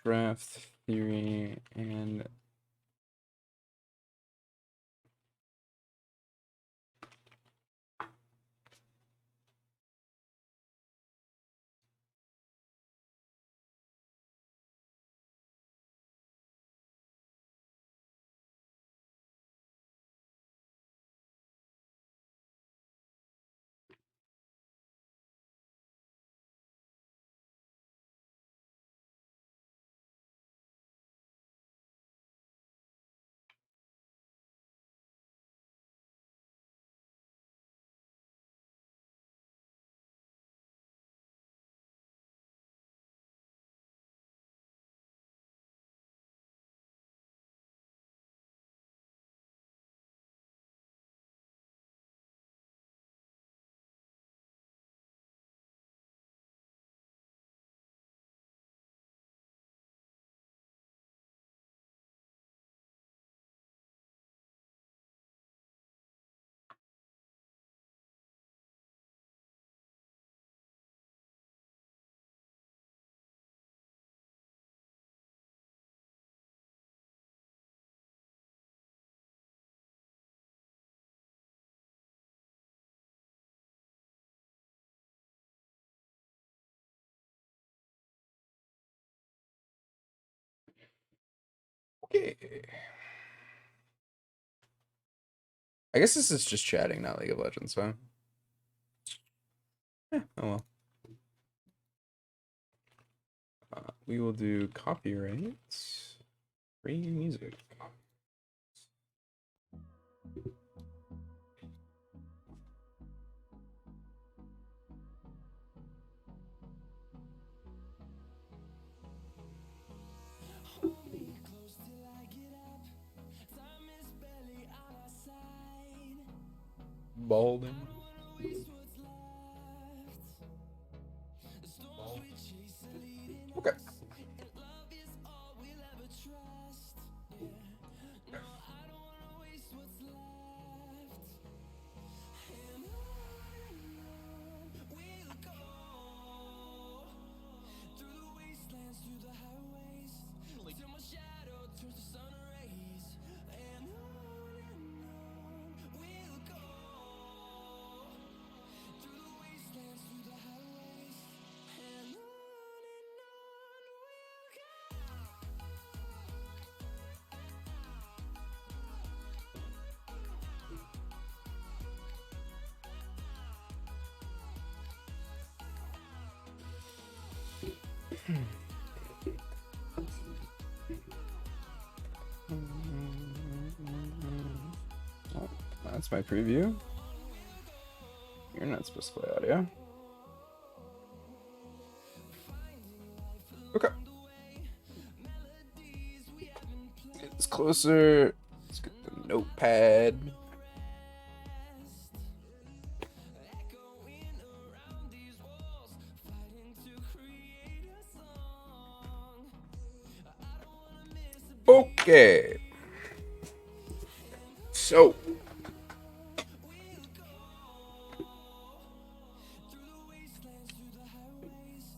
Draft theory and okay. I guess this is just chatting, not League of Legends, huh? Oh well. We will do copyrights. Free music. Balding. Okay. Oh, that's my preview. You're not supposed to play audio. Okay. Get this closer. Let's get the notepad. Okay. So.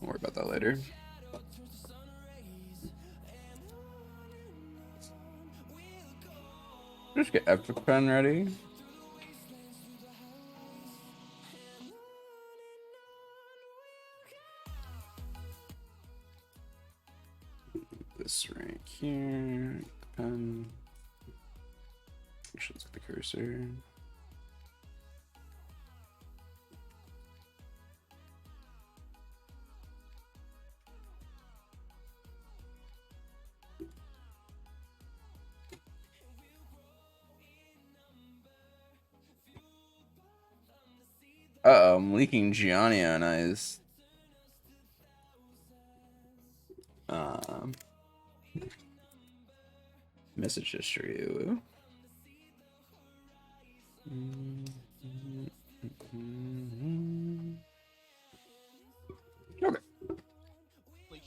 Don't worry about that later. Just get Epic Pen ready. This right here. Pen. Actually, let's get the cursor. Uh-oh, I'm leaking Gianni on eyes. Message history. Okay.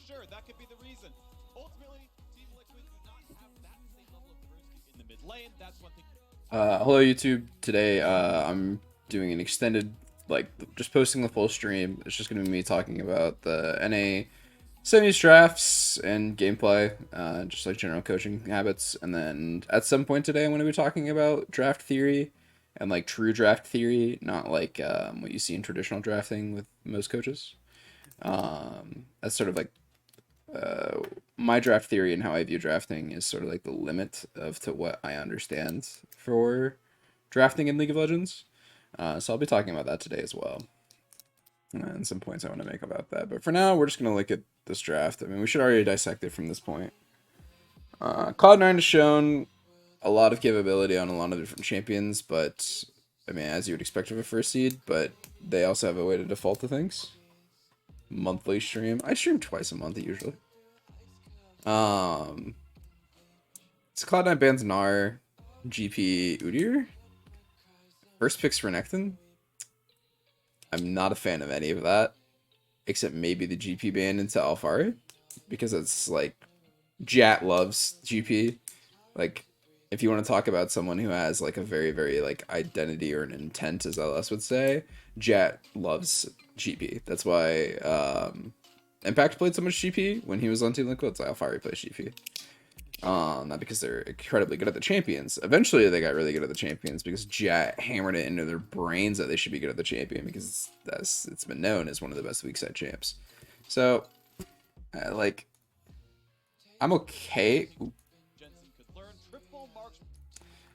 Sure, that could be the reason. Ultimately, Team Liquid do not have that same level of diversity in the mid lane. That's one thing. Hello YouTube. Today I'm doing an extended, like, just posting the full stream. It's just gonna be me talking about the NA semis drafts and gameplay, just like general coaching habits. And then at some point today, I'm going to be talking about draft theory and like true draft theory, not like what you see in traditional drafting with most coaches. That's sort of like my draft theory and how I view drafting is sort of like the limit of to what I understand for drafting in League of Legends. So I'll be talking about that today as well. And some points I want to make about that. But for now, we're just going to look at this draft. I mean, we should already dissect it from this point. Cloud9 has shown a lot of capability on a lot of different champions, but I mean, as you would expect of a first seed, but they also have a way to default to things. Monthly stream. I stream twice a month usually. It's Cloud9 bans Gnar, GP Udyr. First pick's Renekton. I'm not a fan of any of that, except maybe the GP ban into Alphari, because it's like Jat loves GP. Like, if you want to talk about someone who has like a very, very like identity or an intent, as LS would say, Jat loves GP. That's why Impact played so much GP when he was on Team Liquid. It's like Alphari plays GP. Not because they're incredibly good at the champions. Eventually, they got really good at the champions because Jat hammered it into their brains that they should be good at the champion because it's been known as one of the best weak side champs. So, like, I'm okay.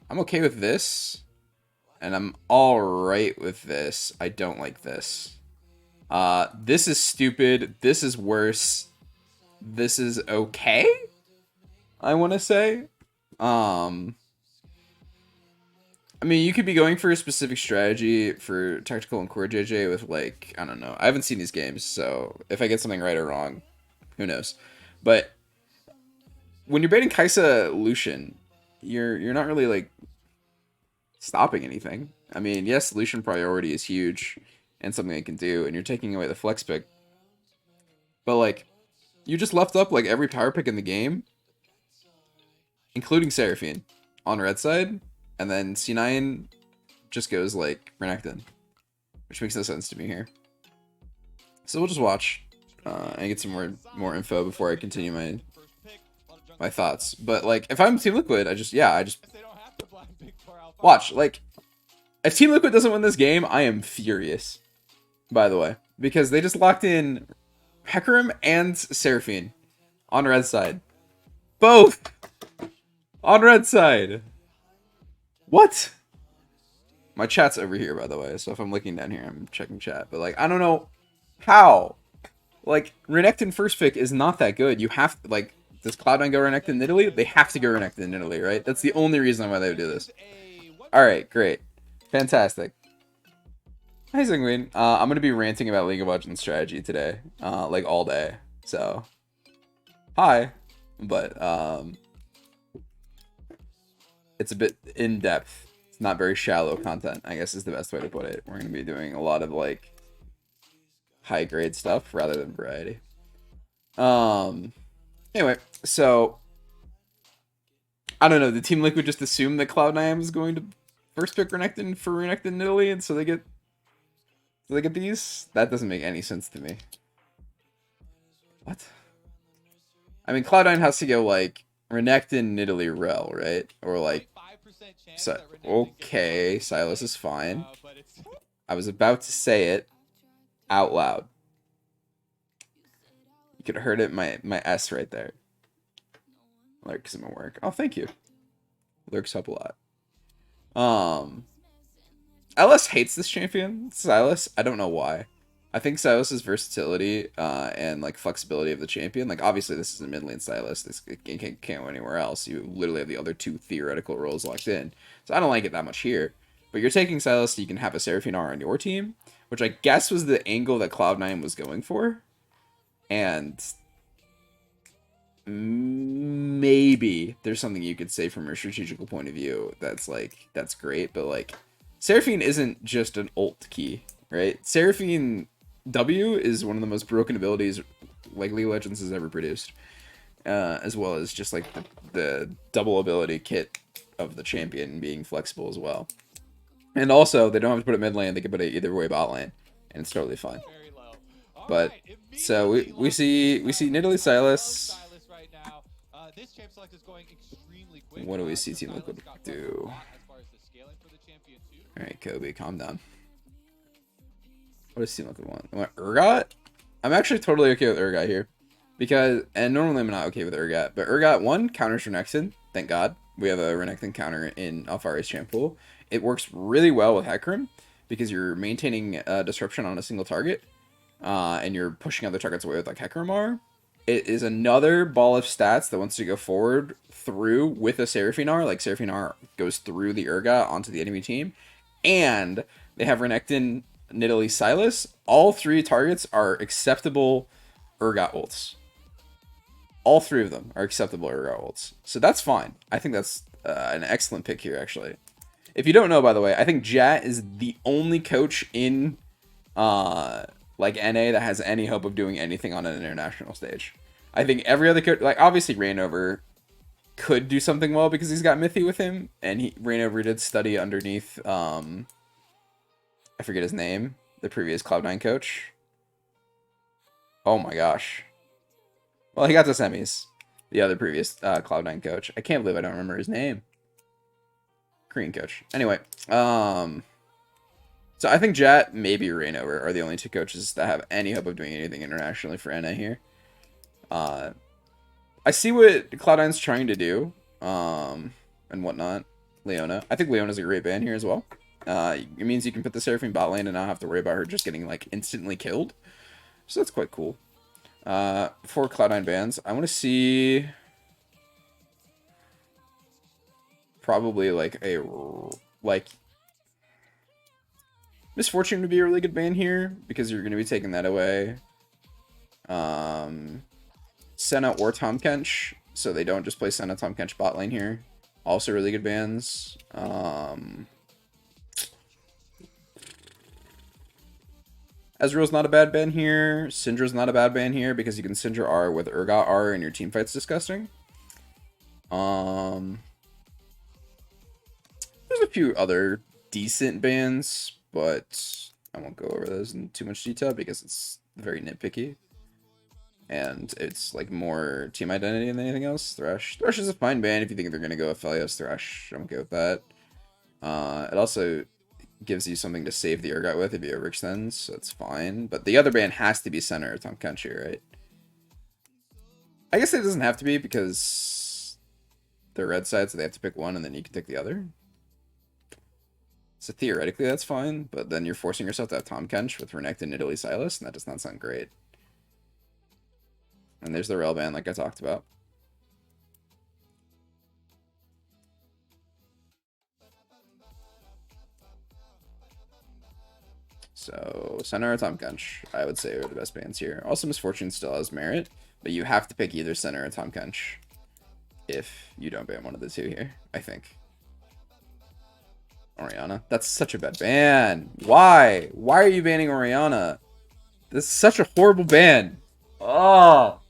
I'm okay with this, and I'm all right with this. I don't like this. This is stupid. This is worse. This is okay, I want to say. I mean, you could be going for a specific strategy for tactical and core JJ with like, I don't know. I haven't seen these games, so if I get something right or wrong, who knows. But when you're baiting Kai'Sa Lucian, you're not really like stopping anything. I mean, yes, Lucian priority is huge and something they can do, and you're taking away the flex pick. But like, you just left up like every power pick in the game, including Seraphine, on red side, and then C9 just goes like Renekton, which makes no sense to me here. So we'll just watch and get some more info before I continue my thoughts. But like, if I'm Team Liquid, I just watch. Like, if Team Liquid doesn't win this game, I am furious. By the way, because they just locked in Hecarim and Seraphine on red side, both on red side. What? My chat's over here, by the way, so if I'm looking down here, I'm checking chat. But like, I don't know how. Like, Renekton first pick is not that good. You have to, like, does Cloud9 go Renekton in Italy? They have to go Renekton in Italy, right? That's the only reason why they would do this. Alright, great. Fantastic. Hi, Zingween. I'm going to be ranting about League of Legends strategy today. Like, all day. So, hi. But, it's a bit in-depth. It's not very shallow content, I guess is the best way to put it. We're going to be doing a lot of, like, high-grade stuff rather than variety. Anyway, so, I don't know. Did Team Liquid just assume that Cloud9 is going to first pick Renekton for Renekton in Italy, and so they get these? That doesn't make any sense to me. What? I mean, Cloud9 has to go, like, Renekton, Nidalee, Rel, right? Or, like, so, okay, Silas is fine. I was about to say it out loud. You could have heard it, my S right there. Lurks in my work. Oh, thank you. Lurks up a lot. LS hates this champion, Silas. I don't know why. I think Silas's versatility and like flexibility of the champion, like obviously this is a mid lane Silas. This can't go anywhere else. You literally have the other two theoretical roles locked in. So I don't like it that much here. But you're taking Silas so you can have a Seraphine R on your team, which I guess was the angle that Cloud9 was going for. And maybe there's something you could say from a strategical point of view that's like, that's great, but like Seraphine isn't just an ult key, right? Seraphine W is one of the most broken abilities like League of Legends has ever produced, as well as just like the double ability kit of the champion being flexible as well. And also, they don't have to put it mid lane, they can put it either way bot lane, and it's totally fine. But so we see Nidalee Silas. Right now. This champ select is going extremely quick. What do we see Team Liquid do? All right, Kobe, calm down. What does Team Liquid want? They want Urgot? I'm actually totally okay with Urgot here. Because, and normally I'm not okay with Urgot, but Urgot, one, counters Renekton. Thank God. We have a Renekton counter in Alphari's champ pool. It works really well with Hecarim because you're maintaining disruption on a single target. And you're pushing other targets away with like Hecarim are. It is another ball of stats that wants to go forward through with a Seraphinar. Like Seraphinar goes through the Urgot onto the enemy team. And they have Renekton, Nidalee, Silas. All three targets are acceptable Urgot ults. All three of them are acceptable Urgot ults. So that's fine. I think that's an excellent pick here, actually. If you don't know, by the way, I think Jat is the only coach in like NA that has any hope of doing anything on an international stage. I think every other coach, like obviously Reignover could do something well because he's got Mithy with him, and Reignover did study underneath I forget his name, the previous Cloud9 coach. Oh my gosh. Well, he got to semis. The other previous Cloud9 coach. I can't believe I don't remember his name. Korean coach. Anyway, so I think Jat, maybe Reignover are the only two coaches that have any hope of doing anything internationally for NA here. I see what Cloud9's trying to do, and whatnot. Leona. I think Leona's a great ban here as well. It means you can put the Seraphine bot lane and not have to worry about her just getting like instantly killed. So that's quite cool. For Cloud9 bans, I want to see probably like a Misfortune would be a really good ban here because you're going to be taking that away. Senna or Tahm Kench, so they don't just play Senna, Tahm Kench bot lane here. Also really good bans. Ezreal's not a bad ban here. Syndra's not a bad ban here because you can Syndra R with Urgot R and your team fight's disgusting. There's a few other decent bans, but I won't go over those in too much detail because it's very nitpicky. And it's like more team identity than anything else. Thresh is a fine ban if you think they're going to go Aphelios. Thresh, I'm okay with that. It also gives you something to save the Urgot with if you overextend, so that's fine. But the other ban has to be Center or Tahm Kench, right? I guess it doesn't have to be because they're red side, so they have to pick one and then you can take the other. So theoretically that's fine, but then you're forcing yourself to have Tahm Kench with Renekton, Nidalee, Silas, and that does not sound great. And there's the rail ban like I talked about. So, Senna or Tahm Kench, I would say are the best bans here. Also, Misfortune still has merit, but you have to pick either Senna or Tahm Kench if you don't ban one of the two here, I think. Orianna. That's such a bad ban. Why? Why are you banning Orianna? This is such a horrible ban. Oh.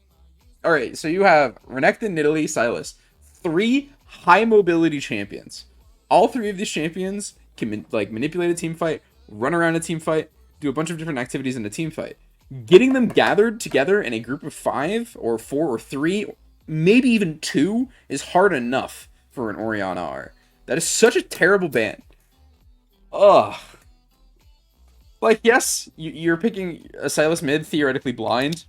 Alright, so you have Renekton, Nidalee, Silas. 3 high mobility champions. All 3 of these champions can manipulate a team fight, run around a team fight, do a bunch of different activities in a team fight. Getting them gathered together in a group of 5 or 4 or 3, maybe even 2, is hard enough for an Orianna R. That is such a terrible ban. Ugh. Like, yes, you're picking a Silas mid, theoretically blind,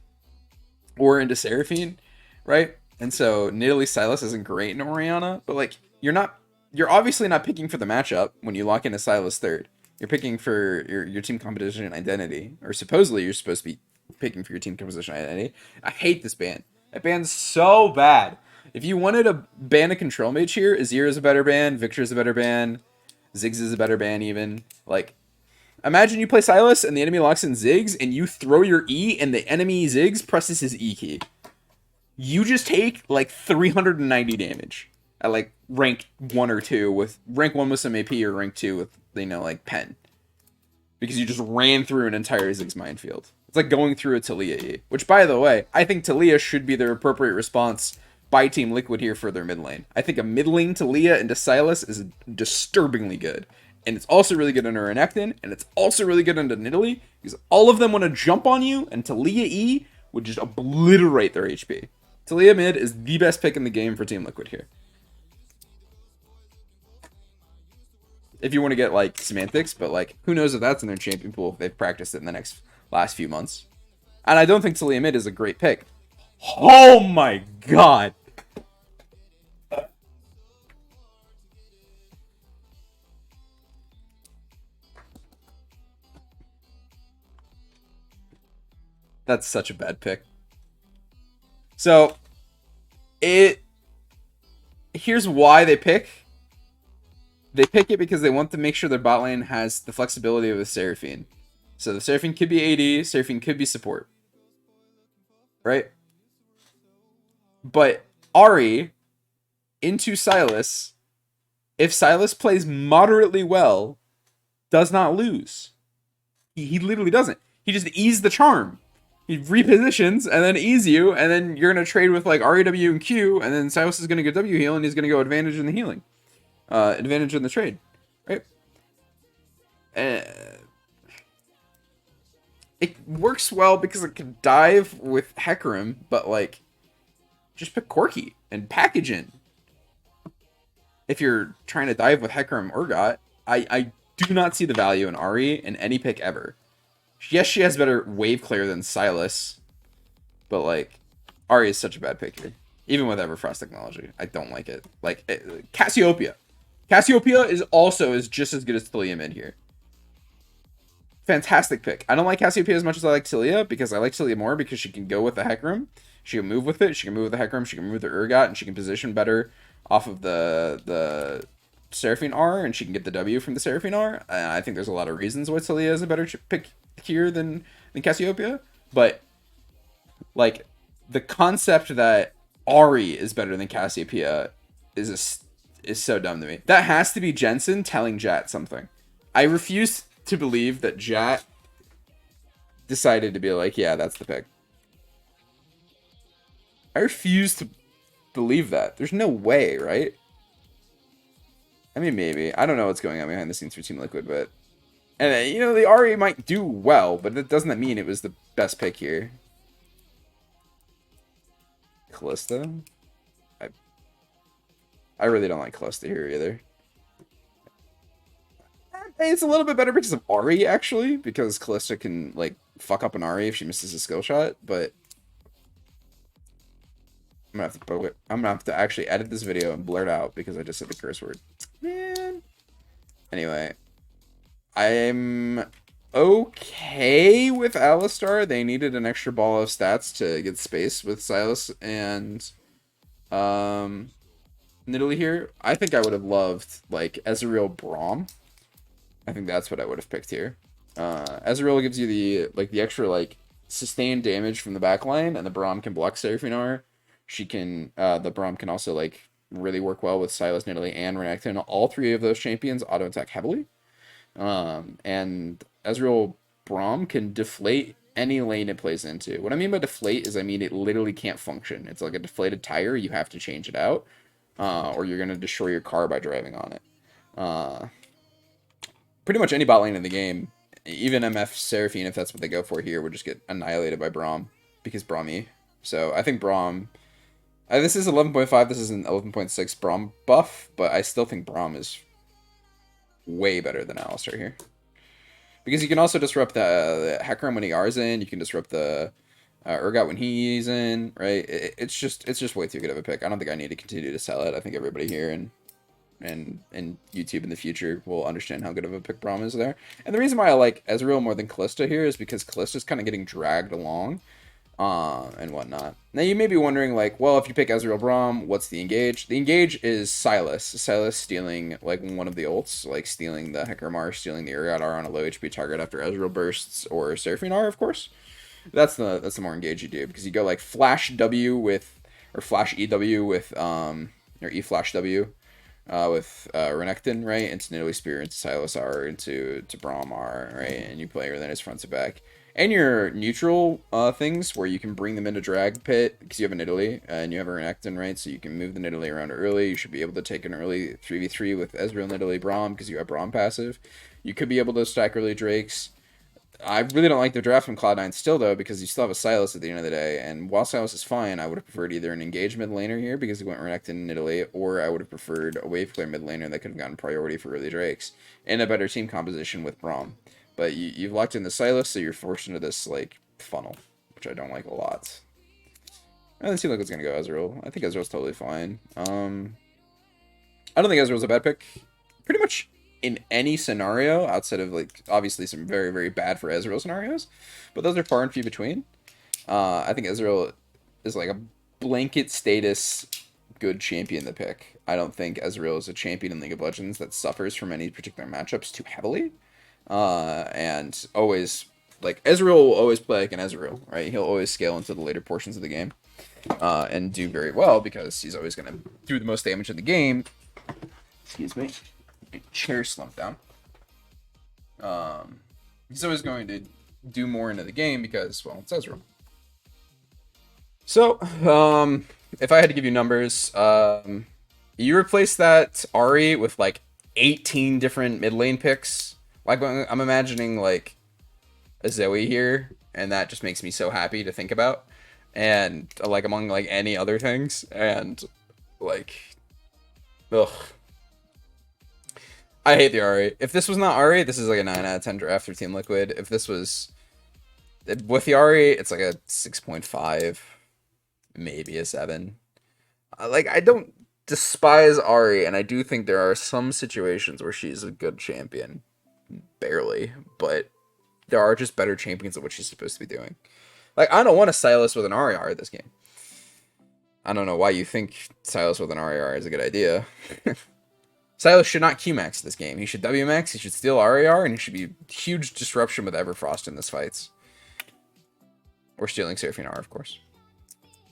or into Seraphine, right? And so Nidalee Silas isn't great in Orianna, but like, you're obviously not picking for the matchup when you lock into Silas third. You're picking for your team composition identity, or supposedly you're supposed to be picking for your team composition identity. I hate this ban. That ban's so bad. If you wanted to ban a control mage here, Azir is a better ban, Victor is a better ban, Ziggs is a better ban even. Like, imagine you play Silas and the enemy locks in Ziggs and you throw your E and the enemy Ziggs presses his E key. You just take like 390 damage at like rank 1 or 2 with rank 1 with some AP or rank 2 with, you know, like pen. Because you just ran through an entire Ziggs minefield. It's like going through a Talia E. Which, by the way, I think Talia should be the appropriate response by Team Liquid here for their mid lane. I think a mid lane Talia into Silas is disturbingly good. and it's also really good under Renekton, and it's also really good under Nidalee, because all of them want to jump on you, and Talia E would just obliterate their HP. Talia mid is the best pick in the game for Team Liquid here. If you want to get like semantics, but like who knows if that's in their champion pool if they've practiced it in the last few months. And I don't think Talia mid is a great pick. Oh my god. That's such a bad pick. So here's why they pick. They pick it because they want to make sure their bot lane has the flexibility of the Seraphine. So the Seraphine could be AD, Seraphine could be support. Right? But Ahri into Sylas, if Sylas plays moderately well, does not lose. He literally doesn't. He just eases the charm. He repositions and then ease you, and then you're going to trade with like REW and Q, and then Sylas is going to go W heal, and he's going to go advantage in the healing. Advantage in the trade. Right? It works well because it can dive with Hecarim, but like, just pick Corki and package in. If you're trying to dive with Hecarim Urgot, I do not see the value in Ahri in any pick ever. Yes, she has better wave clear than Sylas, but like, Ahri is such a bad pick here. Even with Everfrost technology, I don't like it. Like, Cassiopeia. Cassiopeia is just as good as Talia mid here. Fantastic pick. I don't like Cassiopeia as much as I like Talia, because I like Talia more because she can go with the Hecarim. She can move with it. She can move with the Hecarim. She can move with the Urgot, and she can position better off of the Seraphine R, and she can get the W from the Seraphine R. I think there's a lot of reasons why Talia is a better pick here than Cassiopeia, but like the concept that Ahri is better than Cassiopeia is so dumb to me. That has to be Jensen telling Jat something. I refuse to believe that Jat decided to be like, yeah, that's the pick. I refuse to believe that. There's no way, right? I mean, maybe. I don't know what's going on behind the scenes for Team Liquid, but... And, you know, the Ahri might do well, but that doesn't mean it was the best pick here. Callista? I really don't like Callista here either. It's a little bit better because of Ahri, actually, because Callista can, like, fuck up an Ahri if she misses a skill shot, but... I'm gonna have to actually edit this video and blur it out because I just said the curse word. Man. Anyway. I'm okay with Alistar. They needed an extra ball of stats to get space with Sylas and Nidalee here. I think I would have loved like Ezreal Braum. I think that's what I would have picked here. Ezreal gives you the extra like sustained damage from the backline, and the Braum can block Seraphine R. She can the Braum can also like really work well with Sylas, Nidalee, and Renekton. All three of those champions auto attack heavily. And Ezreal Braum can deflate any lane it plays into. What I mean by deflate is I mean it literally can't function. It's like a deflated tire. You have to change it out, or you're gonna destroy your car by driving on it. Pretty much any bot lane in the game, even MF Seraphine, if that's what they go for here, would just get annihilated by Braum because Braum. So I think Braum. This is 11.5. This is an 11.6 Braum buff, but I still think Braum is way better than Alistar here. Because you can also disrupt the Hecarim when he R's in. You can disrupt the Urgot when he's in, right? It's just way too good of a pick. I don't think I need to continue to sell it. I think everybody here and YouTube in the future will understand how good of a pick Braum is there. And the reason why I like Ezreal more than Callista here is because Callista's kind of getting dragged along and whatnot. Now you may be wondering, like, well, if you pick Ezreal Braum, what's the engage? The engage is Sylas stealing like one of the ults, like stealing the Hecarim R, stealing the Urgot R on a low HP target after Ezreal bursts, or Seraphine R, of course. That's the more engage you do, because you go like flash W with, or flash EW with or E flash W with Renekton, right, into Nidalee Spear, into Sylas R, into Braum R, right, and you play her then his front to back. And your neutral things, where you can bring them into drag pit, because you have an Italy, and you have a Renekton, right? So you can move the Nidalee around early. You should be able to take an early 3v3 with Ezreal, Nidalee, Braum, because you have Braum passive. You could be able to stack early Drakes. I really don't like the draft from Cloud9 still, though, because you still have a Sylas at the end of the day. And while Sylas is fine, I would have preferred either an engaged mid laner here, because he went Renekton in Italy, or I would have preferred a wave clear mid laner that could have gotten priority for early Drakes, and a better team composition with Braum. But you've locked in the Sylas, so you're forced into this, like, funnel, which I don't like a lot. It doesn't seem like it's going to go Ezreal. I think Ezreal's totally fine. I don't think Ezreal's a bad pick. Pretty much in any scenario, outside of, like, obviously some very, very bad for Ezreal scenarios. But those are far and few between. I think Ezreal is, like, a blanket status good champion to pick. I don't think Ezreal is a champion in League of Legends that suffers from any particular matchups too heavily. And always, like, Ezreal will always play like an Ezreal, right? He'll always scale into the later portions of the game, and do very well because he's always going to do the most damage in the game. Excuse me. Chair slumped down. He's always going to do more into the game because, well, it's Ezreal. So, if I had to give you numbers, you replace that Ahri with, like, 18 different mid lane picks. Like, I'm imagining, like, a Zoe here, and that just makes me so happy to think about. And, like, among, like, any other things. And, like, ugh. I hate the Ahri. If this was not Ahri, this is, like, a 9 out of 10 draft for Team Liquid. If this was with the Ahri, it's, like, a 6.5, maybe a 7. Like, I don't despise Ahri, and I do think there are some situations where she's a good champion. Barely, but there are just better champions at what she's supposed to be doing. Like, I don't want a Sylas with an RAR this game. I don't know why you think Sylas with an RAR is a good idea. Sylas should not Q-max this game. He should W-max, he should steal RAR, and he should be huge disruption with Everfrost in this fights. Or stealing Seraphine R, of course.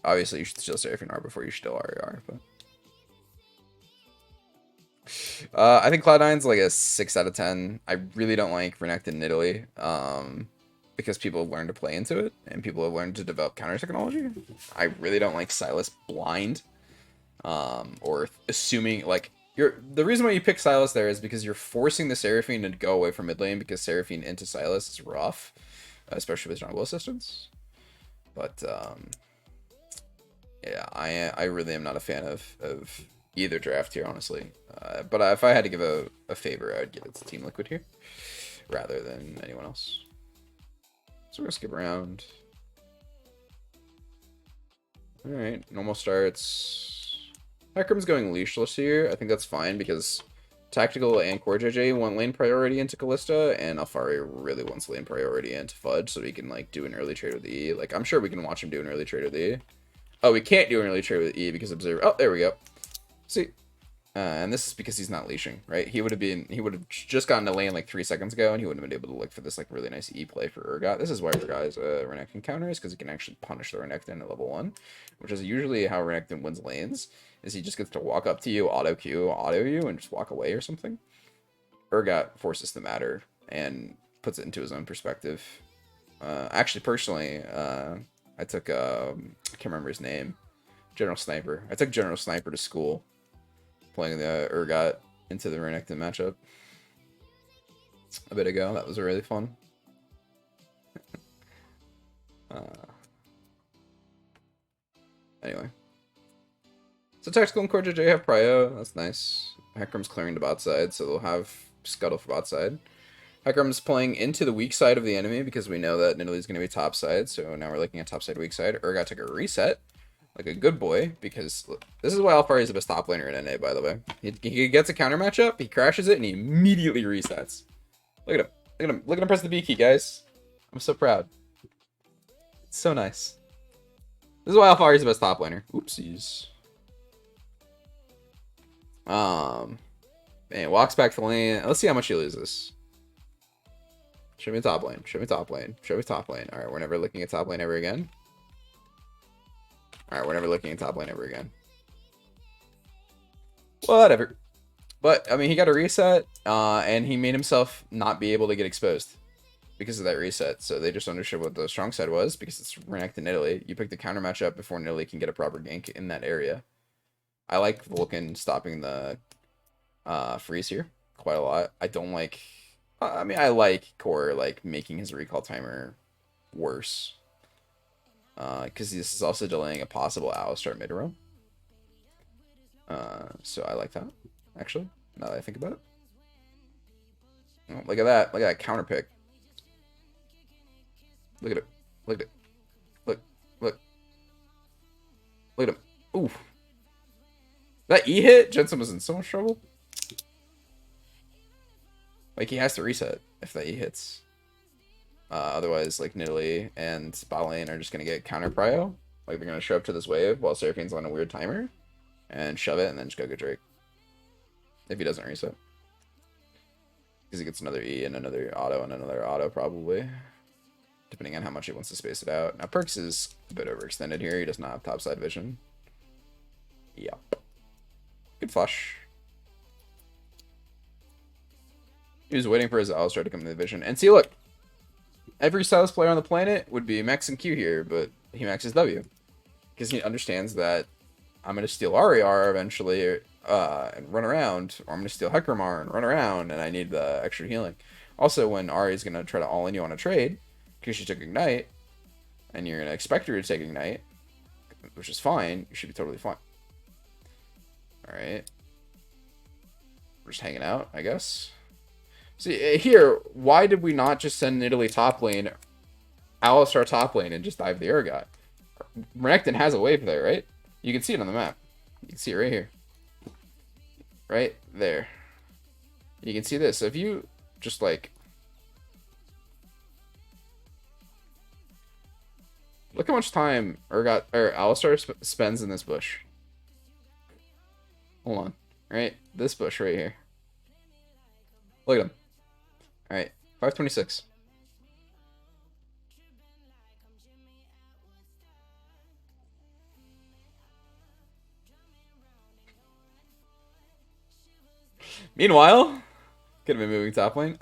Obviously, you should steal Seraphine R before you steal RAR, but... I think Cloud9's like a 6 out of 10. I really don't like Renekton in Italy, because people have learned to play into it, and people have learned to develop counter technology. I really don't like Sylas blind, or assuming, like, the reason why you pick Sylas there is because you're forcing the Seraphine to go away from mid lane, because Seraphine into Sylas is rough, especially with jungle assistance. But, yeah, I really am not a fan of either draft here, honestly. But if I had to give a favor, I would give it to Team Liquid here, rather than anyone else. So we're gonna skip around. Alright, normal starts. Hecarim's going leashless here. I think that's fine, because Tactical and Core JJ want lane priority into Kalista, and Alfari really wants lane priority into Fudge, so he can, like, do an early trade with the E. Like, I'm sure we can watch him do an early trade with the E. Oh, we can't do an early trade with E because Observer... Oh, there we go. See... and this is because he's not leashing, right? He would have just gotten to lane like 3 seconds ago, and he wouldn't have been able to look for this like really nice E play for Urgot. This is why Urgot is a Renekton counter, is because he can actually punish the Renekton at level 1, which is usually how Renekton wins lanes, is he just gets to walk up to you, auto Q, auto you, and just walk away or something. Urgot forces the matter and puts it into his own perspective. Actually, personally, I took, I can't remember his name, General Sniper. I took General Sniper to school, playing the Urgot into the Renekton matchup a bit ago. That was really fun. Anyway. So Tactical and Core JJ have Prio. That's nice. Hecarim's clearing the bot side, so they'll have Scuttle for bot side. Hecarim's playing into the weak side of the enemy because we know that Nidalee's going to be top side, so now we're looking at top side, weak side. Urgot took a reset, like a good boy, because this is why Alfari is the best top laner in NA, by the way. He gets a counter matchup, he crashes it, and he immediately resets. Look at him. Look at him. Look at him press the B key, guys. I'm so proud. It's so nice. This is why Alfari is the best top laner. Oopsies. Man, walks back to lane. Let's see how much he loses. Show me top lane. Show me top lane. Show me top lane. Alright, we're never looking at top lane ever again. Alright, we're never looking at top lane ever again. Whatever. But, I mean, he got a reset, and he made himself not be able to get exposed. because of that reset. So they just understood what the strong side was because it's Renekton in Italy. You pick the counter matchup before Italy can get a proper gank in that area. I like Vulcan stopping the freeze here quite a lot. I don't like. I mean, I like Core like making his recall timer worse. Because this is also delaying a possible Alistar mid row. So I like that, actually, now that I think about it. Oh, look at that. Look at that counter pick. Look at it. Look at it. Look. Look. Look at him. Ooh. That E hit? Jensen was in so much trouble. Like, he has to reset if that E hits. Otherwise, like, Nidalee and bot lane are just going to get counter prio. Like, they're going to show up to this wave while Seraphine's on a weird timer. And shove it, and then just go get Drake. If he doesn't reset. Because he gets another E and another auto, probably. Depending on how much he wants to space it out. Now, Perks is a bit overextended here. He does not have topside vision. Yep. Good flush. He was waiting for his Alistar to come to the vision. And see, look. Every Sylas player on the planet would be maxing Q here, but he maxes W. Because he understands that I'm going to steal Ariar eventually and run around. Or I'm going to steal Hekramar and run around, and I need the extra healing. Also, when Ari is going to try to all-in you on a trade, because she took Ignite, and you're going to expect her to take Ignite, which is fine, you should be totally fine. Alright. We're just hanging out, I guess. See, here, why did we not just send Italy top lane, Alistar top lane, and just dive the Urgot? Renekton has a wave there, right? You can see it on the map. You can see it right here. Right there. You can see this. So if you just like... Look how much time Alistar spends in this bush. Hold on. Right? This bush right here. Look at him. Alright. 526. Meanwhile, could have been moving top lane.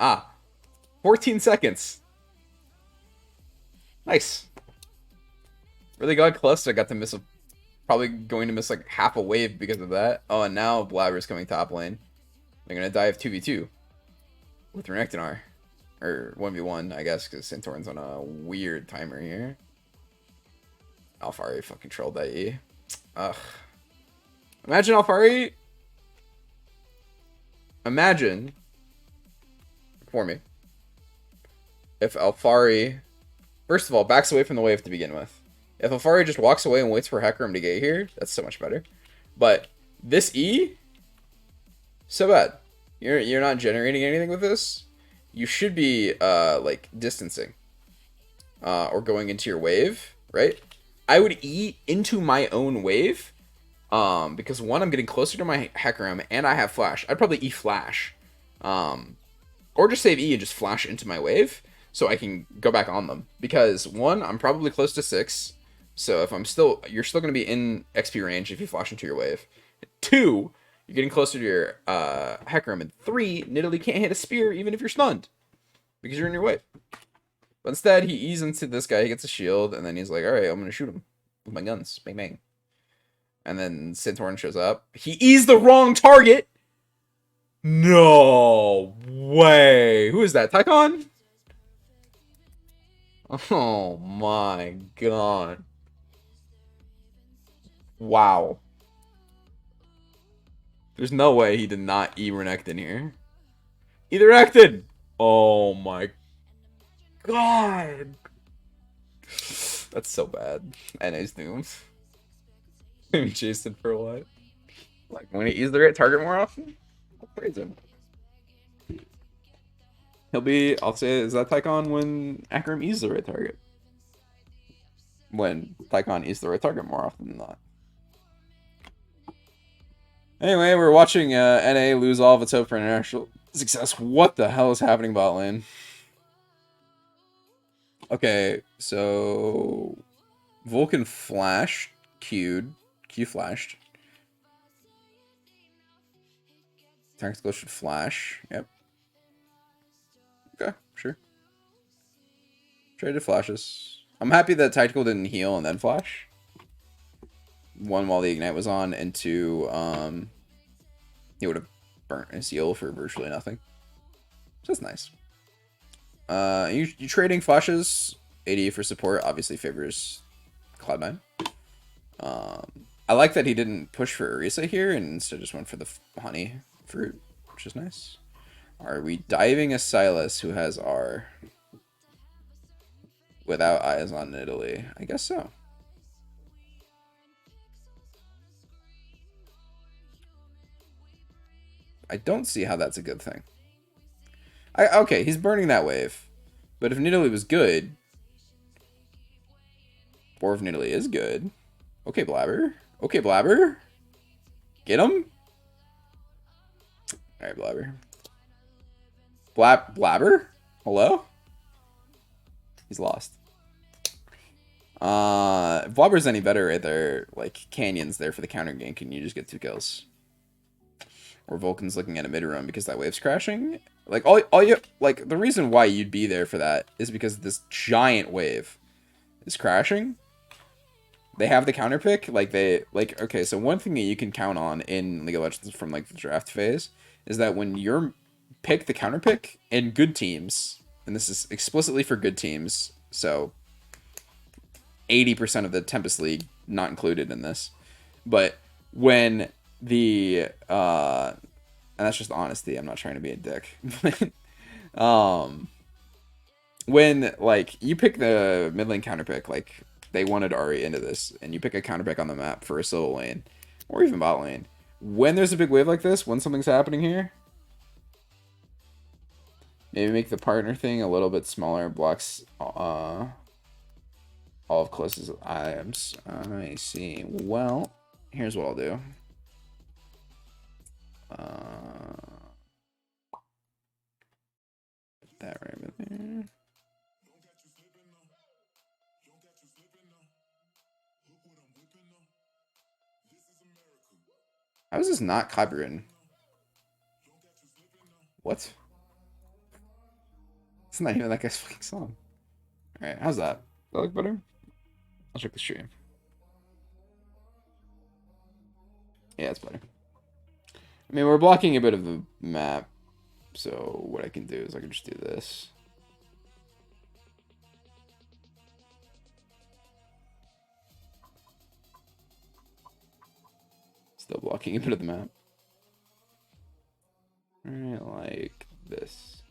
14 seconds. Nice. Really got close. I got to miss probably going to miss like half a wave because of that. Oh, and now Blabber's coming top lane. They're gonna dive 2v2 with Renekton. Or 1v1, I guess, because Centaur's on a weird timer here. Alphari fucking trolled that E. Ugh. Imagine Alphari. Imagine, for me, if Alphari, first of all, backs away from the wave to begin with. If Alphari just walks away and waits for Hecarim to get here, that's so much better. But this E, so bad. You're not generating anything with this. You should be like distancing or going into your wave, right? I would E into my own wave. Because one, I'm getting closer to my Hecarim, and I have Flash. I'd probably E Flash. Or just save E and just Flash into my wave, so I can go back on them. Because one, I'm probably close to 6, so if you're still going to be in XP range if you Flash into your wave. 2, you're getting closer to your Hecarim. And 3, Nidalee can't hit a spear even if you're stunned, because you're in your wave. But instead, he E's into this guy, he gets a shield, and then he's like, alright, I'm going to shoot him with my guns. Bang, bang. And then Centaur shows up. He E's the wrong target! No way! Who is that? Tycon? Oh my god. Wow. There's no way he did not E Renekton here. Either Renekton! Oh my god. That's so bad. NA's doomed. Maybe Jason for a while. Like, when he E's the right target more often, I'll praise him. I'll say, is that Tycon when Akram E's the right target? When Tycon E's the right target more often than not. Anyway, we're watching NA lose all of its hope for international success. What the hell is happening bot lane? Okay, so Vulcan flashed, Q flashed. Tactical should flash. Yep. Okay, sure. Traded flashes. I'm happy that Tactical didn't heal and then flash. One, while the ignite was on, and two, he would have burnt his heal for virtually nothing. So that's nice. You trading flashes, AD for support obviously favors Cloud9. I like that he didn't push for Orisa here and instead just went for the honey fruit, which is nice. Are we diving a Silas who has R without eyes on Italy? I guess so. I don't see how that's a good thing. Okay, he's burning that wave. But if Nidalee was good, or if Nidalee is good, okay, Blabber. Okay, Blabber. Get him. All right, Blabber. Blabber? Hello? He's lost. If Blabber's any better right there, like Canyon's there for the counter gank, and you just get 2 kills. Or Vulcan's looking at a mid roam because that wave's crashing. Like all you like the reason why you'd be there for that is because this giant wave is crashing. They have the counter pick, okay, so one thing that you can count on in League of Legends from like the draft phase is that when you're pick the counter pick in good teams, and this is explicitly for good teams, so 80% of the Tempest League not included in this, but when the and that's just honesty, I'm not trying to be a dick. When like you pick the mid lane counter pick, like they wanted Ahri into this, and you pick a counter pick on the map for a solo lane or even bot lane, when there's a big wave like this, when something's happening here, maybe make the partner thing a little bit smaller, blocks all of closest items. I see. Well, here's what I'll do. That right over there. How is this not copywritten? What? It's not even that guy's fucking song. Alright, how's that? Does that look better? I'll check the stream. Yeah, it's better. I mean, we're blocking a bit of the map, so what I can do is I can just do this. Still blocking a bit of the map. Alright, like this.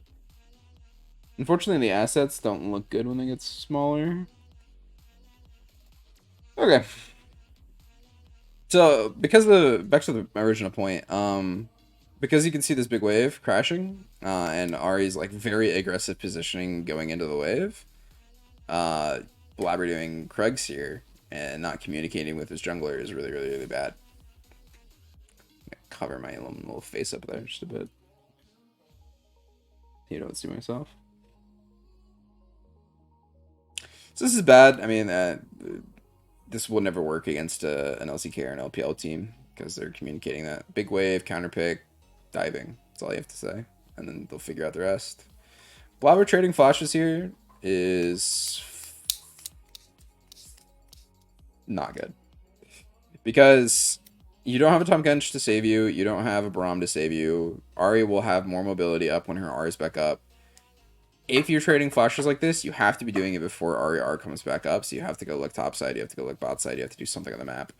Unfortunately, the assets don't look good when they get smaller. Okay. So, because back to the original point, because you can see this big wave crashing, and Ahri's like very aggressive positioning going into the wave, Blabber doing Krugs here and not communicating with his jungler is really, really, really bad. Cover my little face up there just a bit. You don't see myself. So this is bad. I mean, this will never work against an LCK or an LPL team because they're communicating that big wave, counter pick, diving. That's all you have to say, and then they'll figure out the rest. Blabber trading flashes here is not good because you don't have a Tahm Kench to save you. You don't have a Braum to save you. Ahri will have more mobility up when her R is back up. If you're trading flashes like this, you have to be doing it before Ahri R comes back up. So you have to go look top side. You have to go look bot side. You have to do something on the map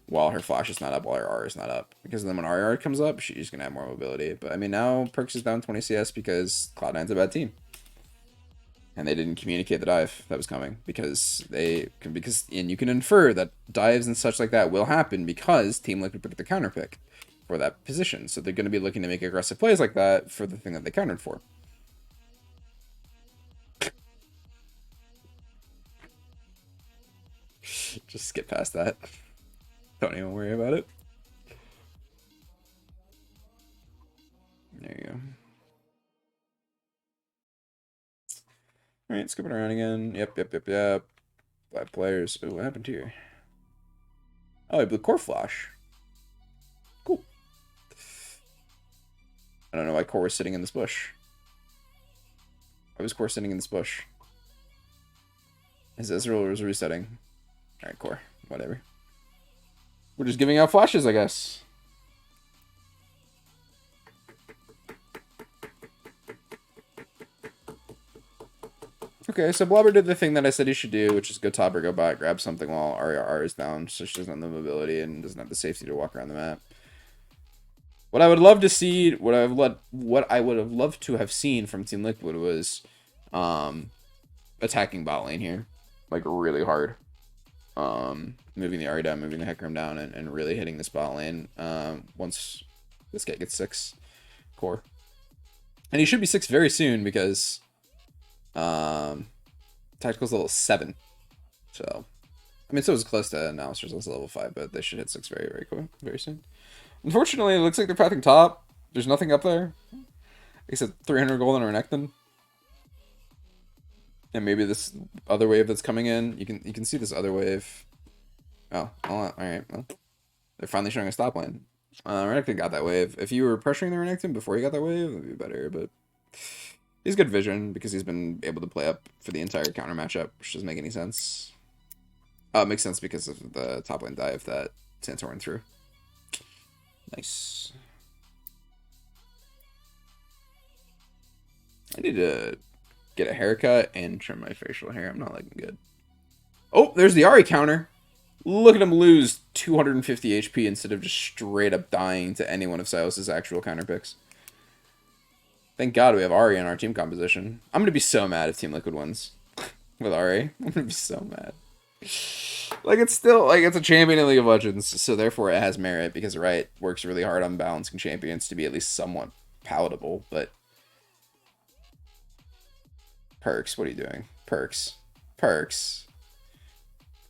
while her flash is not up, while her R is not up. Because then when Ahri R comes up, she's going to have more mobility. But I mean, now Perks is down 20 CS because Cloud9's a bad team. And they didn't communicate the dive that was coming and you can infer that dives and such like that will happen because Team Liquid picked the counter pick for that position. So they're going to be looking to make aggressive plays like that for the thing that they countered for. Just skip past that. Don't even worry about it. There you go. Alright, skipping around again. Yep. 5 players. Oh, what happened here? Oh, I blew Core Flash. Cool. I don't know why Core was sitting in this bush. Why was Core sitting in this bush? His Ezreal was resetting. Alright, core. Whatever. We're just giving out flashes, I guess. Okay, so Blobber did the thing that I said he should do, which is go top or go bot, grab something while RR is down, so she doesn't have the mobility and doesn't have the safety to walk around the map. What I would love to see, what I would have loved to have seen from Team Liquid was attacking bot lane here, like really hard. Moving the Ahri down, moving the Hecarim down, and really hitting this bot lane once this guy gets 6 core. And he should be 6 very soon because Tactical's level 7. So, I mean, so it's close to now, so it's level 5, but they should hit 6 very, very quick, very soon. Unfortunately, it looks like they're pathing top. There's nothing up there. Except 300 gold on Renekton. And maybe this other wave that's coming in. You can see this other wave. Oh, alright. Well, they're finally showing a stop lane. Renekton got that wave. If you were pressuring the Renekton before he got that wave, it would be better, but he's good vision because he's been able to play up for the entire counter matchup, which doesn't make any sense. It makes sense because of the top lane dive that Santorin threw. Nice. I need to get a haircut and trim my facial hair. I'm not looking good. Oh, there's the Ahri counter. Look at him lose 250 HP instead of just straight up dying to any one of Silas's actual counter picks. Thank God we have Ahri in our team composition. I'm going to be so mad if Team Liquid wins with Ahri. I'm going to be so mad. Like, it's still, like, it's a champion in League of Legends, so therefore it has merit, because Riot works really hard on balancing champions to be at least somewhat palatable, but... Perks, what are you doing? Perks. Perks.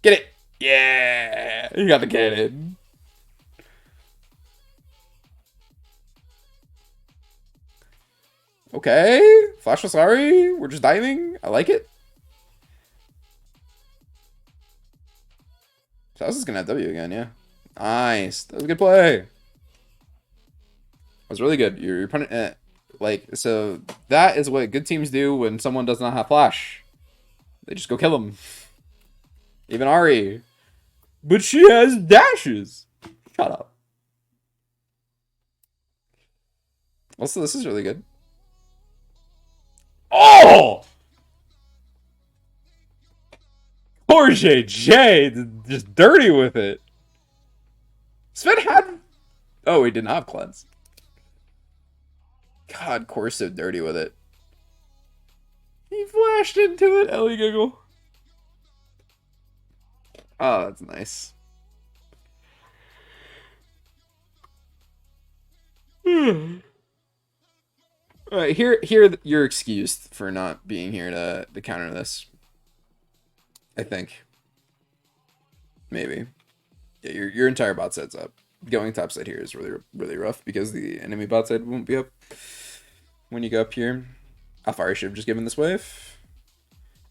Get it! Yeah! You got the cannon. Okay. Flashless Ahri. We're just diving. I like it. So I was just gonna have W again, yeah. Nice. That was a good play. That was really good. You're punting like, so that is what good teams do when someone does not have flash. They just go kill them. Even Ahri. But she has dashes. Shut up. Also, this is really good. Oh! Poor JJ, just dirty with it. Sven had... Oh, he did not have cleanse. God, Core's so dirty with it. He flashed into it, Ellie giggle. Oh, that's nice. Alright, here you're excused for not being here to counter this. I think. Maybe. Yeah, your entire bot side's up. Going top side here is really, really rough because the enemy bot side won't be up when you go up here. Alfari should have just given this wave.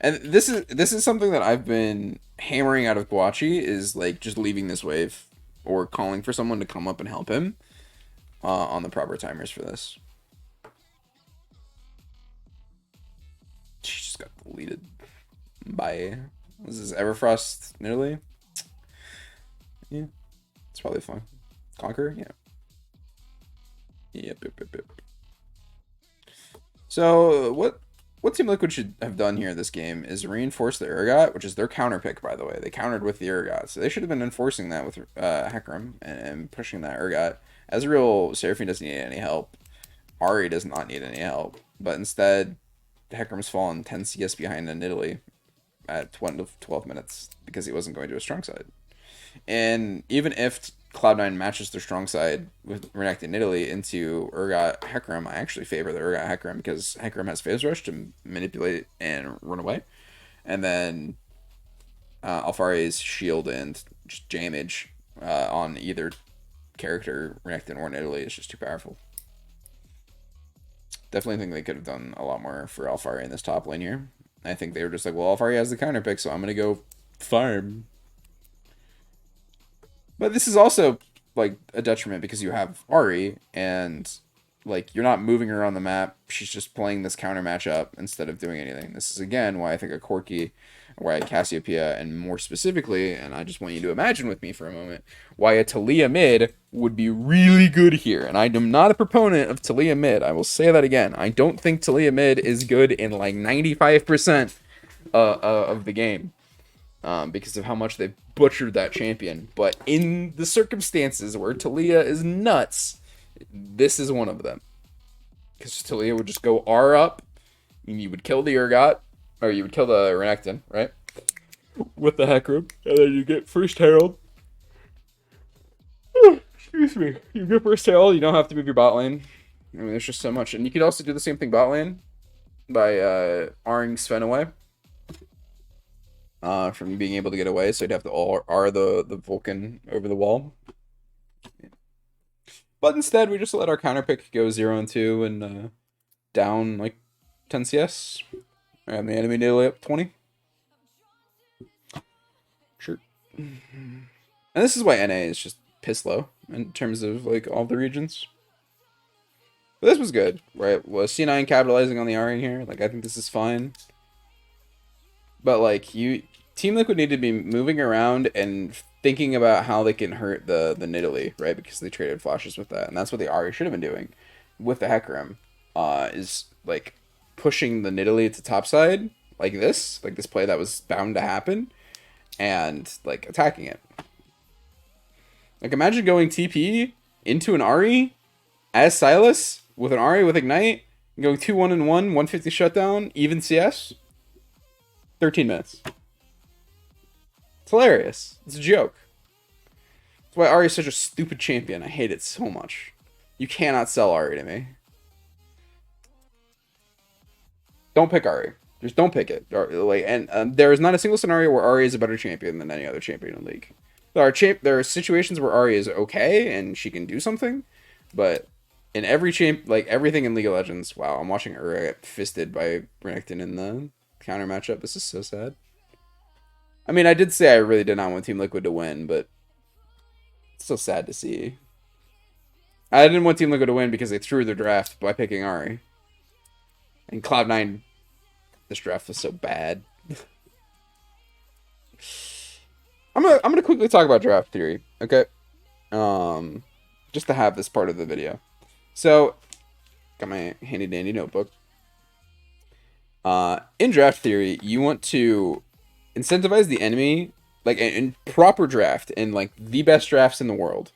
And this is something that I've been hammering out of Guachi, is like just leaving this wave or calling for someone to come up and help him on the proper timers for this. She just got deleted by, was this Everfrost Italy? Yeah, it's probably fine. Conquer, yeah. Yep. So what Team Liquid should have done here this game is reinforce the Urgot, which is their counter pick, by the way. They countered with the Urgot, so they should have been enforcing that with Hecarim and pushing that Urgot. Ezreal Seraphine doesn't need any help. Ahri does not need any help, but instead Hecarim's fallen 10 CS behind in Italy at 12 minutes because he wasn't going to a strong side. And even if Cloud9 matches their strong side with Renekton in Italy into Urgot Hecarim, I actually favor the Urgot Hecarim because Hecarim has Phase Rush to manipulate and run away. And then Alfari's shield and just damage on either character, Renekton or in Italy, is just too powerful. Definitely think they could have done a lot more for Alfari in this top lane here. I think they were just like, well, Alfari has the counter pick, so I'm going to go farm. But this is also like a detriment because you have Ahri, and Like, you're not moving her on the map. She's just playing this counter matchup instead of doing anything. This is, again, why I think a Corki, why a Cassiopeia, and more specifically, and I just want you to imagine with me for a moment, why a Talia mid would be really good here. And I am not a proponent of Talia mid. I will say that again. I don't think Talia mid is good in, like, 95% of the game. Because of how much they butchered that champion. But in the circumstances where Talia is nuts, this is one of them. Because Talia would just go R up, and you would kill the Urgot, or you would kill the Renekton, right? With the Hecarim, and then you get first Herald. Excuse me. You get first Herald, you don't have to move your bot lane. I mean, there's just so much. And you could also do the same thing bot lane by R'ing Sven away. From being able to get away, so you'd have to R the Vulcan over the wall. But instead, we just let our counter pick go 0 and 2 and down like 10 CS. And the enemy nearly up 20. Sure. And this is why NA is just piss low in terms of like all the regions. But this was good, right? Was C9 capitalizing on the R'ing here? Like, I think this is fine. But like, Team Liquid need to be moving around and thinking about how they can hurt the Nidalee, right? Because they traded flashes with that, and that's what the Ahri should have been doing with the Hecarim. Is like pushing the Nidalee to topside like this play that was bound to happen, and like attacking it. Like, imagine going TP into an Ahri as Sylas with an Ahri with Ignite, and going 2-1-1, 150 shutdown, even CS. 13 minutes. It's hilarious. It's a joke. That's why Ahri is such a stupid champion. I hate it so much. You cannot sell Ahri to me. Don't pick Ahri. Just don't pick it. And there is not a single scenario where Ahri is a better champion than any other champion in the league. There are situations where Ahri is okay and she can do something, but in every everything in League of Legends, wow, I'm watching Ura get fisted by Renekton in the counter matchup. This is so sad. I mean, I did say I really did not want Team Liquid to win, but it's so sad to see. I didn't want Team Liquid to win because they threw their draft by picking Ahri. And Cloud9, this draft was so bad. I'm gonna quickly talk about draft theory, okay? Just to have this part of the video. So, got my handy dandy notebook. In draft theory, you want to incentivize the enemy, like in proper draft, in like the best drafts in the world,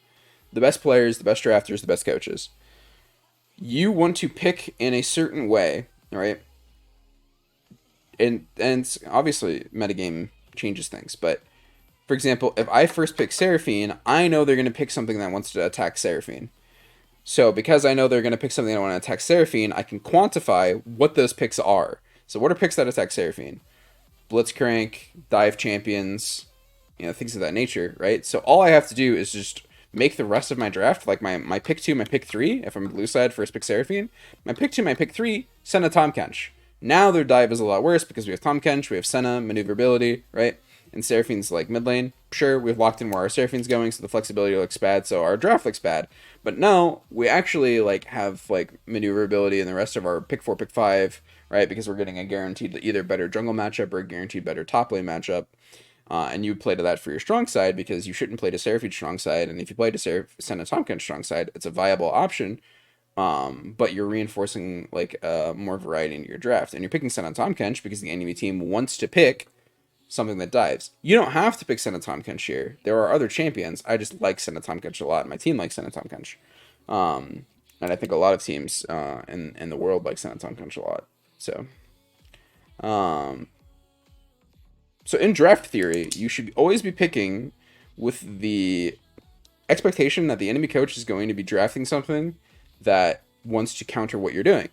the best players, the best drafters, the best coaches. You want to pick in a certain way, right? And obviously metagame changes things, but for example, if I first pick Seraphine, I know they're going to pick something that wants to attack Seraphine. So because I know they're going to pick something that want to attack Seraphine, I can quantify what those picks are. So what are picks that attack Seraphine? Blitzcrank, dive champions, things of that nature, right? So all I have to do is just make the rest of my draft, like my pick 2, my pick 3, if I'm blue side, first pick Seraphine, my pick 2, my pick 3, Senna Tahm Kench. Now their dive is a lot worse because we have Tahm Kench, we have Senna, maneuverability, right? And Seraphine's like mid lane. Sure, we've locked in where our Seraphine's going, so the flexibility looks bad, so our draft looks bad. But no, we actually like have like maneuverability in the rest of our pick 4, pick 5, right? Because we're getting a guaranteed either better jungle matchup or a guaranteed better top lane matchup. And you play to that for your strong side because you shouldn't play to Seraphine's strong side. And if you play to Senna Tahm Kench's strong side, it's a viable option. But you're reinforcing like more variety in your draft. And you're picking Senna Tahm Kench because the enemy team wants to pick something that dives. You don't have to pick Senna Tahm Kench here. There are other champions. I just like Senna Tahm Kench a lot. My team likes Senna Tahm Kench. And I think a lot of teams in the world like Senna Tahm Kench a lot. So in draft theory, you should always be picking with the expectation that the enemy coach is going to be drafting something that wants to counter what you're doing.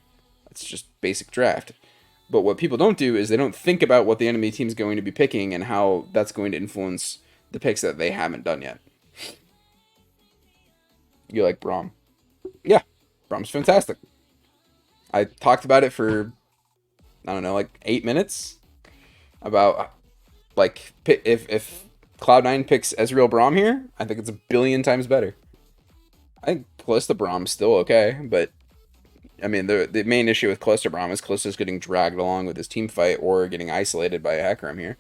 That's just basic draft. But what people don't do is they don't think about what the enemy team's going to be picking and how that's going to influence the picks that they haven't done yet. You like Braum? Yeah, Braum's fantastic. I talked about it for, I don't know, like 8 minutes. About, like, if Cloud9 picks Ezreal Braum here, I think it's a billion times better. I think Kalista Braum's still okay, but I mean, the main issue with Clusterbrom is Cluster's getting dragged along with his team fight or getting isolated by a Hecarim here.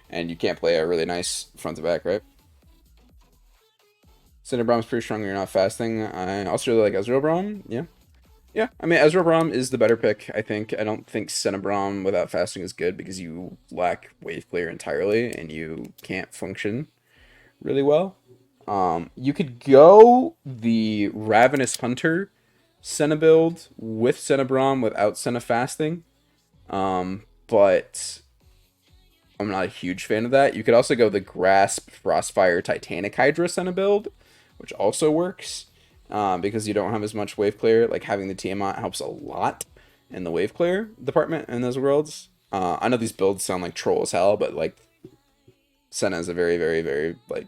And you can't play a really nice front to back, right? Cinnabrom's pretty strong when you're not fasting. I also really like Ezreal Brom. Yeah. Yeah, I mean, Ezreal Brom is the better pick, I think. I don't think Cinnabromn without fasting is good because you lack wave clear entirely and you can't function really well. You could go the Ravenous Hunter Senna build with Cinnabromn without Senna fasting, but I'm not a huge fan of that. You could also go the Grasp Frostfire Titanic Hydra Senna build, which also works. Because you don't have as much wave clear. Like having the Tiamat helps a lot in the wave clear department in those worlds. I know these builds sound like troll as hell, but like Senna is a very, very, very like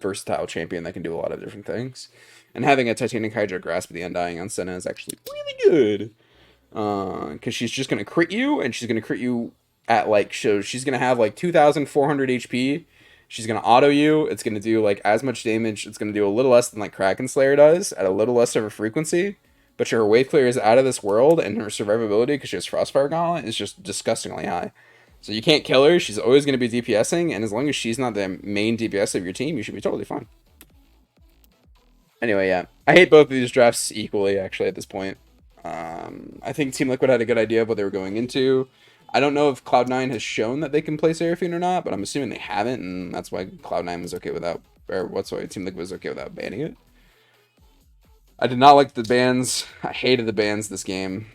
versatile champion that can do a lot of different things. And having a Titanic Hydra Grasp of the Undying on Senna is actually really good. Because she's just gonna crit you, and she's gonna crit you at like she's gonna have like 2,400 HP. She's gonna auto you. It's gonna do like as much damage. It's gonna do a little less than like Kraken Slayer does at a little less of a frequency. But her wave clear is out of this world, and her survivability because she has Frostfire Gauntlet is just disgustingly high. So you can't kill her. She's always gonna be DPSing, and as long as she's not the main DPS of your team, you should be totally fine. Anyway, yeah, I hate both of these drafts equally. Actually, at this point, I think Team Liquid had a good idea of what they were going into. I don't know if Cloud9 has shown that they can play Seraphine or not, but I'm assuming they haven't, and that's why Cloud9 was okay without, or what's why Team Liquid was okay without banning it. I did not like the bans. I hated the bans this game.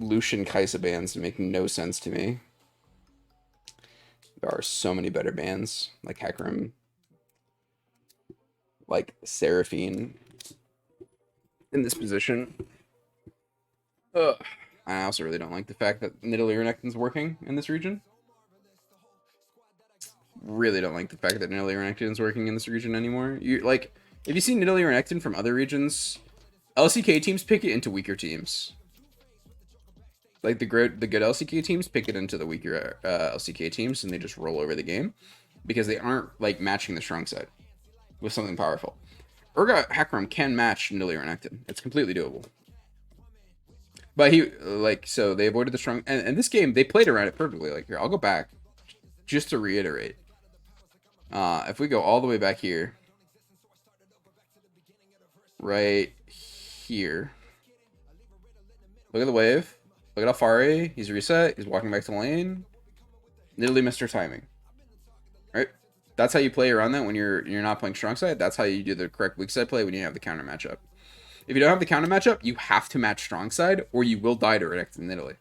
Lucian Kaisa bans make no sense to me. There are so many better bans, like Hecarim, like Seraphine in this position. Ugh. I also really don't like the fact that Nidalee Renekton's working in this region. Really don't like the fact that Nidalee Renekton's working in this region anymore. You like, if you see Nidalee Renekton from other regions, LCK teams pick it into weaker teams. Like the good LCK teams pick it into the weaker LCK teams, and they just roll over the game because they aren't like matching the strong side with something powerful. Urgot Hecarim can match Nidalee Renekton. It's completely doable. But he, like, so they avoided the strong, and this game, they played around it perfectly. Like, here, I'll go back, just to reiterate. If we go all the way back here, right here, look at the wave, look at Alfari, he's reset, he's walking back to lane, literally missed her timing, right? That's how you play around that when you're not playing strong side. That's how you do the correct weak side play when you have the counter matchup. If you don't have the counter matchup, you have to match strong side, or you will die to Renekton in Italy.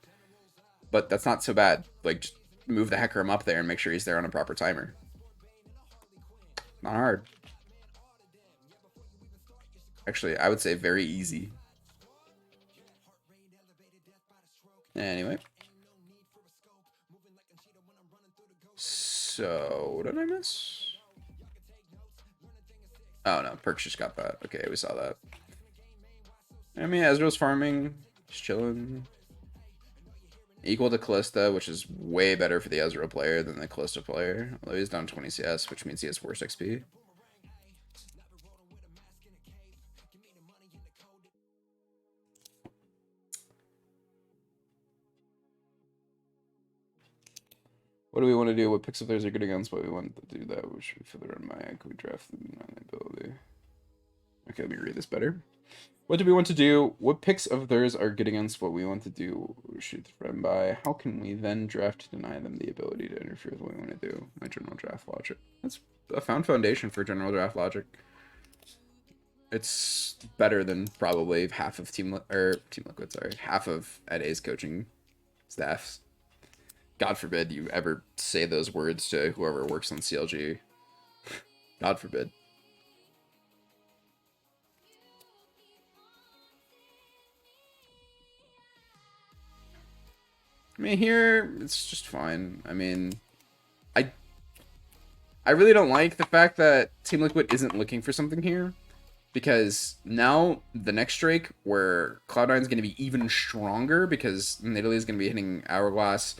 But that's not so bad. Like, just move the Hecarim up there and make sure he's there on a proper timer. Not hard. Actually, I would say very easy. Anyway. So, what did I miss? Oh, no. Perks just got that. Okay, we saw that. I mean, Ezreal's farming. He's chilling. Equal to Kalista, which is way better for the Ezreal player than the Kalista player. Although he's down 20 CS, which means he has worse XP. What do we want to do? What picks of theirs are good against? What we want to do that? Which we further on my could we draft the ability? Okay, let me read this better. What do we want to do? What picks of theirs are good against what we want to do? Shoot the friend by. How can we then draft to deny them the ability to interfere with what we want to do? My general draft logic. That's a foundation for general draft logic. It's better than probably half of Team Liquid, sorry, half of A's coaching staffs. God forbid you ever say those words to whoever works on CLG. God forbid. I mean, here, it's just fine. I mean, I really don't like the fact that Team Liquid isn't looking for something here. Because now, the next Drake, where Cloud9 is going to be even stronger, because Nidalee is going to be hitting Hourglass,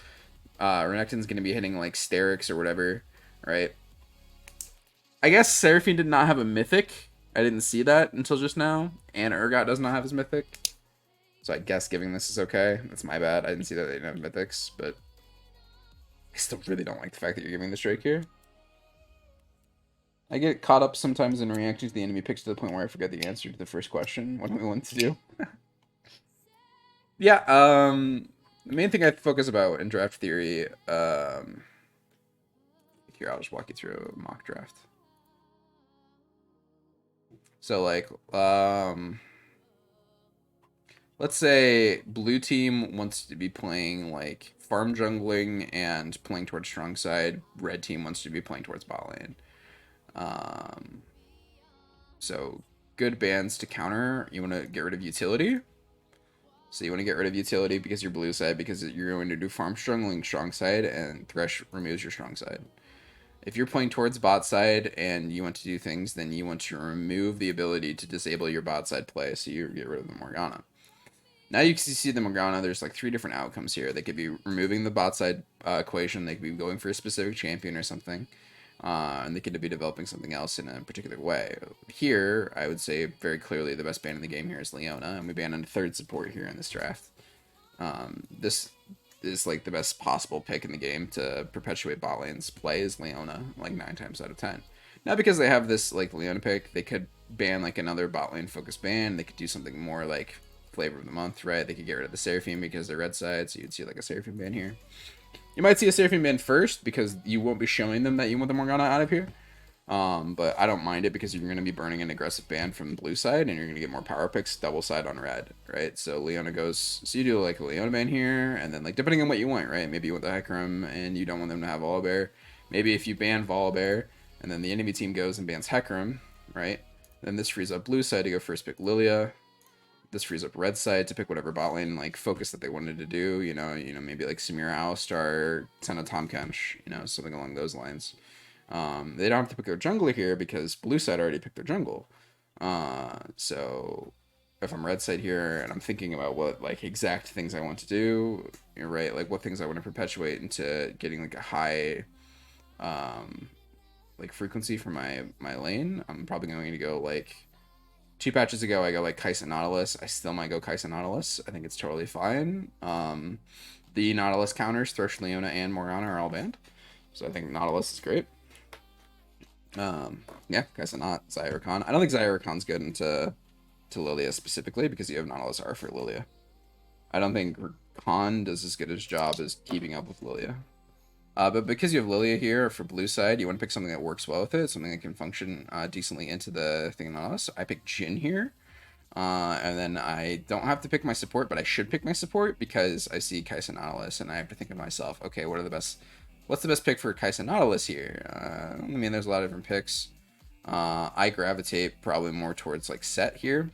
Renekton's going to be hitting, like, Sterix or whatever, right? I guess Seraphine did not have a Mythic. I didn't see that until just now. And Urgot does not have his Mythic. So I guess giving this is okay. That's my bad. I didn't see that they didn't have mythics, but I still really don't like the fact that you're giving this Drake here. I get caught up sometimes in reacting to the enemy picks to the point where I forget the answer to the first question. What do we want to do? Yeah, the main thing I focus about in draft theory, here, I'll just walk you through a mock draft. So, like, let's say blue team wants to be playing, like, farm jungling and playing towards strong side. Red team wants to be playing towards bot lane. So, good bans to counter. You want to get rid of utility. So you want to get rid of utility because you're blue side, because you're going to do farm jungling strong side, and Thresh removes your strong side. If you're playing towards bot side and you want to do things, then you want to remove the ability to disable your bot side play, so you get rid of the Morgana. Now you can see the Morgana, there's like 3 different outcomes here. They could be removing the bot side equation, they could be going for a specific champion or something, and they could be developing something else in a particular way. Here, I would say very clearly the best ban in the game here is Leona, and we ban a 3rd support here in this draft. This is like the best possible pick in the game to perpetuate bot lane's play is Leona, like 9 times out of 10. Now because they have this like Leona pick, they could ban like another bot lane focused ban. They could do something more like flavor of the month, right? They could get rid of the Seraphine because they're red side, so you'd see like a Seraphine ban here. You might see a Seraphine ban first because you won't be showing them that you want the Morgana out of here. But I don't mind it because you're going to be burning an aggressive ban from the blue side, and you're going to get more power picks double side on red, right? So Leona goes, so you do like a Leona ban here, and then like depending on what you want, right? Maybe you want the Hecarim and you don't want them to have Volibear. Maybe if you ban Volibear and then the enemy team goes and bans Hecarim, right? Then this frees up blue side to go first pick Lilia. This frees up red side to pick whatever bot lane like focus that they wanted to do. You know, maybe like Samira Alistar, Senna Tahm Kench, something along those lines. They don't have to pick their jungler here because blue side already picked their jungle. So if I'm red side here and I'm thinking about what like exact things I want to do, right? Like what things I want to perpetuate into getting like a high like frequency for my lane, I'm probably going to go like 2 patches ago, I go like Kai'Sa Nautilus. I still might go Kai'Sa Nautilus. I think it's totally fine. The Nautilus counters, Thresh, Leona, and Morgana are all banned. So I think Nautilus is great. Yeah, Kai'Sa not Zyra Khan. I don't think Zyra Khan's good into Lilia specifically because you have Nautilus R for Lilia. I don't think Khan does as good a job as keeping up with Lilia. But because you have Lilia here for blue side, you want to pick something that works well with it, something that can function decently into the thing on us. I picked Jhin here. And then I don't have to pick my support, but I should pick my support because I see Kai'Sa Nautilus, and I have to think of myself, okay, what's the best pick for Kai'Sa Nautilus here? I mean, there's a lot of different picks. I gravitate probably more towards like Set here,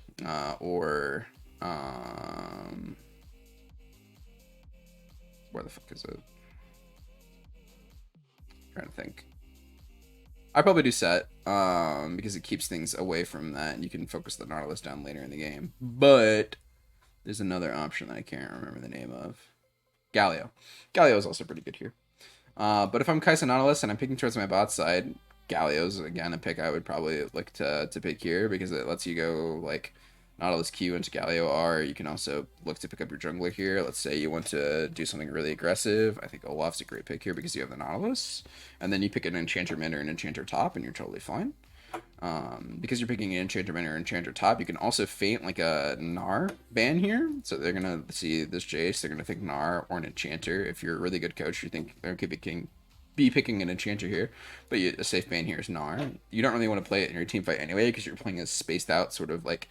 or where the fuck is it? Trying to think. I probably do Set, because it keeps things away from that, and you can focus the Nautilus down later in the game. But there's another option that I can't remember the name of. Galio. Galio is also pretty good here. But if I'm Kai'Sa Nautilus and I'm picking towards my bot side, Galio's again a pick I would probably look to pick here because it lets you go like Nautilus Q into Galio R. You can also look to pick up your jungler here. Let's say you want to do something really aggressive. I think Olaf's a great pick here because you have the Nautilus. And then you pick an Enchanter mid or an Enchanter top and you're totally fine. Because you're picking an Enchanter mid or Enchanter top, you can also feint like a Gnar ban here. So they're going to see this Jace, they're going to think Gnar or an Enchanter. If you're a really good coach, you think they're be picking an Enchanter here, but a safe ban here is Gnar. You don't really want to play it in your team fight anyway because you're playing a spaced out sort of like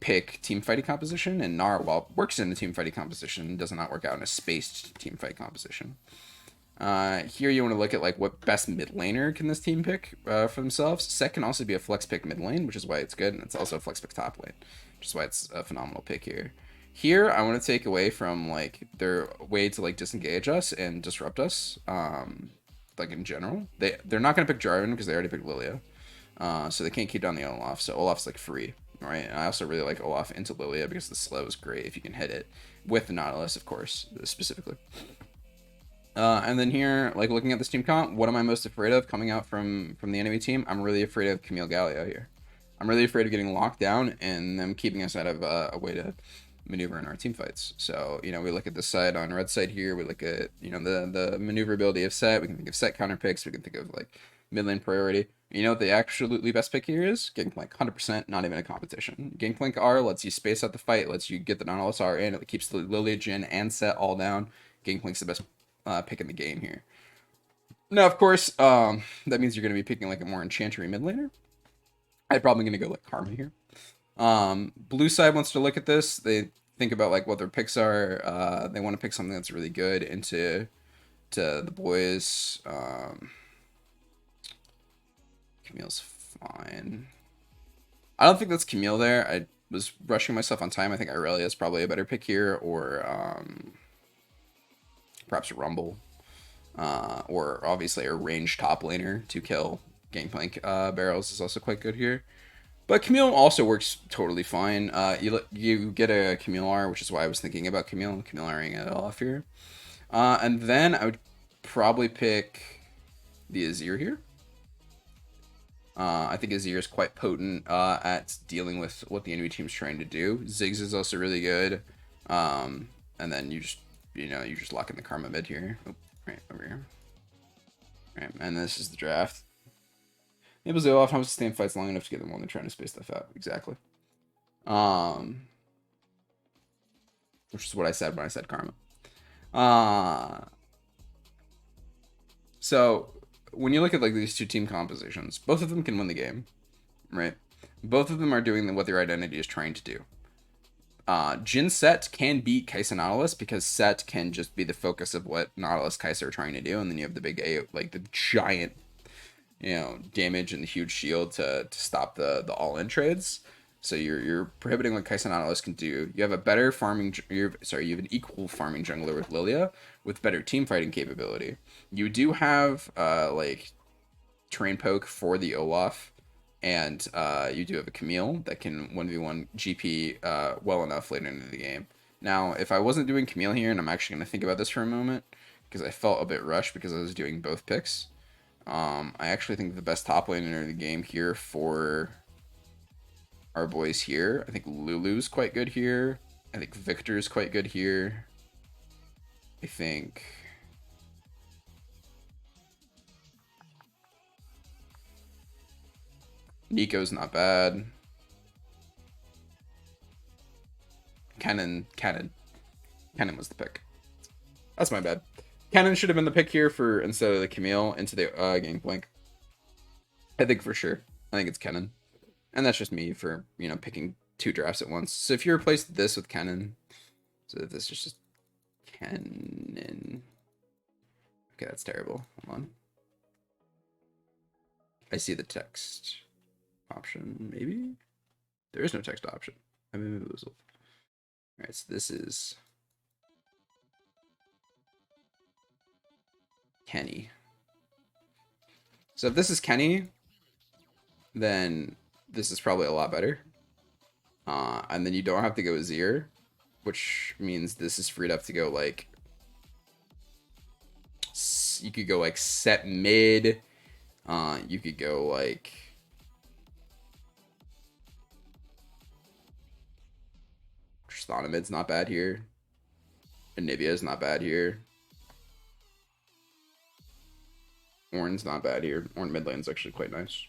pick team fighting composition, and Gnar, while it works in a team fighting composition, does not work out in a spaced team fight composition. Here you want to look at like what best mid laner can this team pick for themselves. Set can also be a flex pick mid lane, which is why it's good, and it's also a flex pick top lane, which is why it's a phenomenal pick here. Here I want to take away from like their way to like disengage us and disrupt us. Like in general, they're not gonna pick Jarvan because they already picked Lilia, so they can't keep down the Olaf. So Olaf's like free, right? And I also really like Olaf into Lilia because the slow is great if you can hit it with the Nautilus, of course, specifically. And then here, like looking at this team comp, what am I most afraid of coming out from the enemy team? I'm really afraid of Camille Galio here. I'm really afraid of getting locked down and them keeping us out of a way to maneuver in our team fights. So, you know, we look at the side on red side here, we look at, you know, the maneuverability of set, we can think of set counter picks, we can think of like mid lane priority. You know what the absolutely best pick here is? Gangplank, 100%, not even a competition. Gangplank R lets you space out the fight, lets you get the Nautilus R in, it keeps the Lilia, Jhin, and set all down. Gangplank's the best pick in the game here. Now, of course, that means you're going to be picking like a more enchantery mid laner. I'm probably going to go like Karma here. Blue side wants to look at this. They think about like what their picks are. They want to pick something that's really good into the boys. Camille's fine. I don't think that's Camille there. I was rushing myself on time. I think Irelia is probably a better pick here, or perhaps a Rumble, or obviously a ranged top laner to kill Gangplank barrels is also quite good here. But Camille also works totally fine. You get a Camille R, which is why I was thinking about Camille R'ing it off here. And then I would probably pick the Azir here. I think Azir is quite potent at dealing with what the enemy team's trying to do. Ziggs is also really good. And then you just lock in the Karma mid here. Oh, right over here. Right, and this is the draft. Enables the off, how much to stay in fights long enough to get them while they're trying to space stuff out. Exactly. Which is what I said when I said Karma. So when you look at like these two team compositions, both of them can win the game, right? Both of them are doing what their identity is trying to do. Jhin Set can beat Kai'Sa Nautilus because Set can just be the focus of what Nautilus Kai'Sa are trying to do, and then you have the big A, like the giant, you know, damage and the huge shield to stop the all-in trades. So you're prohibiting what Kai'Sa Nautilus can do. You have a better farming. You have an equal farming jungler with Lilia with better team fighting capability. You do have like terrain poke for the Olaf, and you do have a Camille that can 1v1 GP well enough later into the game. Now, if I wasn't doing Camille here, and I'm actually going to think about this for a moment, because I felt a bit rushed because I was doing both picks, I actually think the best top laner in the game here for our boys here, I think Lulu's quite good here. I think Victor's quite good here. I think Nico's not bad. Kennen was the pick. That's my bad. Kennen should have been the pick here for instead of the Camille into the Gangplank. I think for sure. I think it's Kennen. And that's just me for, you know, picking two drafts at once. So if you replace this with Kennen, so this is just Kennen. Okay, that's terrible. Hold on. I see the text option, maybe? There is no text option. I'm bamboozled. Alright, so this is Kenny. So if this is Kenny, then this is probably a lot better. And then you don't have to go Azir, which means this is freed up to go like, you could go like set mid. You could go like Tristana mid's not bad here. Anivia's not bad here. Ornn's not bad here. Ornn mid lane's actually quite nice.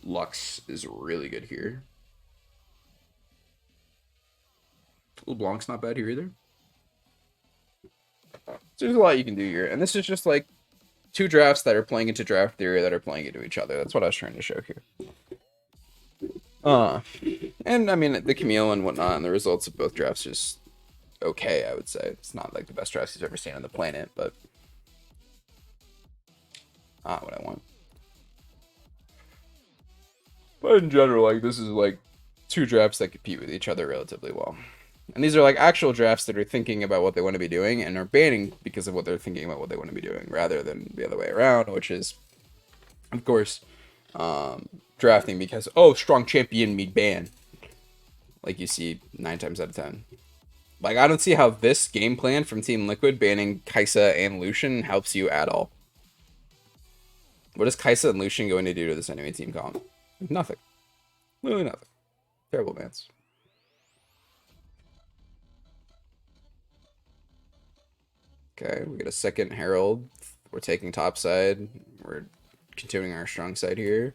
Lux is really good here. LeBlanc's not bad here either. So there's a lot you can do here, and this is just like two drafts that are playing into draft theory that are playing into each other. That's what I was trying to show here. And I mean the Camille and whatnot, and the results of both drafts just okay. I would say it's not like the best drafts you've ever seen on the planet, but not what I want. But in general, like this is like two drafts that compete with each other relatively well. And these are like actual drafts that are thinking about what they want to be doing and are banning because of what they're thinking about what they want to be doing, rather than the other way around, which is, of course, drafting because, oh, strong champion me ban. Like you see 9 times out of 10. Like, I don't see how this game plan from Team Liquid banning Kai'Sa and Lucian helps you at all. What is Kaisa and Lucian going to do to this enemy team comp? Nothing. Literally nothing. Terrible bans. Okay, we get a second Herald. We're taking top side. We're continuing our strong side here.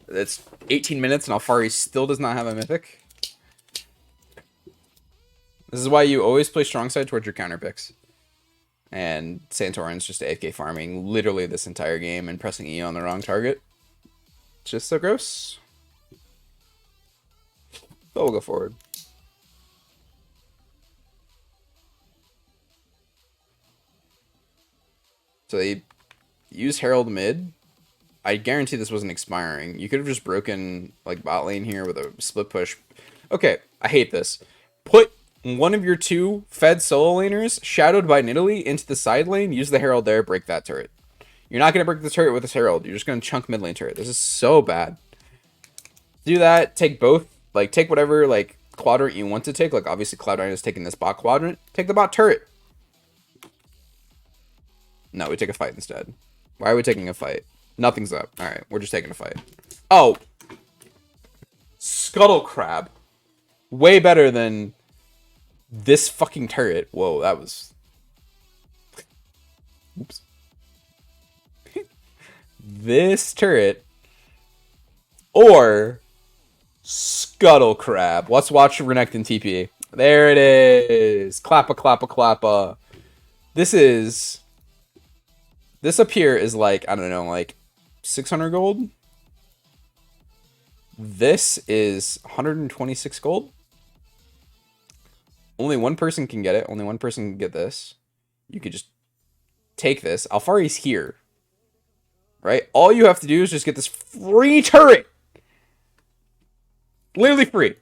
It's 18 minutes and Alfari still does not have a mythic. This is why you always play strong side towards your counter picks. And Santorin's just AFK farming literally this entire game and pressing E on the wrong target. It's just so gross. But we'll go forward. So they use Herald mid. I guarantee this wasn't expiring. You could have just broken like bot lane here with a split push. Okay, I hate this. Put one of your two fed solo laners, shadowed by Nidalee, into the side lane, use the Herald there, break that turret. You're not going to break the turret with this Herald. You're just going to chunk mid lane turret. This is so bad. Do that. Take both. Like, take whatever, like, quadrant you want to take. Like, obviously, Cloud9 is taking this bot quadrant. Take the bot turret. No, we take a fight instead. Why are we taking a fight? Nothing's up. Alright, we're just taking a fight. Oh! Scuttle Crab. Way better than this fucking turret. Whoa, that was... Oops. This turret. Or... Scuttle Crab. Let's watch Renekton TP. There it is. Clappa, clappa, clappa. This is... This up here is like, I don't know, like 600 gold. This is 126 gold. Only one person can get it. Only one person can get this. You could just take this. Alfari's here. Right? All you have to do is just get this free turret. Literally free.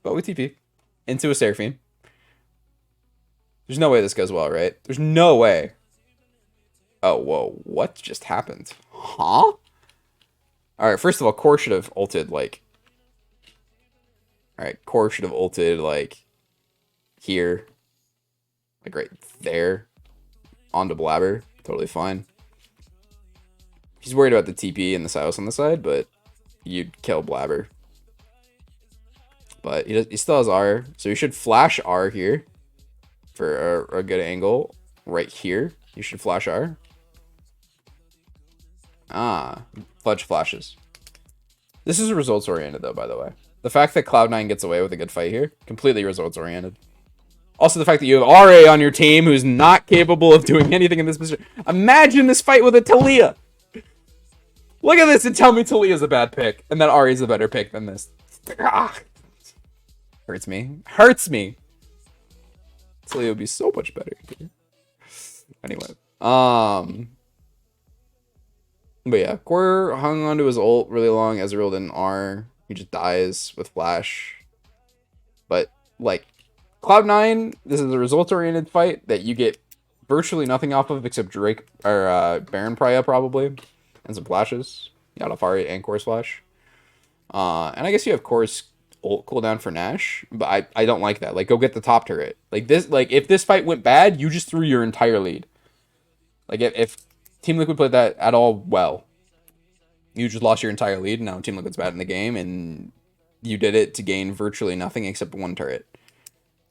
But with TP. Into a Seraphine. There's no way this goes well, right? There's no way. Oh, whoa. What just happened? Huh? Alright, first of all, Core should have ulted, like... Alright, Core should have ulted, like... Here. Like, right there. Onto Blabber. Totally fine. He's worried about the TP and the Silas on the side, but... You'd kill Blabber. But he still has R, so you should flash R here. For a good angle. Right here. You should flash R. Ah. Fudge flashes. This is results oriented though, by the way. The fact that Cloud9 gets away with a good fight here. Completely results oriented. Also the fact that you have RA on your team who's not capable of doing anything in this position. Imagine this fight with a Talia. Look at this and tell me Talia's a bad pick. And that Ari's a better pick than this. Ah. Hurts me. Hurts me. Talia would be so much better here. Anyway. But yeah, Core hung onto his ult really long. Ezreal didn't R. He just dies with flash. But like Cloud9, this is a results-oriented fight that you get virtually nothing off of except Drake or Baron Praya probably. And some flashes. You got Alfari and Core's flash. And I guess you have Core's ult cooldown for Nash, but I don't like that. Like, go get the top turret. Like this, like if this fight went bad, you just threw your entire lead. Like if Team Liquid played that at all well, you just lost your entire lead. And now Team Liquid's bad in the game, and you did it to gain virtually nothing except one turret.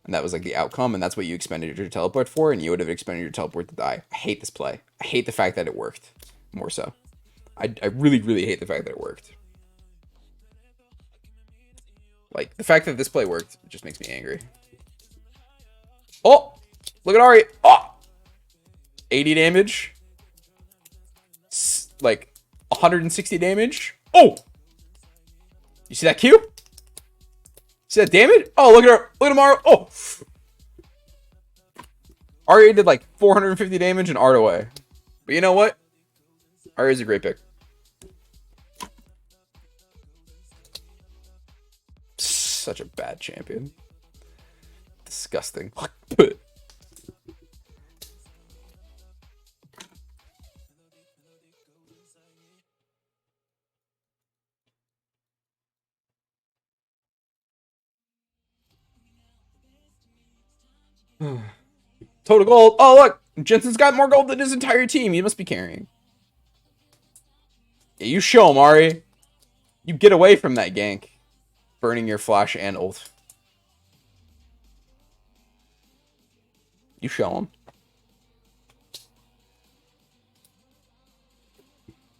And that was like the outcome, and that's what you expended your teleport for, and you would have expended your teleport to die. I hate this play. I hate the fact that it worked. More so. I really, really hate the fact that it worked. Like, the fact that this play worked just makes me angry. Oh! Look at Ari! Oh! 80 damage. Like, 160 damage. Oh! You see that Q? See that damage? Oh, look at her. Look at him, Ari. Oh! Ari did like 450 damage and art away. But you know what? Ari is a great pick. Such a bad champion. Disgusting. Total gold. Oh, look. Jensen's got more gold than his entire team. He must be carrying. Yeah, you show him, Ari. You get away from that gank. Burning your flash and ult. You show him.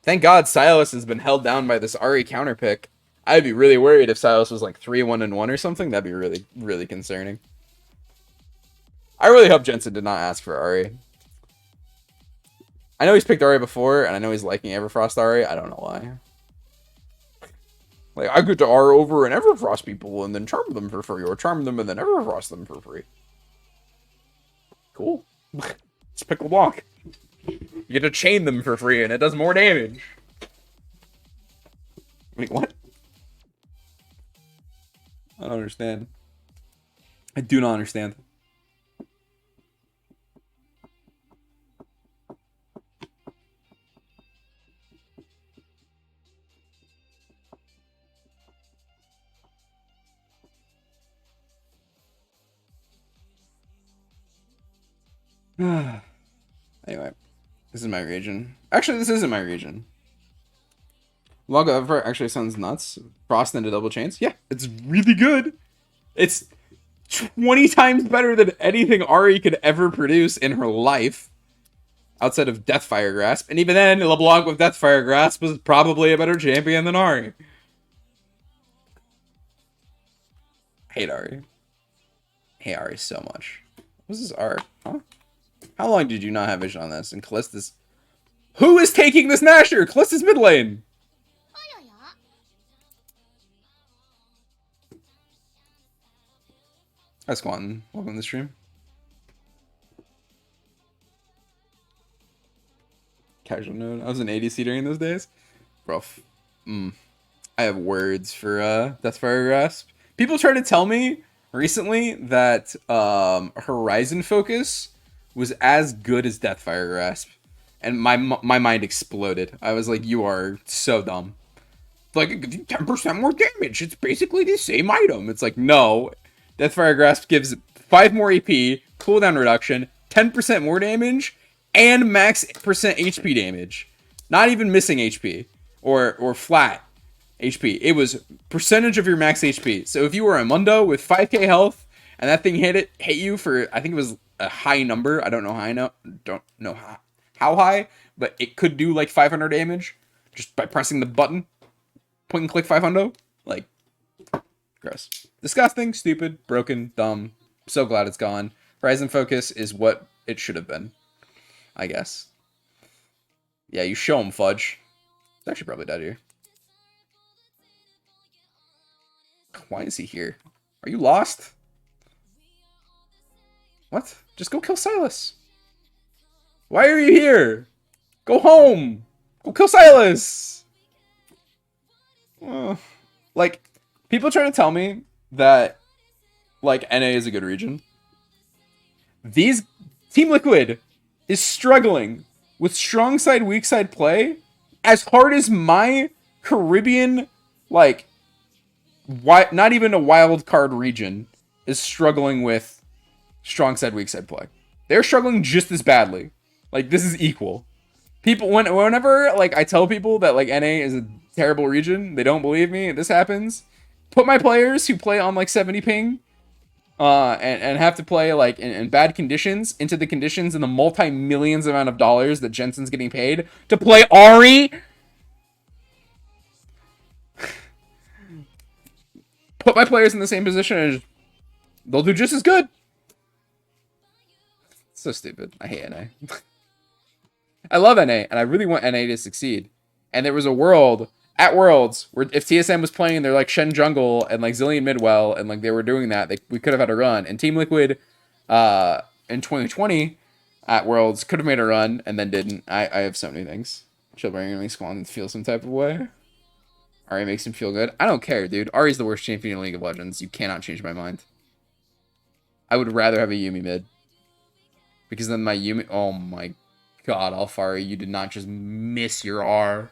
Thank God Silas has been held down by this Ari counter pick. I'd be really worried if Silas was like 3-1-1 or something. That'd be really, really concerning. I really hope Jensen did not ask for Ari. I know he's picked Ari before, and I know he's liking Everfrost Ari. I don't know why. Like, I get to R over and Everfrost people and then charm them for free, or charm them and then Everfrost them for free. Cool. It's pick LeBlanc. You get to chain them for free, and it does more damage. Wait, what? I don't understand. I do not understand. Anyway, this is my region. Actually, this isn't my region. Log of Effort actually sounds nuts. Frost into double chains. Yeah, it's really good. It's 20 times better than anything Ari could ever produce in her life. Outside of Deathfire Grasp. And even then, LeBlanc with Deathfire Grasp was probably a better champion than Ari. I hate Ari. I hate Ari so much. What's this art? Huh? How long did you not have vision on this? And Callista's... Who is taking this Nasher? Callista's mid lane. Hi, Squanton. Welcome to the stream. Casual node. I was an ADC during those days. Bro. I have words for Deathfire Grasp. People try to tell me recently that Horizon Focus was as good as Deathfire Grasp. And my mind exploded. I was like, you are so dumb. Like, 10% more damage. It's basically the same item. It's like, no. Deathfire Grasp gives 5 more AP, cooldown reduction, 10% more damage, and max percent HP damage. Not even missing HP. Or flat HP. It was percentage of your max HP. So if you were a Mundo with 5k health, and that thing hit you for, I think it was a high number. I don't know how high, but it could do like 500 damage just by pressing the button. Point and click 500. Like, gross. Disgusting, stupid, broken, dumb. So glad it's gone. Horizon Focus is what it should have been, I guess. Yeah, you show him, Fudge. It's actually probably dead here. Why is he here? Are you lost? What? Just go kill Silas. Why are you here? Go home. Go kill Silas. Like, people trying to tell me that, like, NA is a good region. Team Liquid is struggling with strong side, weak side play as hard as my Caribbean, like, not even a wild card region is struggling with strong side, weak side play. They're struggling just as badly. Like, this is equal. People, whenever, like, I tell people that, like, NA is a terrible region, they don't believe me. This happens. Put my players who play on, like, 70 ping, and have to play, like, in bad conditions into the conditions and the multi-millions amount of dollars that Jensen's getting paid to play Ari. Put my players in the same position and they'll do just as good. So stupid. I hate NA. I love NA, and I really want NA to succeed. And there was a world at Worlds where if TSM was playing their, like, Shen Jungle and, like, Zillion Midwell, and, like, they were doing that, we could have had a run. And Team Liquid in 2020 at Worlds could have made a run and then didn't. I have so many things. Chillbring makes Squan feel some type of way. Ari makes him feel good. I don't care, dude. Ari's the worst champion in League of Legends. You cannot change my mind. I would rather have a Yuumi mid. Because then my Yuumi... Oh my god, Alfari, you did not just miss your R.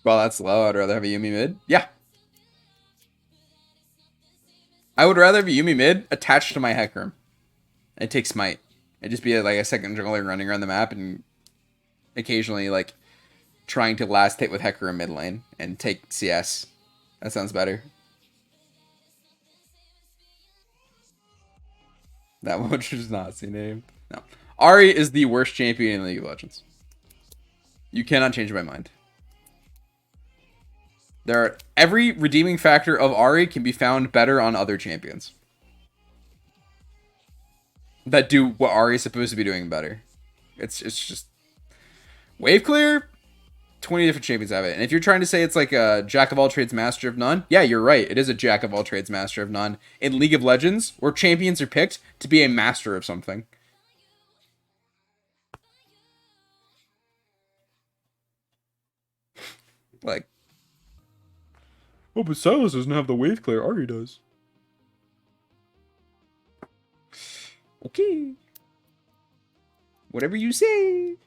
Well, that's low. I'd rather have a Yuumi mid. Yeah. I would rather be Yuumi mid attached to my Hecarim and take Smite. And just be like a second jungler running around the map and occasionally like trying to last hit with Hecarim mid lane and take CS. That sounds better. That one does not see name. No. Ahri is the worst champion in League of Legends. You cannot change my mind. Every redeeming factor of Ahri can be found better on other champions that do what Ahri is supposed to be doing better. It's just wave clear. 20 different champions have it. And if you're trying to say it's like a jack of all trades, master of none, yeah, you're right. It is a jack of all trades, master of none. In League of Legends, where champions are picked to be a master of something. Like, oh, but Silas doesn't have the wave clear. Ahri does. Okay. Whatever you say.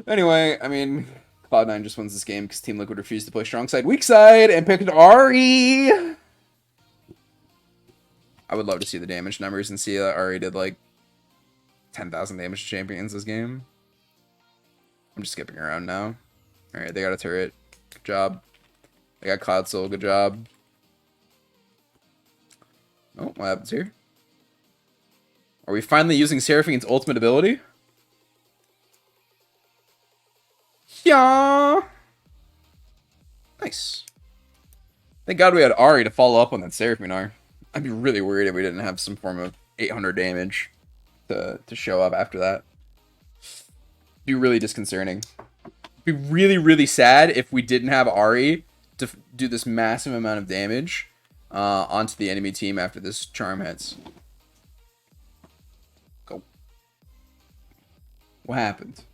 Anyway, I mean, Cloud9 just wins this game because Team Liquid refused to play strong side, weak side, and picked Ahri. I would love to see the damage numbers and see that Ahri did like 10,000 damage to champions this game. I'm just skipping around now. Alright, they got a turret. Good job. They got Cloud Soul. Good job. Oh, what happens here? Are we finally using Seraphine's ultimate ability? Yeah. Nice. Thank God we had Ahri to follow up on that Seraphine R. I'd be really worried if we didn't have some form of 800 damage to show up after that. Be really disconcerting. Be really, really sad if we didn't have Ahri to do this massive amount of damage onto the enemy team after this charm hits. Go. What happened?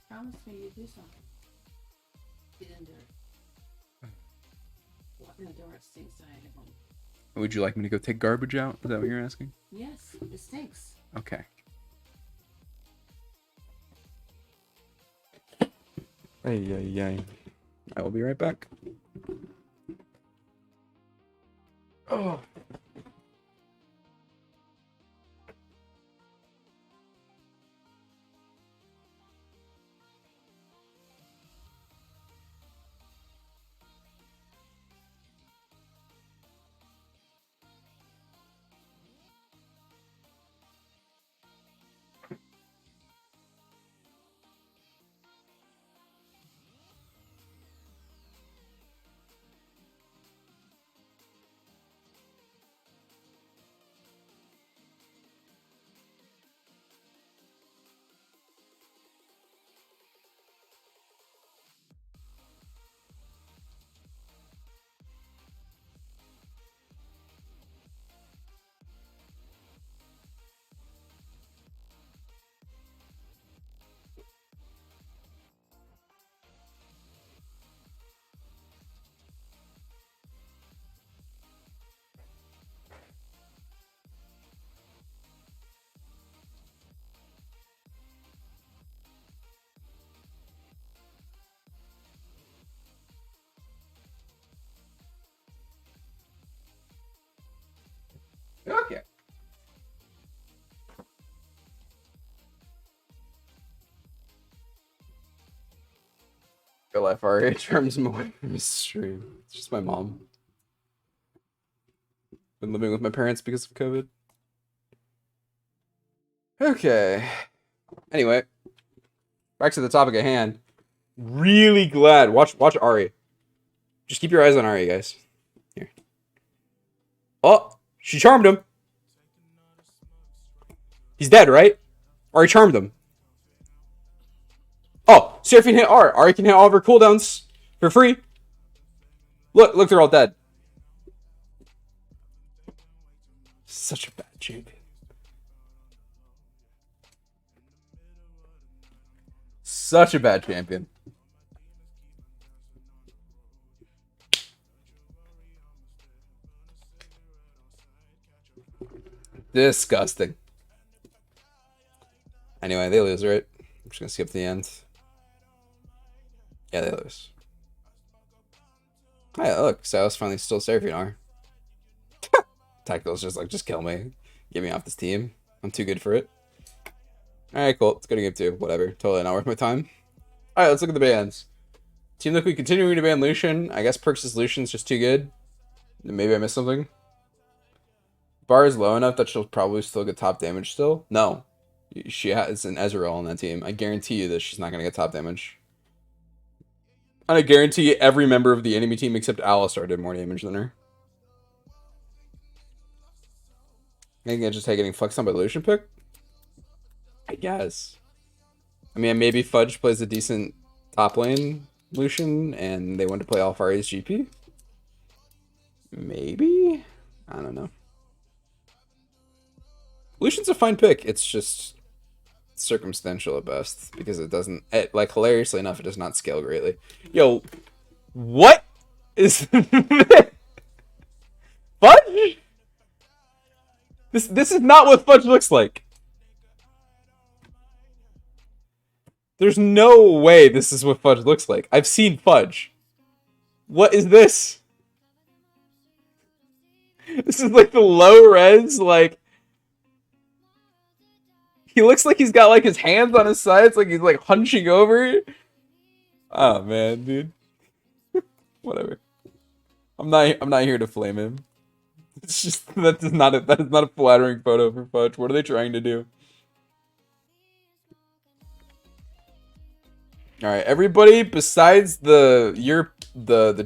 Promise me you'd do something. You didn't do it. Walking the door, it stinks to hide at home. Would you like me to go take garbage out? Is that what you're asking? Yes, it stinks. Okay. Ay. I will be right back. Oh. Okay. Real life RA terms more from his stream. It's just my mom. Been living with my parents because of COVID. Okay. Anyway, back to the topic at hand. Really glad. Watch Ahri. Just keep your eyes on Ahri, guys. Here. Oh, she charmed him. He's dead, right? Ahri charmed him. Oh, Seraphine hit R. Ahri can hit all of her cooldowns for free. Look, they're all dead. Such a bad champion. Such a bad champion. Disgusting. Anyway, they lose, right? I'm just gonna skip the end. Yeah, they lose. Hey, look, Silas finally still Seraphine. Tactical's just like, just kill me. Get me off this team. I'm too good for it. Alright, cool. It's good to game 2. Whatever. Totally not worth my time. Alright, let's look at the bans. Team Liquid continuing to ban Lucian. I guess Perks' Lucian's just too good. Maybe I missed something. Bar is low enough that she'll probably still get top damage still. No. She has an Ezreal on that team. I guarantee you that she's not going to get top damage. And I guarantee you every member of the enemy team except Alistar did more damage than her. I think I just getting flexed on by the Lucian pick? I guess. I mean, maybe Fudge plays a decent top lane Lucian and they want to play Alfari's GP? Maybe? I don't know. Lucian's a fine pick. It's just circumstantial at best because it doesn't, like, hilariously enough, it does not scale greatly. Yo, what is Fudge? This is not what Fudge looks like. There's no way this is what Fudge looks like. I've seen Fudge. What is this? This is like the low res, like, he looks like he's got like his hands on his sides, like he's like hunching over. Oh man, dude. Whatever. I'm not here to flame him. It's just that is not a flattering photo for Fudge. What are they trying to do? All right, everybody besides the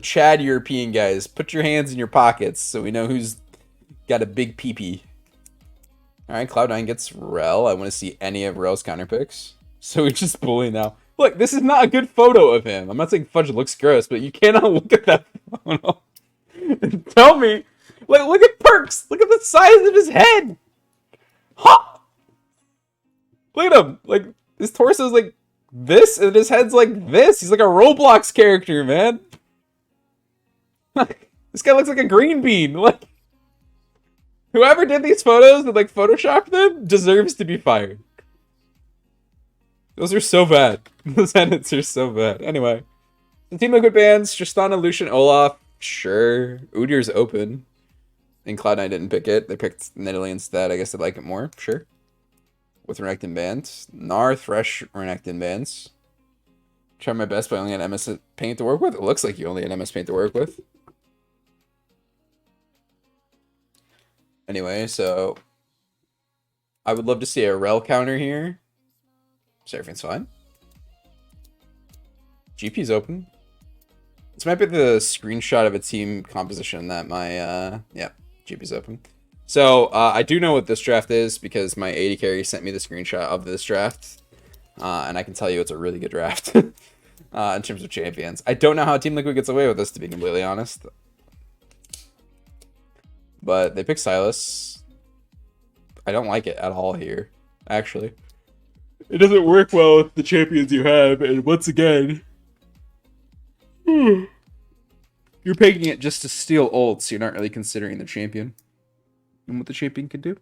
Chad European guys, put your hands in your pockets so we know who's got a big pee-pee. All right, Cloud9 gets Rel. I want to see any of Rel's counter picks. So we just bully now. Look, this is not a good photo of him. I'm not saying Fudge looks gross, but you cannot look at that photo and tell me. Like, look at Perks. Look at the size of his head. Ha! Look at him. Like, his torso is like this, and his head's like this. He's like a Roblox character, man. This guy looks like a green bean. Like, whoever did these photos and like photoshopped them deserves to be fired. Those are so bad. Those edits are so bad. Anyway, the Team Liquid bans Tristana, Lucian, Olaf. Sure, Udyr's open. And Cloud9 didn't pick it. They picked Nidalee instead. I guess they like it more. Sure. With Renekton bans. Gnar, Thresh, Renekton bans. Try my best, but I only had MS Paint to work with. It looks like you only had MS Paint to work with. Anyway, so I would love to see a Rel counter here. Seraphine's fine. GP's open. This might be the screenshot of a team composition that my, yeah, GP's open. So, I do know what this draft is because my 80 carry sent me the screenshot of this draft. And I can tell you it's a really good draft in terms of champions. I don't know how Team Liquid gets away with this, to be completely honest. But they picked Silas. I don't like it at all here, actually. It doesn't work well with the champions you have, and once again, you're picking it just to steal ults. You're not really considering the champion and what the champion can do.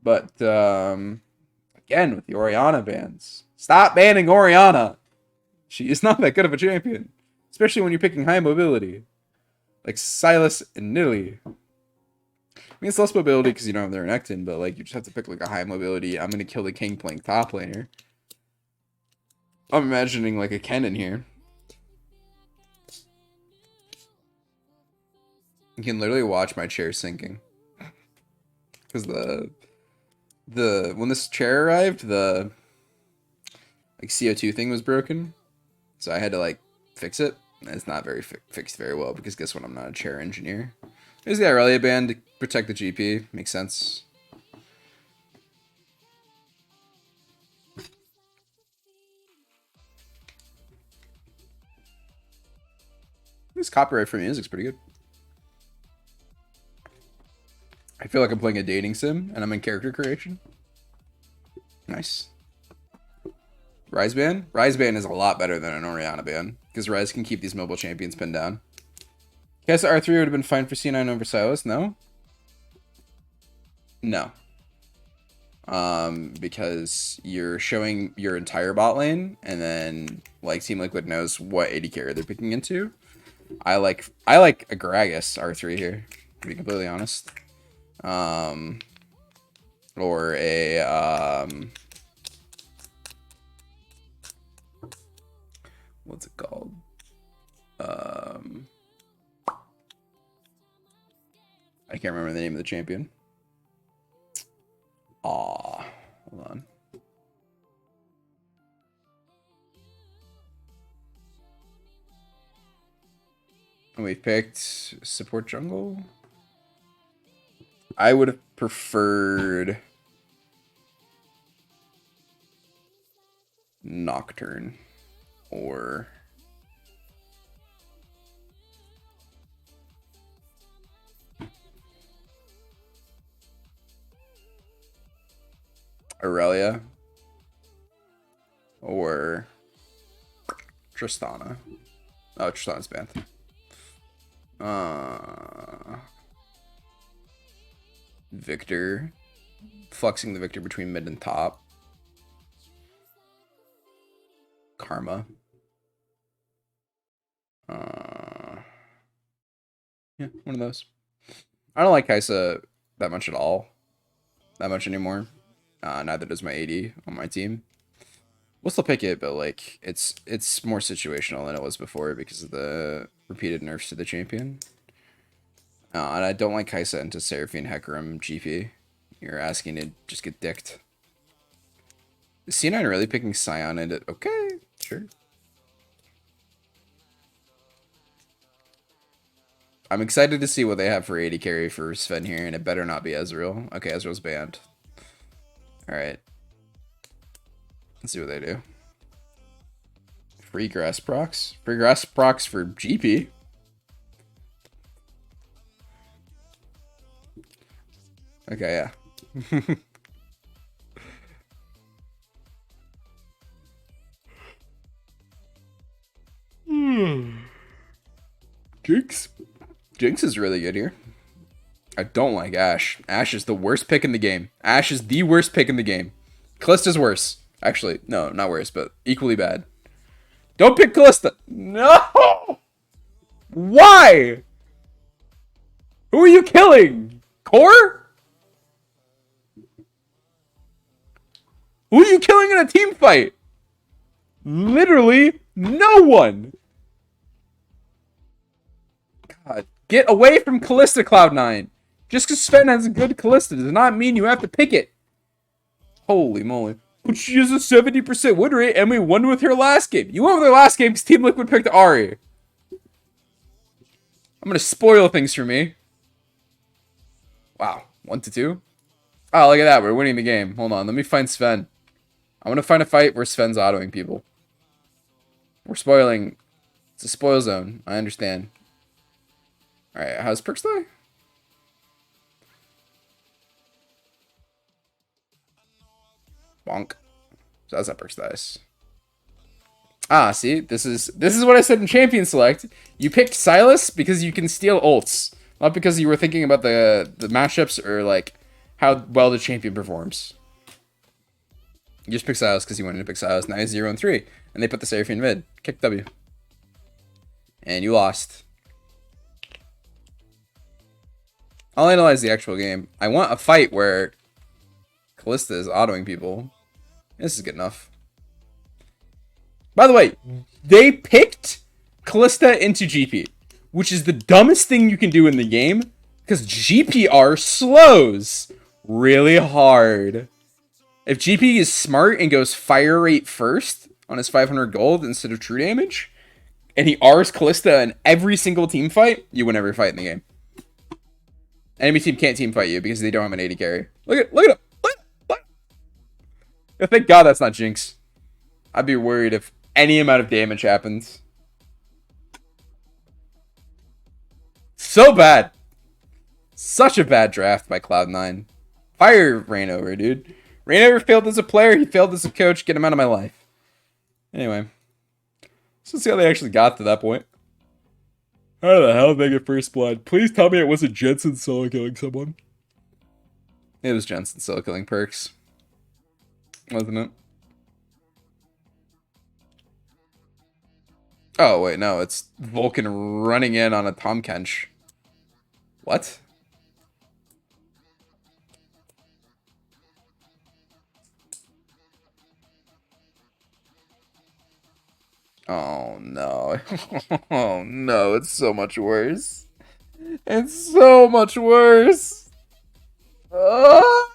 But, again, with the Orianna bans. Stop banning Orianna! She is not that good of a champion. Especially when you're picking high mobility. Like Silas and Nidalee. I mean, it's less mobility because you don't have the Renekton, but like you just have to pick like a high mobility. I'm gonna kill the king playing top laner. I'm imagining like a Ken in here. You can literally watch my chair sinking because when this chair arrived, the like CO2 thing was broken, so I had to like fix it. And it's not very fixed very well because guess what? I'm not a chair engineer. There's the Irelia band to protect the GP. Makes sense. This copyright for music's pretty good. I feel like I'm playing a dating sim and I'm in character creation. Nice. Rise ban? Rise ban is a lot better than an Orianna ban because Rise can keep these mobile champions pinned down. Guess R3 would have been fine for C9 over Silas, no? No. Because you're showing your entire bot lane, and then like Team Liquid knows what AD carry they're picking into. I like a Gragas R3 here, to be completely honest. Or a what's it called? I can't remember the name of the champion. Aw, hold on. And we picked support jungle. I would have preferred Nocturne or Aurelia or Tristana. Oh, Tristana's banned. Victor. Flexing the Victor between mid and top. Karma. Yeah, one of those. I don't like Kaisa that much at all. That much anymore. Neither does my AD on my team. We'll still pick it, but like it's more situational than it was before because of the repeated nerfs to the champion. And I don't like Kaisa into Seraphine Hecarim GP. You're asking to just get dicked. Is C9 really picking Scion into... Okay, sure. I'm excited to see what they have for AD carry for Sven here, and it better not be Ezreal. Okay, Ezreal's banned. Alright. Let's see what they do. Free grass procs? Free grass procs for GP? Okay, yeah. Jinx? Jinx is really good here. I don't like Ashe. Ashe is the worst pick in the game. Ashe is the worst pick in the game. Callista's worse. Actually, no, not worse, but equally bad. Don't pick Callista. No! Why? Who are you killing? Core? Who are you killing in a team fight? Literally no one. God, get away from Callista, Cloud9. Just because Sven has a good Callista does not mean you have to pick it. Holy moly. But she has a 70% win rate and we won with her last game. You won with her last game because Team Liquid picked Ahri. I'm going to spoil things for me. Wow. 1-2. Oh, look at that. We're winning the game. Hold on. Let me find Sven. I want to find a fight where Sven's autoing people. We're spoiling. It's a spoil zone. I understand. Alright, how's Perks die? Bonk. So that's how Perks dies. Ah, see? This is what I said in Champion Select. You picked Sylas because you can steal ults. Not because you were thinking about the matchups or like how well the champion performs. You just picked Sylas because you wanted to pick Sylas. Now he's 0-3. And they put the Seraphine mid. Kick W. And you lost. I'll analyze the actual game. I want a fight where Callista is autoing people. This is good enough. By the way, they picked Callista into GP, which is the dumbest thing you can do in the game, because GPR slows really hard. If GP is smart and goes fire rate first on his 500 gold instead of true damage, and he R's Callista in every single team fight, you win every fight in the game. Enemy team can't team fight you because they don't have an AD carry. Look at him. Yeah, thank God that's not Jinx. I'd be worried if any amount of damage happens. So bad. Such a bad draft by Cloud9. Fire Rainover, dude. Rainover failed as a player. He failed as a coach. Get him out of my life. Anyway. So let's see how they actually got to that point. How the hell did they get first blood? Please tell me it wasn't Jensen solo killing someone. It was Jensen solo killing Perks. Wasn't it? Oh, wait, no. It's Vulcan running in on a Tom Kench. What? Oh, no. Oh, no. It's so much worse. It's so much worse. Ah!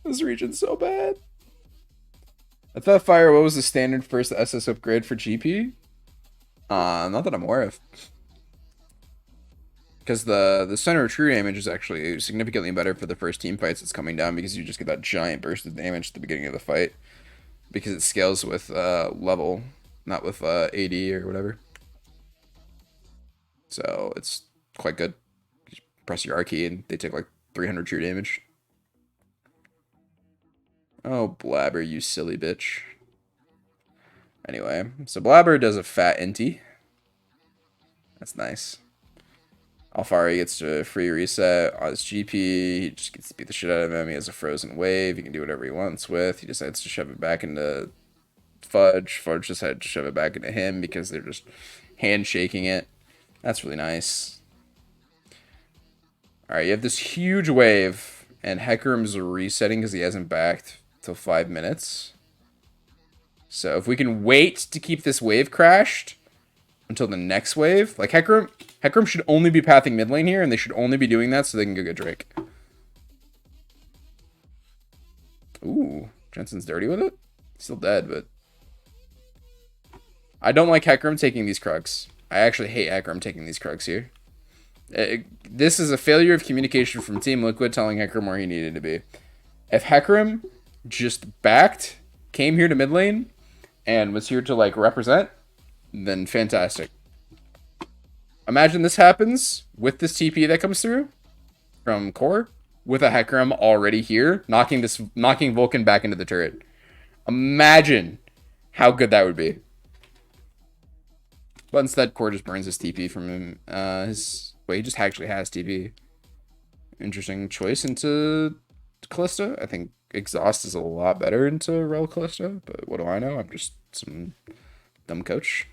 This region's so bad. I thought Fire, what was the standard first SS upgrade for GP? Not that I'm aware of. Because the center of true damage is actually significantly better for the first team fights it's coming down because you just get that giant burst of damage at the beginning of the fight. Because it scales with level, not with AD or whatever. So it's quite good. You press your R key and they take like 300 true damage. Oh, Blabber, you silly bitch. Anyway, so Blabber does a fat inty. That's nice. Alfari gets to free reset on his GP. He just gets to beat the shit out of him. He has a frozen wave. He can do whatever he wants with. He decides to shove it back into Fudge. Fudge decided to shove it back into him because they're just handshaking it. That's really nice. Alright, you have this huge wave, and Hecarim's resetting because he hasn't backed till 5 minutes. So if we can wait to keep this wave crashed until the next wave, like Hecarim should only be pathing mid lane here, and they should only be doing that so they can go get Drake. Ooh, Jensen's dirty with it? Still dead, but I don't like Hecarim taking these Krugs. I actually hate Hecarim taking these Krugs here. This is a failure of communication from Team Liquid telling Hecarim where he needed to be. If Hecarim just backed, came here to mid lane, and was here to like represent, then fantastic. Imagine this happens with this TP that comes through from Core, with a Hecarim already here, knocking Vulcan back into the turret. Imagine how good that would be. But instead, Core just burns his TP from him. He just actually has TP. Interesting choice into Callista. I think Exhaust is a lot better into Rel Callista, but what do I know? I'm just some dumb coach.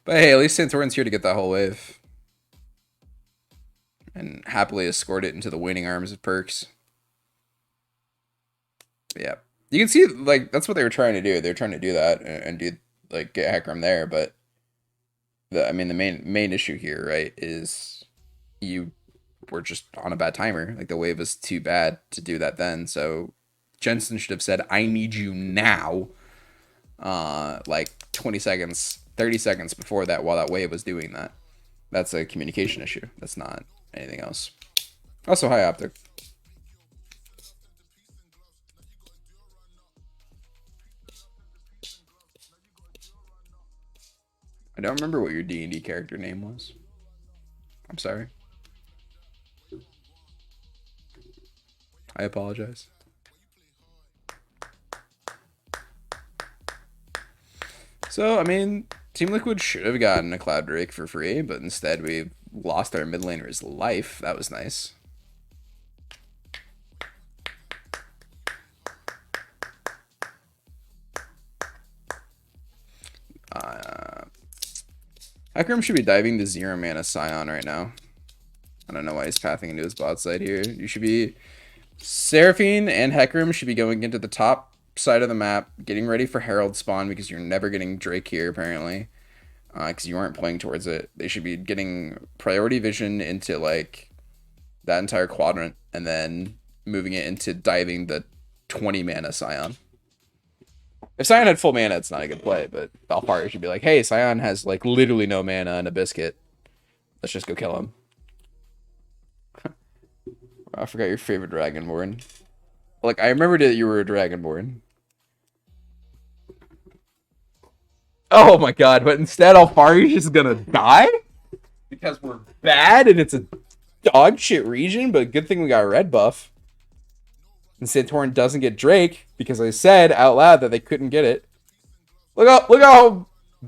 But hey, at least Santorin's here to get that whole wave. And happily escort it into the waiting arms of Perks. Yeah. You can see, like, that's what they were trying to do. They were trying to do that and do, like, get Hecarim there, but the main issue here, right, is you were just on a bad timer. Like, the wave was too bad to do that then, so Jensen should have said, I need you now, like, 20 seconds, 30 seconds before that while that wave was doing that. That's a communication issue. That's not anything else. Also, high optic. I don't remember what your D&D character name was. I'm sorry. I apologize. So, I mean, Team Liquid should have gotten a Cloud Drake for free, but instead we lost our mid laner's life. That was nice. Hecarim should be diving the 0 mana Scion right now. I don't know why he's pathing into his bot side here. You should be... Seraphine and Hecarim should be going into the top side of the map, getting ready for Herald spawn because you're never getting Drake here, apparently. Because you aren't playing towards it. They should be getting priority vision into, like, that entire quadrant, and then moving it into diving the 20 mana Scion. If Scion had full mana, it's not a good play, but Alfari should be like, hey, Scion has, like, literally no mana and a biscuit. Let's just go kill him. I forgot your favorite Dragonborn. Like, I remembered that you were a Dragonborn. Oh my god, but instead Alfari's just gonna die? Because we're bad and it's a dog shit region, but good thing we got a red buff. And Santorin doesn't get Drake because I said out loud that they couldn't get it. Look how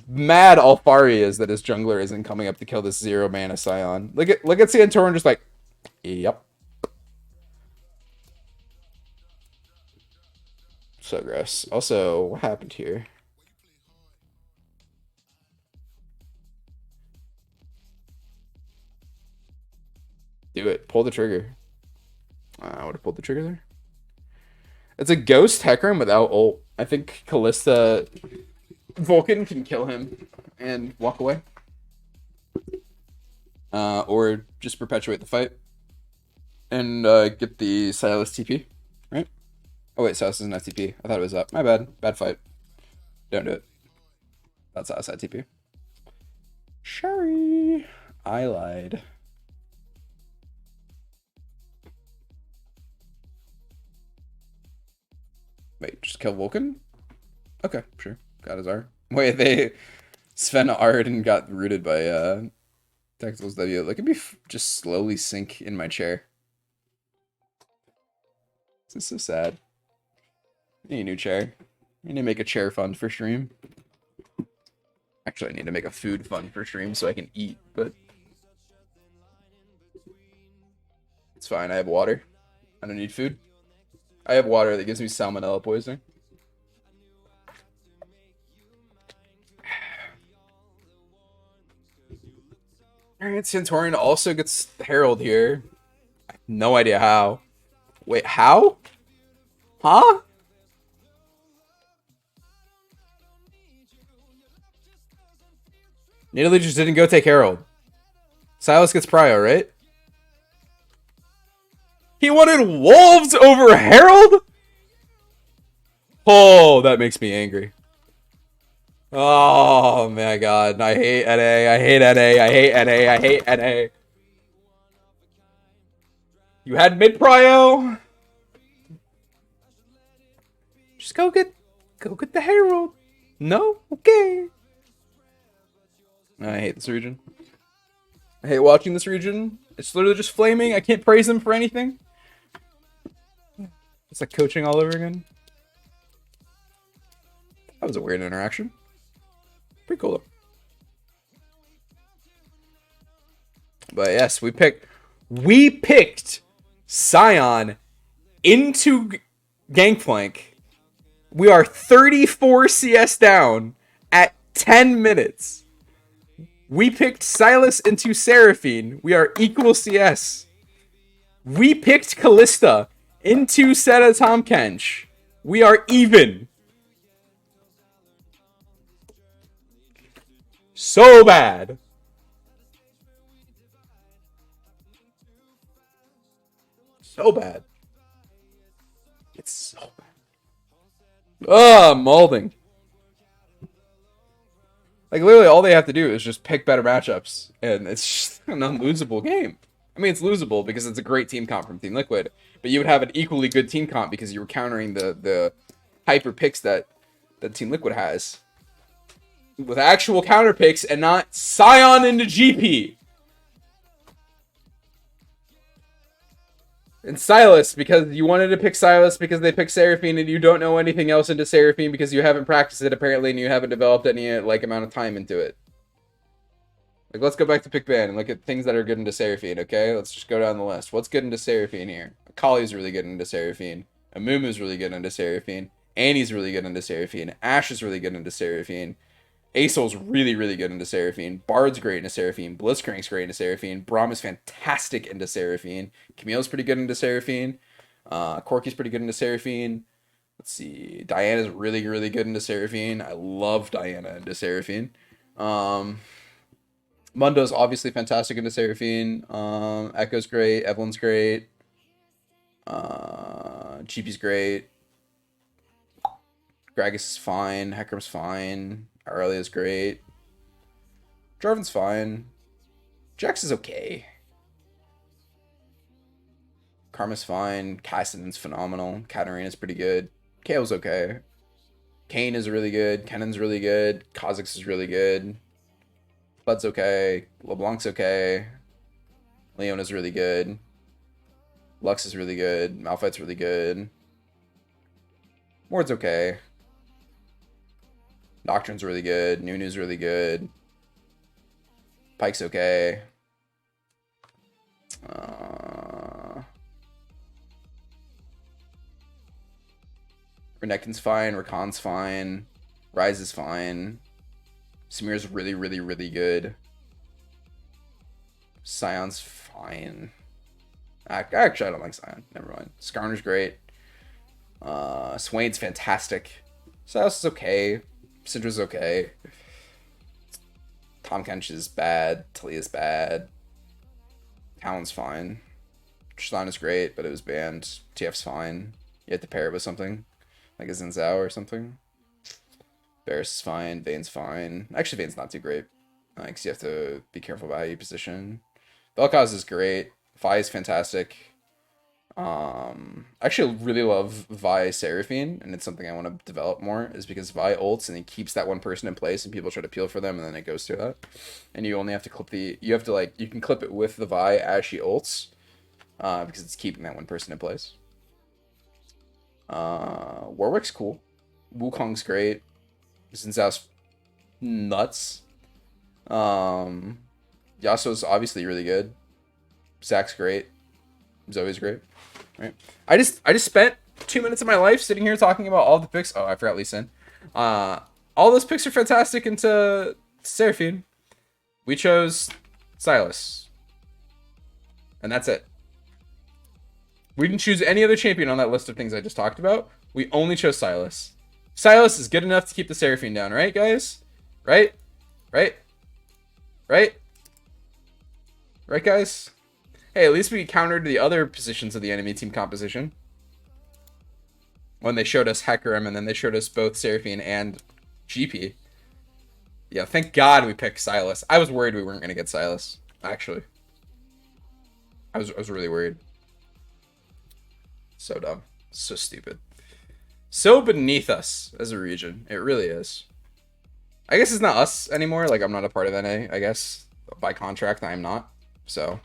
mad Alfari is that his jungler isn't coming up to kill this 0 mana Scion. Look at Santorin just like, yep. So gross. Also, what happened here? pull the trigger. I would have pulled the trigger there. It's a ghost Hecarim without ult. I think Callista Vulcan can kill him and walk away. Or just perpetuate the fight. And get the Silas TP, right? Oh wait, Silas isn't TP. I thought it was up. My bad. Bad fight. Don't do it. That's outside TP. Sorry. I lied. Wait, just kill Vulcan? Okay, sure. Got his R. Wait, they Sven R'd and got rooted by Tactical's W. Look at me just slowly sink in my chair. This is so sad. I need a new chair. I need to make a chair fund for stream. Actually, I need to make a food fund for stream so I can eat, but it's fine. I have water. I don't need food. I have water that gives me salmonella poisoning. Alright, Santorian also gets Herald here. I have no idea how. Wait, how? Huh? Nidalee just didn't go take Herald. Silas gets Prio, right? He wanted Wolves over Herald? Oh, that makes me angry. Oh my god. I hate NA. I hate NA. I hate NA. I hate NA. You had mid prio. Just go get the Herald. No? Okay. I hate this region. I hate watching this region. It's literally just flaming. I can't praise them for anything. It's like coaching all over again. That was a weird interaction. Pretty cool though. But yes, we picked Scion into Gangplank. We are 34 CS down at 10 minutes. We picked Silas into Seraphine. We are equal CS. We picked Callista into Seta Tomkench. We are even. So bad. So bad. It's so bad. Ugh, molding. Like, literally, all they have to do is just pick better matchups, and it's just an unlosable game. I mean, it's losable because it's a great team comp from Team Liquid, but you would have an equally good team comp because you were countering the hyper picks that Team Liquid has. With actual counter picks and not Scion into GP. And Silas, because you wanted to pick Silas because they picked Seraphine and you don't know anything else into Seraphine because you haven't practiced it apparently and you haven't developed any like amount of time into it. Like, let's go back to pick ban and look at things that are good into Seraphine, okay? Let's just go down the list. What's good into Seraphine here? Akali's really good into Seraphine. Amumu's really good into Seraphine. Annie's really good into Seraphine. Ashe is really good into Seraphine. Asol's really, really good into Seraphine. Bard's great into Seraphine. Blitzcrank's great into Seraphine. Braum is fantastic into Seraphine. Camille's pretty good into Seraphine. Corky's pretty good into Seraphine. Let's see. Diana's really, really good into Seraphine. I love Diana into Seraphine. Mundo's obviously fantastic into Seraphine. Echo's great. Evelyn's great. Cheapy's great. Gragas is fine. Hecarim's fine. Aurelia's great. Jarvan's fine. Jax is okay. Karma's fine. Kassadin's phenomenal. Katarina's pretty good. Kale's okay. Kane is really good. Kennan's really good. Kha'Zix is really good. Bud's okay. LeBlanc's okay. Leona's really good. Lux is really good. Malphite's really good. Ward's okay. Nocturne's really good. Nunu's really good. Pyke's okay. Renekton's fine. Rakan's fine. Ryze is fine. Samir's really, really, really good. Sion's fine. Actually, I don't like Scion. Never mind. Skarner's great. Swain's fantastic. Silas is okay. Syndra's okay. Tom Kench is bad. Talia's bad. Talon's fine. Tristana is great, but it was banned. TF's fine. You have to pair it with something. Like a Xin Zhao or something. Varus is fine. Vayne's fine. Actually, Vayne's not too great. Because you have to be careful about how you position. Vel'Koz is great. Vi is fantastic. I actually really love Vi Seraphine, and it's something I want to develop more, is because Vi ults and he keeps that one person in place and people try to peel for them and then it goes to that. And you only have to clip you can clip it with the Vi as she ults, because it's keeping that one person in place. Warwick's cool. Wukong's great. Xin Zhao's nuts. Yasuo's obviously really good. Zack's great. Zoe's great. Right. I just spent 2 minutes of my life sitting here talking about all the picks. Oh, I forgot Lee Sin. All those picks are fantastic into Seraphine. We chose Silas. And that's it. We didn't choose any other champion on that list of things I just talked about. We only chose Silas. Silas is good enough to keep the Seraphine down, right, guys? Right? Right? Right? Right, guys? Hey, at least we countered the other positions of the enemy team composition. When they showed us Hecarim, and then they showed us both Seraphine and GP. Yeah, thank God we picked Silas. I was worried we weren't going to get Silas, actually. I was really worried. So dumb. So stupid. So beneath us as a region. It really is. I guess it's not us anymore. Like, I'm not a part of NA, I guess. By contract, I am not. So...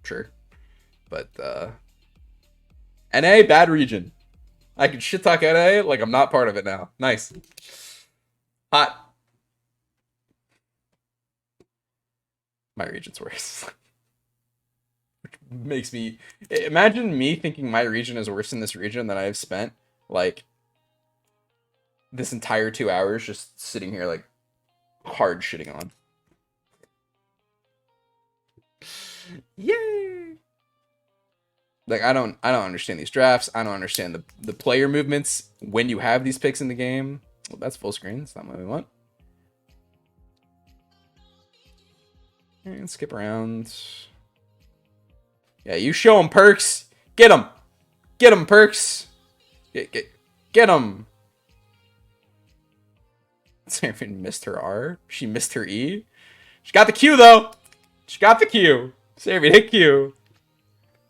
sure, but NA, bad region. I can shit talk NA like I'm not part of it now. Nice. Hot. My region's worse. Which makes me... imagine me thinking my region is worse than this region that I've spent, like, this entire 2 hours just sitting here, like, hard shitting on. Yay! Like, I don't understand these drafts. I don't understand the player movements when you have these picks in the game. Well, that's full screen. That's not what we want. And skip around. Yeah, you show them, Perks. Get them. Get them, Perks. Get them. Seraphine missed her R. She missed her E. She got the Q, though. She got the Q. Seraphine hit Q.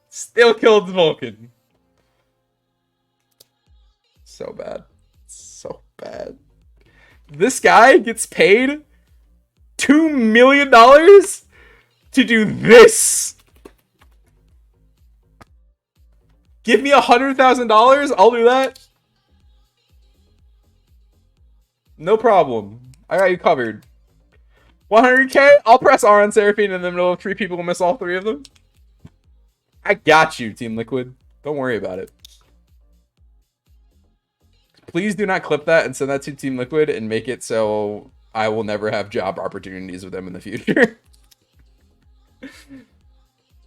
Still killed the Vulcan. So bad. So bad. This guy gets paid $2 million to do this. Give me $100,000. I'll do that. No problem. I got you covered. 100K? I'll press R on Seraphine in the middle of 3 people and miss all 3 of them. I got you, Team Liquid. Don't worry about it. Please do not clip that and send that to Team Liquid and make it so I will never have job opportunities with them in the future.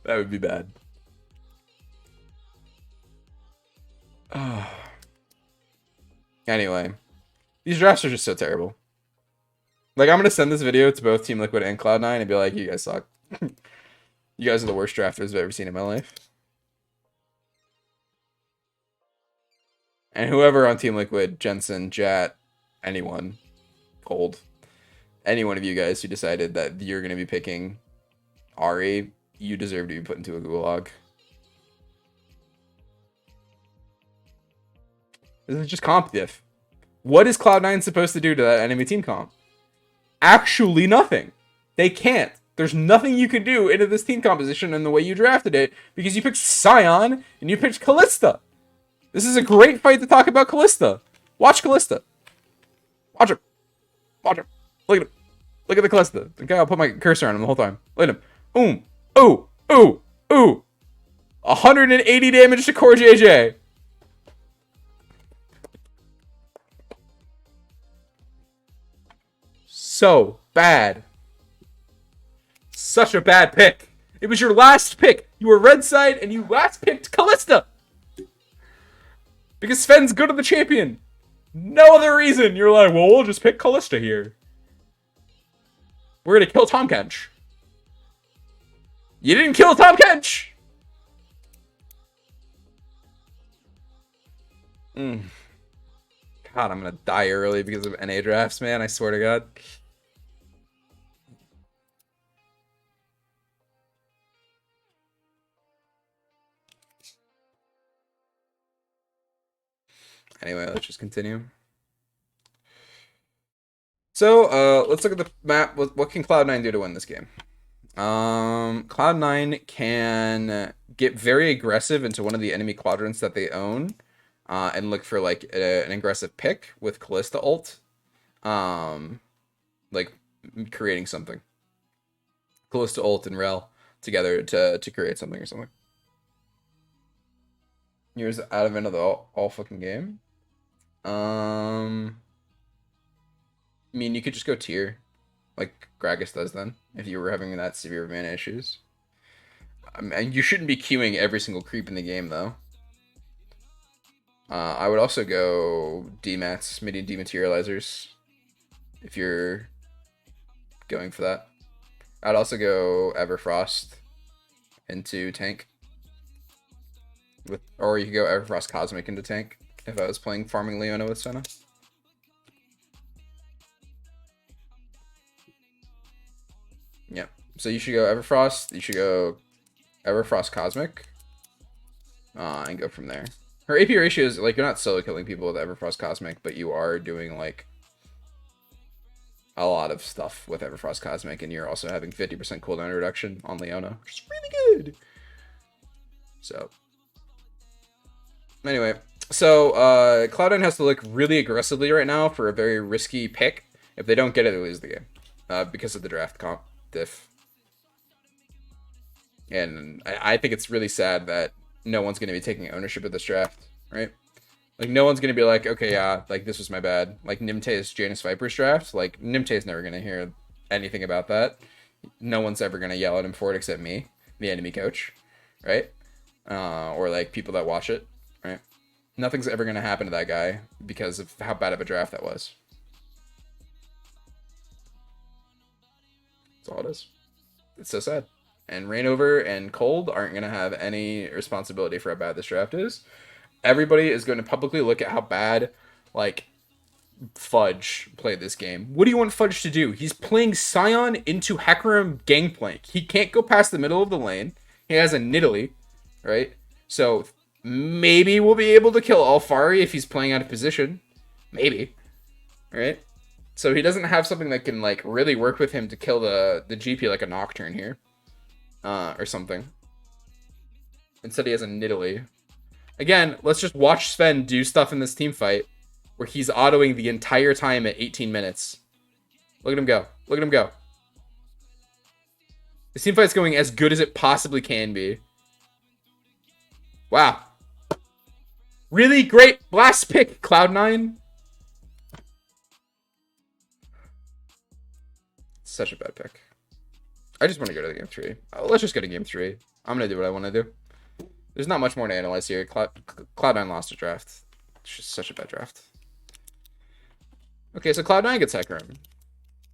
That would be bad. Anyway, these drafts are just so terrible. Like, I'm going to send this video to both Team Liquid and Cloud9 and be like, you guys suck. You guys are the worst drafters I've ever seen in my life. And whoever on Team Liquid, Jensen, Jat, anyone, Cold, any one of you guys who decided that you're going to be picking Ari, you deserve to be put into a gulag. This is just comp diff. What is Cloud9 supposed to do to that enemy team comp? Actually nothing. They can't. There's nothing you can do into this team composition and the way you drafted it because you picked Scion and you picked Kalista. This is a great fight to talk about Kalista. Watch Kalista. Watch him. Watch him. Look at him. Look at the Kalista. Okay, I'll put my cursor on him the whole time. Look at him. Ooh. Ooh. Ooh. 180 damage to Core JJ. So bad. Such a bad pick. It was your last pick. You were red side, and you last picked Callista. Because Sven's good at the champion. No other reason. You're like, well, we'll just pick Callista here. We're gonna kill Tom Kench. You didn't kill Tom Kench! God, I'm gonna die early because of NA drafts, man. I swear to God. Anyway, let's just continue. So, let's look at the map. What can Cloud9 do to win this game? Cloud9 can get very aggressive into one of the enemy quadrants that they own, and look for like an aggressive pick with Callista ult, like creating something. Callista ult and Rel together to create something or something. Here's out of end of the all fucking game. I mean, you could just go tier, like Gragas does then, if you were having that severe mana issues. And you shouldn't be queuing every single creep in the game, though. I would also go D-mats, midi dematerializers, if you're going for that. I'd also go Everfrost into tank. Or you could go Everfrost Cosmic into tank, if I was playing farming Leona with Senna. Yep. So you should go Everfrost. You should go Everfrost Cosmic. And go from there. Her AP ratio is, like, you're not solo killing people with Everfrost Cosmic, but you are doing, like, a lot of stuff with Everfrost Cosmic, and you're also having 50% cooldown reduction on Leona, which is really good. So, anyway. So, Cloud9 has to look really aggressively right now for a very risky pick. If they don't get it, they lose the game. Because of the draft comp diff. And I think it's really sad that no one's going to be taking ownership of this draft, right? Like, no one's going to be like, okay, yeah, like, this was my bad. Like, Nimte's Janus Viper's draft, like, Nimte's never going to hear anything about that. No one's ever going to yell at him for it except me, the enemy coach, right? Or, like, people that watch it, right? Nothing's ever going to happen to that guy because of how bad of a draft that was. That's all it is. It's so sad. And Rainover and Cold aren't going to have any responsibility for how bad this draft is. Everybody is going to publicly look at how bad, like, Fudge played this game. What do you want Fudge to do? He's playing Scion into Hecarim Gangplank. He can't go past the middle of the lane. He has a Nidalee, right? So maybe we'll be able to kill Alfari if he's playing out of position. Maybe, right? So he doesn't have something that can, like, really work with him to kill the GP like a Nocturne here. Or something. Instead he has a Nidalee. Again, let's just watch Sven do stuff in this team fight where he's autoing the entire time at 18 minutes. Look at him go. Look at him go. This team fight's going as good as it possibly can be. Wow. Really great blast pick, Cloud9. Such a bad pick. I just want to go to the game 3. Let's just go to game 3. I'm going to do what I want to do. There's not much more to analyze here. Cloud9 lost a draft. It's just such a bad draft. Okay, so Cloud9 gets Hecarim.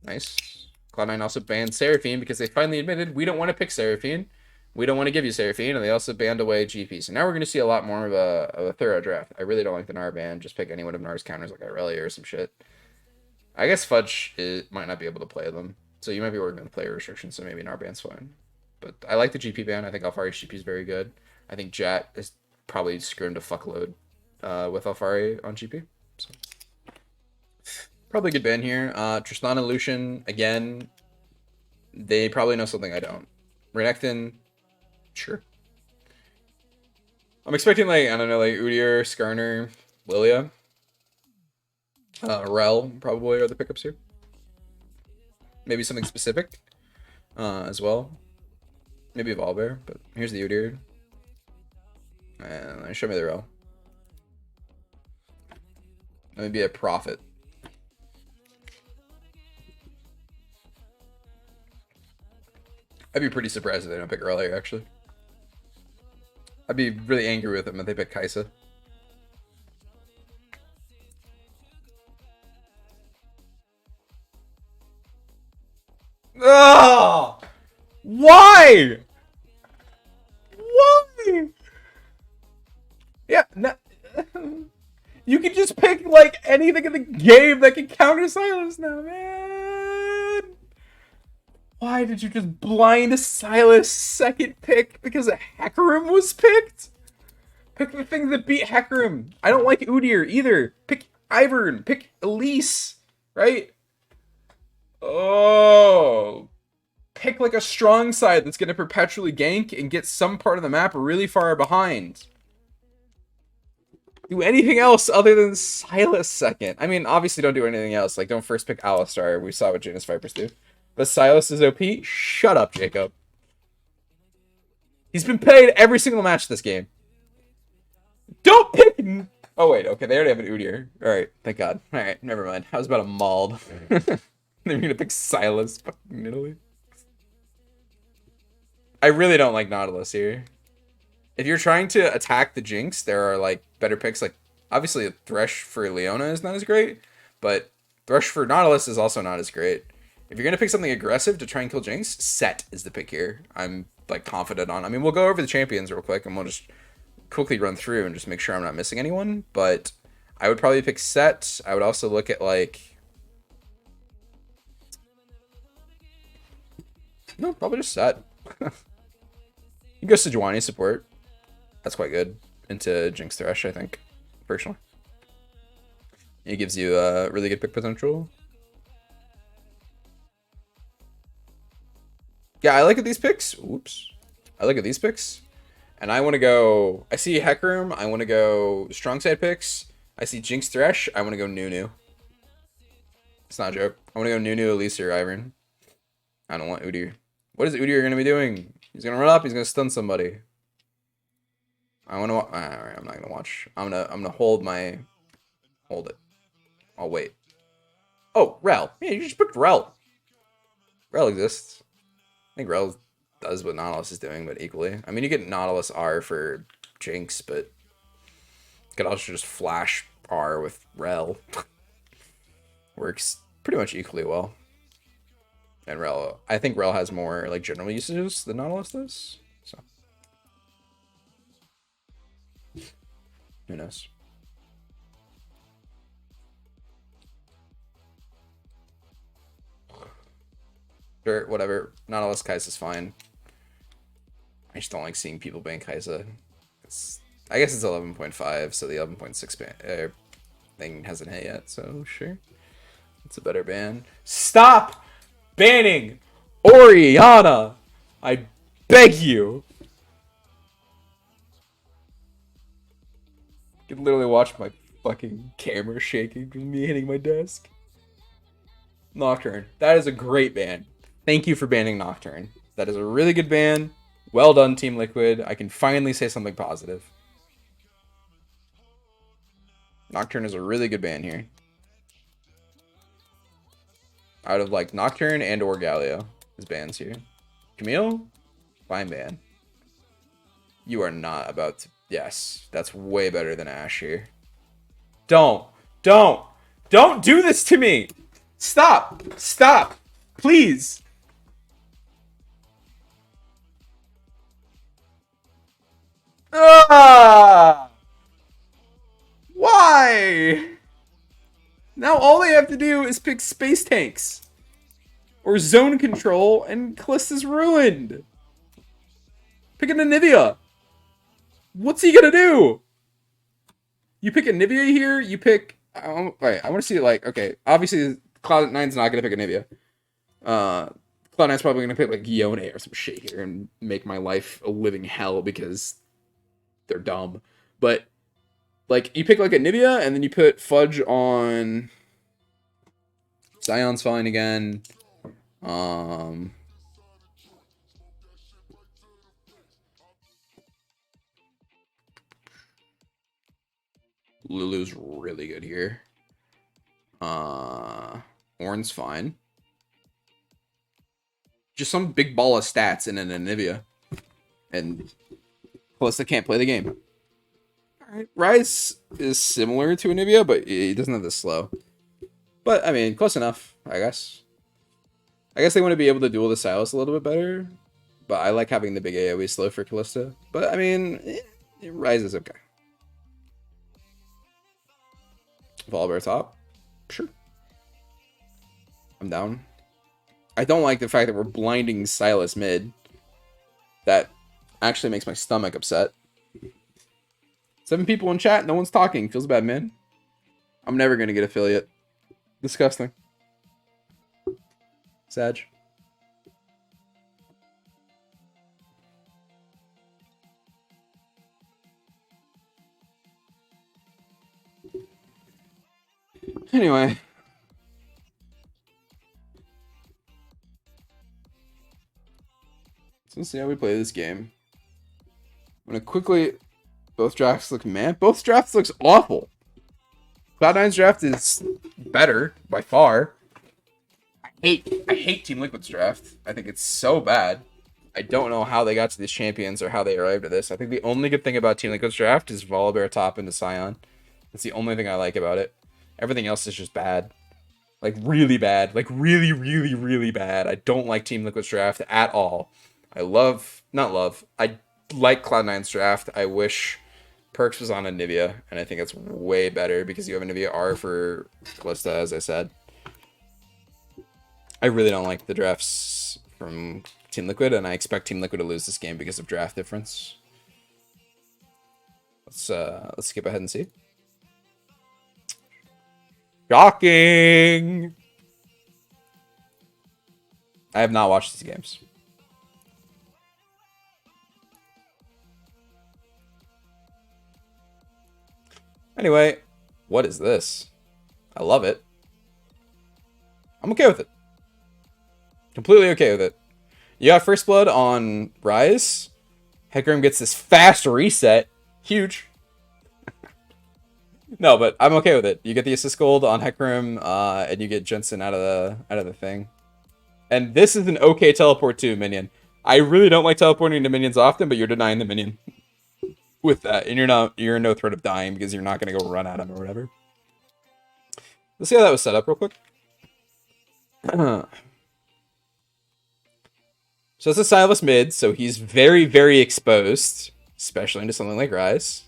Nice. Cloud9 also banned Seraphine because they finally admitted we don't want to pick Seraphine. We don't want to give you Seraphine, and they also banned away GP. So now we're going to see a lot more of a thorough draft. I really don't like the Gnar ban. Just pick any one of Gnar's counters like Irelia or some shit. I guess Fudge might not be able to play them. So you might be working with player restrictions, so maybe Gnar ban's fine. But I like the GP ban. I think Alfari's GP is very good. I think Jat is probably screwed a fuckload with Alfari on GP. So probably a good ban here. Tristan and Lucian, again, they probably know something I don't. Renekton, sure. I'm expecting, like, I don't know, like Udyr, Skarner, Lilia. Rel probably are the pickups here. Maybe something specific as well. Maybe Volbear, but here's the Udyr. And show me the Rel. Let me be a prophet. I'd be pretty surprised if they don't pick Rel here, actually. I'd be really angry with them if they pick Kaisa. Oh! Why? Why? Yeah, no. You can just pick, like, anything in the game that can counter Silas now, man. Why did you just blind Silas second pick because a Hecarim was picked? Pick the thing that beat Hecarim. I don't like Udyr either. Pick Ivern. Pick Elise, right? Oh. Pick, like, a strong side that's going to perpetually gank and get some part of the map really far behind. Do anything else other than Silas second. I mean, obviously don't do anything else. Like, don't first pick Alistar. We saw what Janus Vipers do. But Silas is OP? Shut up, Jacob. He's been paid every single match this game. Don't pick... Oh, wait. Okay, they already have an Udyr. Alright, thank God. Alright, never mind. I was about a mauled. They're gonna pick Silas. Fucking Italy. I really don't like Nautilus here. If you're trying to attack the Jinx, there are, like, better picks. Like, obviously, Thresh for Leona is not as great, but Thresh for Nautilus is also not as great. If you're going to pick something aggressive to try and kill Jinx, Set is the pick here. I'm, like, confident on. I mean, we'll go over the champions real quick, and we'll just quickly run through and just make sure I'm not missing anyone, but I would probably pick Set. I would also look at, like... No, probably just Set. You can go Sejuani support. That's quite good into Jinx Thresh, I think, personally. It gives you really good pick potential. Yeah, I look at these picks. Oops. I look at these picks, and I want to go... I see Hecarim. I want to go strong side picks. I see Jinx Thresh. I want to go Nunu. It's not a joke. I want to go Nunu, Elise, or Ivern. I don't want Udyr. What is Udyr going to be doing? He's going to run up. He's going to stun somebody. I want to. Alright, I'm not gonna watch. I'm gonna hold my. Hold it. I'll wait. Oh, Rel. Yeah, you just picked Rel. Rel exists. I think Rel does what Nautilus is doing, but equally. I mean, you get Nautilus R for Jinx, but you could also just flash R with Rel. Works pretty much equally well. And Rel, I think Rel has more like general usages than Nautilus does. So. Who knows? Sure, whatever. Nautilus Kai'Sa's fine. I just don't like seeing people ban Kai'Sa. I guess it's 11.5, so the 11.6 thing hasn't hit yet, so sure. It's a better ban. Stop banning Orianna! I beg you! You can literally watch my fucking camera shaking from me hitting my desk. Nocturne. That is a great ban. Thank you for banning Nocturne. That is a really good ban. Well done, Team Liquid. I can finally say something positive. Nocturne is a really good ban here. Out of like Nocturne and or Galio as bans here. Camille? Fine ban. You are not about to... Yes, that's way better than Ashe here. Don't do this to me! Stop! Stop! Please! Ah! Why? Now all they have to do is pick space tanks. Or zone control, and Calista's ruined. Pick an Anivia. What's he gonna do? You pick Anivia here, you pick... Alright, I want to see, like, okay, obviously Cloud9's not gonna pick Anivia. Cloud9's probably gonna pick, like, Yone or some shit here and make my life a living hell because they're dumb. But, like, you pick, like, Anivia, and then you put Fudge on... Zion's fine again. Lulu's really good here. Ornn's fine. Just some big ball of stats in an Anivia. And Kalista can't play the game. Alright. Rise is similar to Anivia, but he doesn't have the slow. But, I mean, close enough, I guess. I guess they want to be able to duel the Silas a little bit better. But I like having the big AoE slow for Kalista. But, I mean, Rise is okay. Volibear top? Sure. I'm down. I don't like the fact that we're blinding Silas mid. That actually makes my stomach upset. 7 people in chat, no one's talking. Feels bad, man. I'm never gonna get affiliate. Disgusting. Sag. Anyway. Let's see how we play this game. I'm gonna quickly... Both drafts look man. Both drafts looks awful. Cloud9's draft is better by far. I hate Team Liquid's draft. I think it's so bad. I don't know how they got to these champions or how they arrived at this. I think the only good thing about Team Liquid's draft is Volibear top into Scion. That's the only thing I like about it. Everything else is just bad. Like, really bad. Like, really, really, really bad. I don't like Team Liquid's draft at all. I like Cloud9's draft. I wish Perks was on Anivia, and I think it's way better because you have Anivia R for Kalista, as I said. I really don't like the drafts from Team Liquid, and I expect Team Liquid to lose this game because of draft difference. Let's skip ahead and see. Shocking! I have not watched these games. Anyway, what is this? I love it. I'm okay with it. Completely okay with it. You got First Blood on Rise. Hecarim gets this fast reset. Huge. No, but I'm okay with it. You get the assist gold on Hecarim, and you get Jensen out of the thing. And this is an okay teleport too, minion. I really don't like teleporting to minions often, but you're denying the minion with that, and you're in no threat of dying because you're not gonna go run at him or whatever. Let's see how that was set up real quick. So it's a Silas mid, so he's very, very exposed, especially into something like Rise.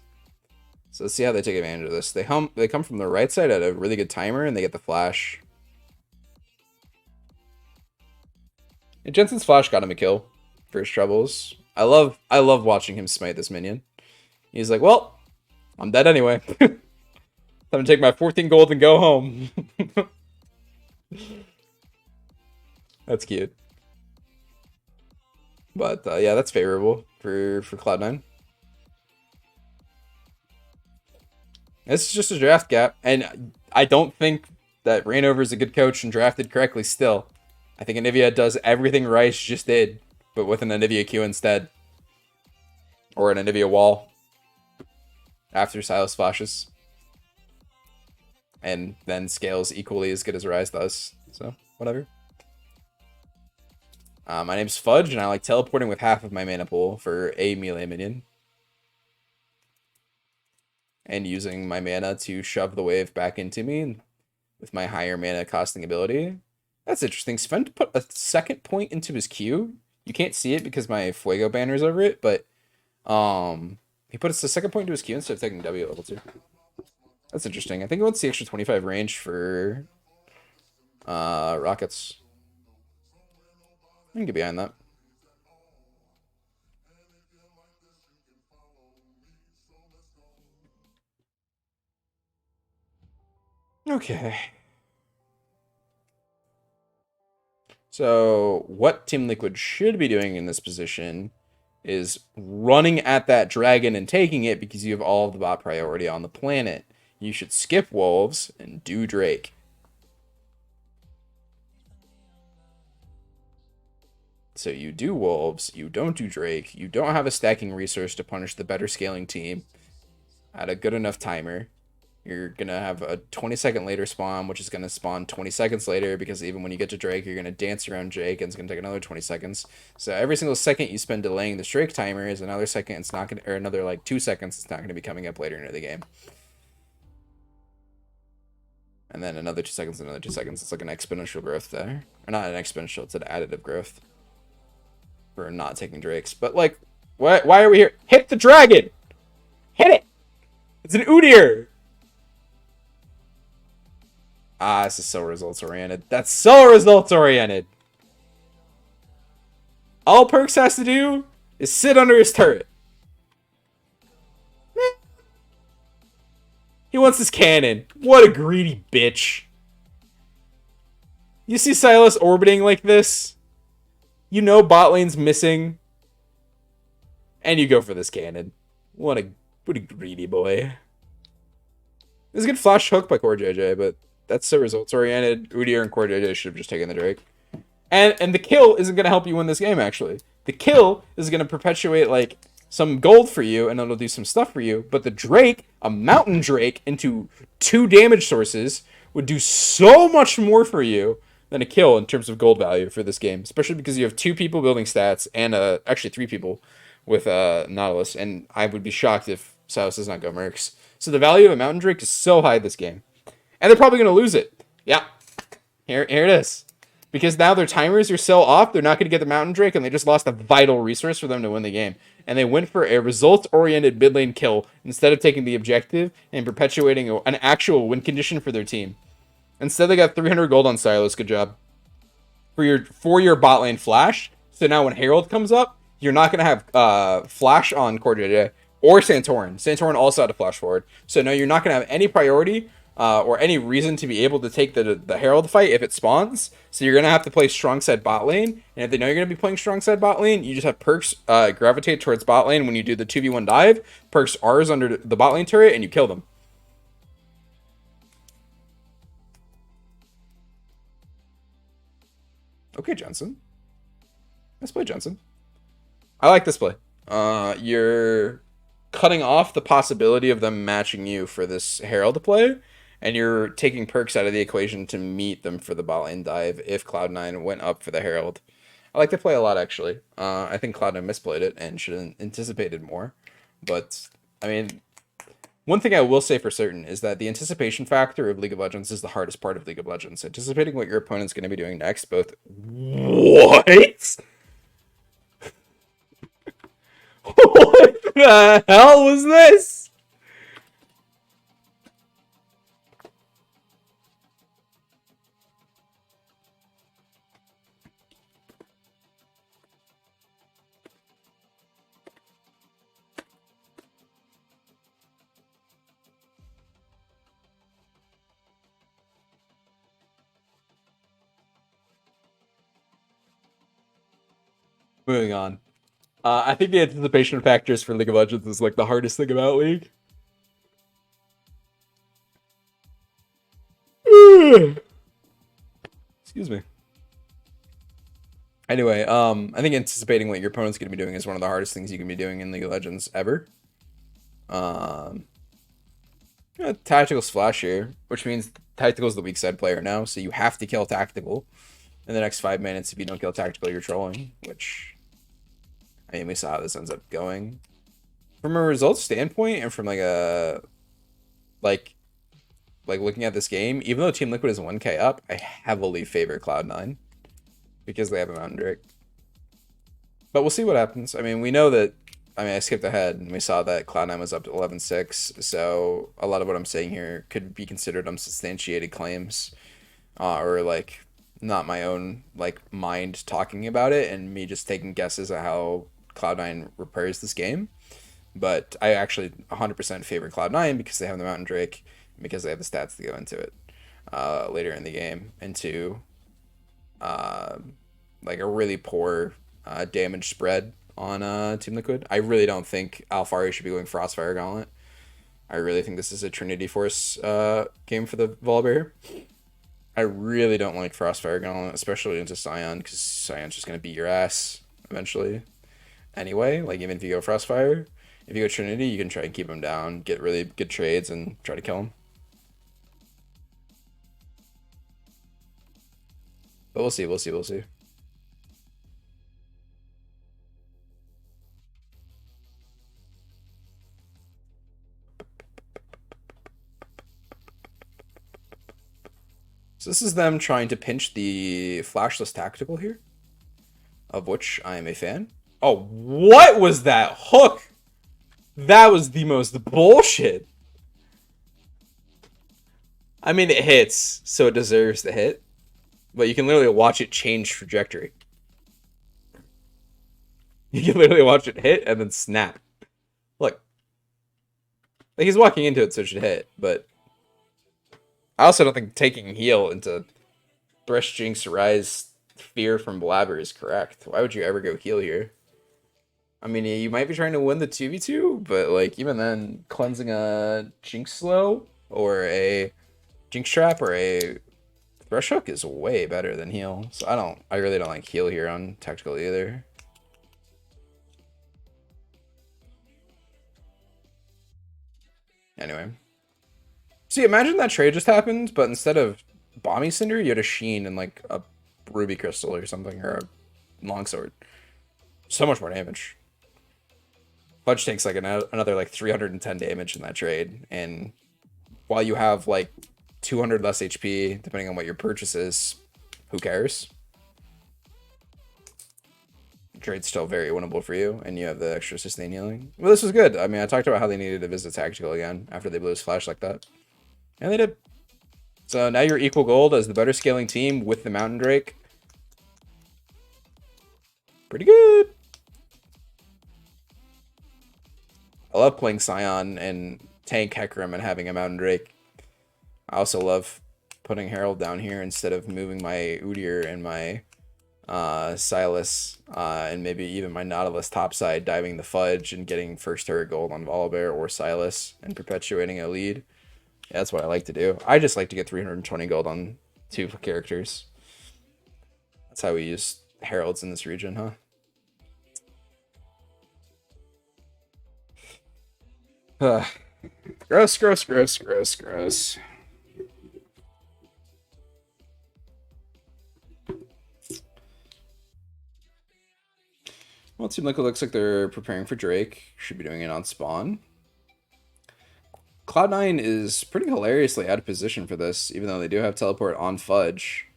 So let's see how they take advantage of this. They come from the right side at a really good timer, and they get the flash. And Jensen's flash got him a kill for his troubles. I love watching him smite this minion. He's like, well, I'm dead anyway. I'm gonna take my 14 gold and go home. That's cute. But yeah, that's favorable for Cloud9. This is just a draft gap, and I don't think that Rainover is a good coach and drafted correctly still. I think Anivia does everything Rice just did, but with an Anivia Q instead. Or an Anivia wall. After Silas flashes. And then scales equally as good as Rise does. So, whatever. My name's Fudge, and I like teleporting with half of my mana pool for a melee minion. And using my mana to shove the wave back into me with my higher mana costing ability. That's interesting. Sven put a second point into his Q. You can't see it because my Fuego banner's over it, but he put a second point into his Q instead of taking W at level 2. That's interesting. I think he wants the extra 25 range for rockets. I can get behind that. Okay. So what Team Liquid should be doing in this position is running at that dragon and taking it because you have all of the bot priority on the planet. You should skip wolves and do Drake. So you do wolves, you don't do Drake, you don't have a stacking resource to punish the better scaling team at a good enough timer. You're going to have a 20-second later spawn, which is going to spawn 20 seconds later, because even when you get to Drake, you're going to dance around Drake, and it's going to take another 20 seconds. So every single second you spend delaying the Drake timer is another second. It's not going to, or another like 2 seconds. It's not going to be coming up later into the game. And then another 2 seconds, another 2 seconds. It's like an exponential growth there. Or not an exponential, it's an additive growth for not taking Drakes. But like, why are we here? Hit the dragon! Hit it! It's an Udyr! Ah, this is so results oriented. That's so results oriented. All Perks has to do is sit under his turret. He wants his cannon. What a greedy bitch. You see Sylas orbiting like this? You know bot lane's missing. And you go for this cannon. What a greedy boy. It was a good flash hook by Core JJ, but that's so results oriented. Udyr and Core JJ should have just taken the Drake. And the kill isn't going to help you win this game, actually. The kill is going to perpetuate, like, some gold for you, and it'll do some stuff for you. But the Drake, a mountain Drake, into 2 damage sources would do so much more for you than a kill in terms of gold value for this game. Especially because you have 2 people building stats, and actually 3 people with Nautilus. And I would be shocked if Sylas does not go Mercs. So the value of a mountain Drake is so high this game. And they're probably going to lose it. Yeah. Here it is. Because now their timers are so off, they're not going to get the Mountain Drake, and they just lost a vital resource for them to win the game. And they went for a results-oriented mid lane kill instead of taking the objective and perpetuating an actual win condition for their team. Instead, they got 300 gold on Sylas. Good job. For your bot lane flash. So now when Herald comes up, you're not going to have flash on Core JJ or Santorin. Santorin also had a flash forward. So no, you're not going to have any priority or any reason to be able to take the Herald fight if it spawns. So you're going to have to play strong side bot lane. And if they know you're going to be playing strong side bot lane, you just have Perks gravitate towards bot lane when you do the 2v1 dive. Perks R's under the bot lane turret, and you kill them. Okay, Jensen. Let's play Jensen. I like this play. You're cutting off the possibility of them matching you for this Herald play, and you're taking Perks out of the equation to meet them for the bot lane dive if Cloud9 went up for the Herald. I like the play a lot, actually. I think Cloud9 misplayed it and should have anticipated more. But, I mean, one thing I will say for certain is that the anticipation factor of League of Legends is the hardest part of League of Legends. Anticipating what your opponent's going to be doing next, both... What? What the hell was this? Moving on. I think the anticipation factors for League of Legends is like the hardest thing about League. Excuse me. Anyway, I think anticipating what your opponent's going to be doing is one of the hardest things you can be doing in League of Legends ever. Tactical's flash here, which means Tactical's the weak side player now, so you have to kill Tactical in the next 5 minutes. If you don't kill Tactical, you're trolling, which... I mean, we saw how this ends up going. From a results standpoint, and from like a... Like looking at this game, even though Team Liquid is 1k up, I heavily favor Cloud9. Because they have a Mountain Drake. But we'll see what happens. I mean, we know that... I mean, I skipped ahead, and we saw that Cloud9 was up to 11-6, so a lot of what I'm saying here could be considered unsubstantiated claims. Or, like, not my own, like, mind talking about it, and me just taking guesses at how Cloud9 repairs this game. But I actually 100% favor Cloud9 because they have the Mountain Drake, and because they have the stats to go into it later in the game, into like a really poor damage spread on Team Liquid. I really don't think Alfari should be going Frostfire Gauntlet. I really think this is a Trinity Force game for the Volibear. I really don't like Frostfire Gauntlet, especially into Sion, because Sion's just going to beat your ass eventually. Anyway, like, even if you go Frostfire, if you go Trinity, you can try and keep him down, get really good trades, and try to kill him. But we'll see, we'll see, we'll see. So this is them trying to pinch the flashless tactical here, of which I am a fan. Oh, what was that hook? That was the most bullshit. I mean, it hits, so it deserves the hit. But you can literally watch it change trajectory. You can literally watch it hit and then snap. Look. Like, he's walking into it, so it should hit. But I also don't think taking heal into Thresh, Jinx, Rise, Fear from Blabber is correct. Why would you ever go heal here? I mean, you might be trying to win the 2v2, but, like, even then, cleansing a Jinx slow or a Jinx trap or a Thresh hook is way better than heal. So I really don't like heal here on tactical either. Anyway. See, imagine that trade just happened, but instead of Bomby Cinder, you had a Sheen and like a Ruby Crystal or something, or a Longsword. So much more damage. Fudge takes like another like 310 damage in that trade, and while you have like 200 less HP, depending on what your purchase is, who cares? Trade's still very winnable for you, and you have the extra sustain healing. Well, this was good. I mean, I talked about how they needed to visit tactical again after they blew his flash like that. And they did. So now you're equal gold as the better scaling team with the Mountain Drake. Pretty good. I love playing Scion and tank Hecarim and having a Mountain Drake. I also love putting Herald down here instead of moving my Udyr and my Silas and maybe even my Nautilus topside, diving the Fudge and getting first turret gold on Volibear or Silas and perpetuating a lead. Yeah, that's what I like to do. I just like to get 320 gold on 2 characters. That's how we use Heralds in this region, huh? Gross, gross, gross, gross, gross. Well, it seems like it looks like they're preparing for Drake. Should be doing it on spawn. Cloud9 is pretty hilariously out of position for this, even though they do have teleport on Fudge.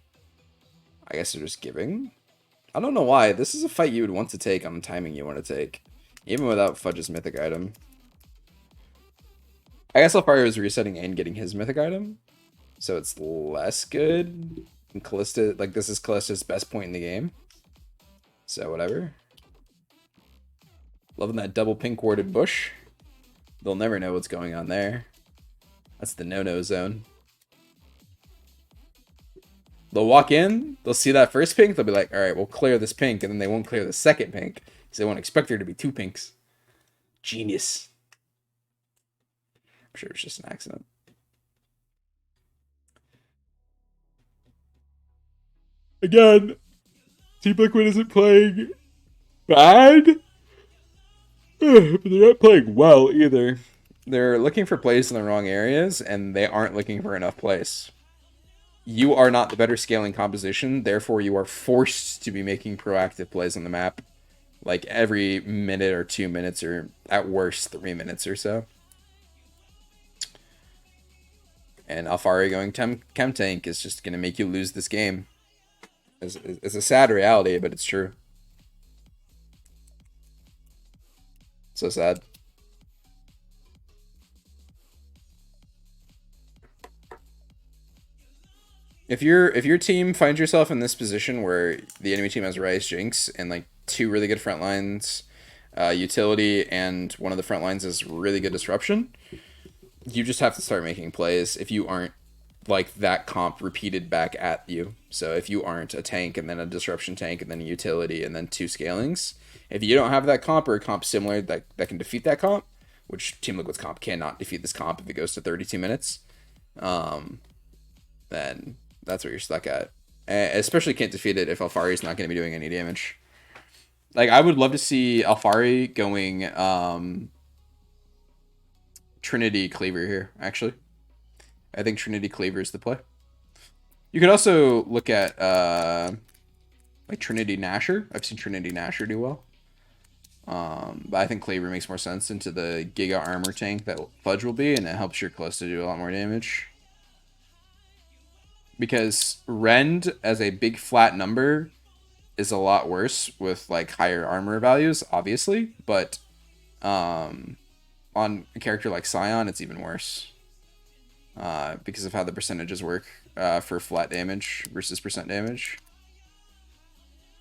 I guess they're just giving. I don't know why. This is a fight you would want to take on the timing you want to take, even without Fudge's mythic item. I guess Alfari was resetting and getting his mythic item, so it's less good. And Callista, like, this is Callista's best point in the game. So, whatever. Loving that double pink warded bush. They'll never know what's going on there. That's the no-no zone. They'll walk in, they'll see that first pink, they'll be like, alright, we'll clear this pink, and then they won't clear the second pink, because they won't expect there to be 2 pinks. Genius. I'm sure it's just an accident. Again, Team Liquid isn't playing bad, but they're not playing well either. They're looking for plays in the wrong areas, and they aren't looking for enough plays. You are not the better scaling composition, therefore you are forced to be making proactive plays on the map, like every minute or 2 minutes, or at worst 3 minutes or so. And Alfari going chem tank is just going to make you lose this game. It's a sad reality, but it's true. So sad. If your team finds yourself in this position where the enemy team has Rise, Jinx, and like 2 really good front lines, utility, and one of the front lines is really good disruption, you just have to start making plays if you aren't like that comp repeated back at you. So if you aren't a tank and then a disruption tank and then a utility and then 2 scalings, if you don't have that comp or a comp similar that can defeat that comp, which Team Liquid's comp cannot defeat this comp if it goes to 32 minutes, then that's what you're stuck at. And especially can't defeat it if Alfari's not going to be doing any damage. Like, I would love to see Alfari going Trinity Cleaver here, actually. I think Trinity Cleaver is the play. You could also look at like Trinity Nasher. I've seen Trinity Nasher do well. But I think Kleber makes more sense into the Giga Armor tank that Fudge will be, and it helps your Callista to do a lot more damage. Because Rend as a big flat number is a lot worse with like higher armor values, obviously, but on a character like Scion, it's even worse. Because of how the percentages work for flat damage versus percent damage.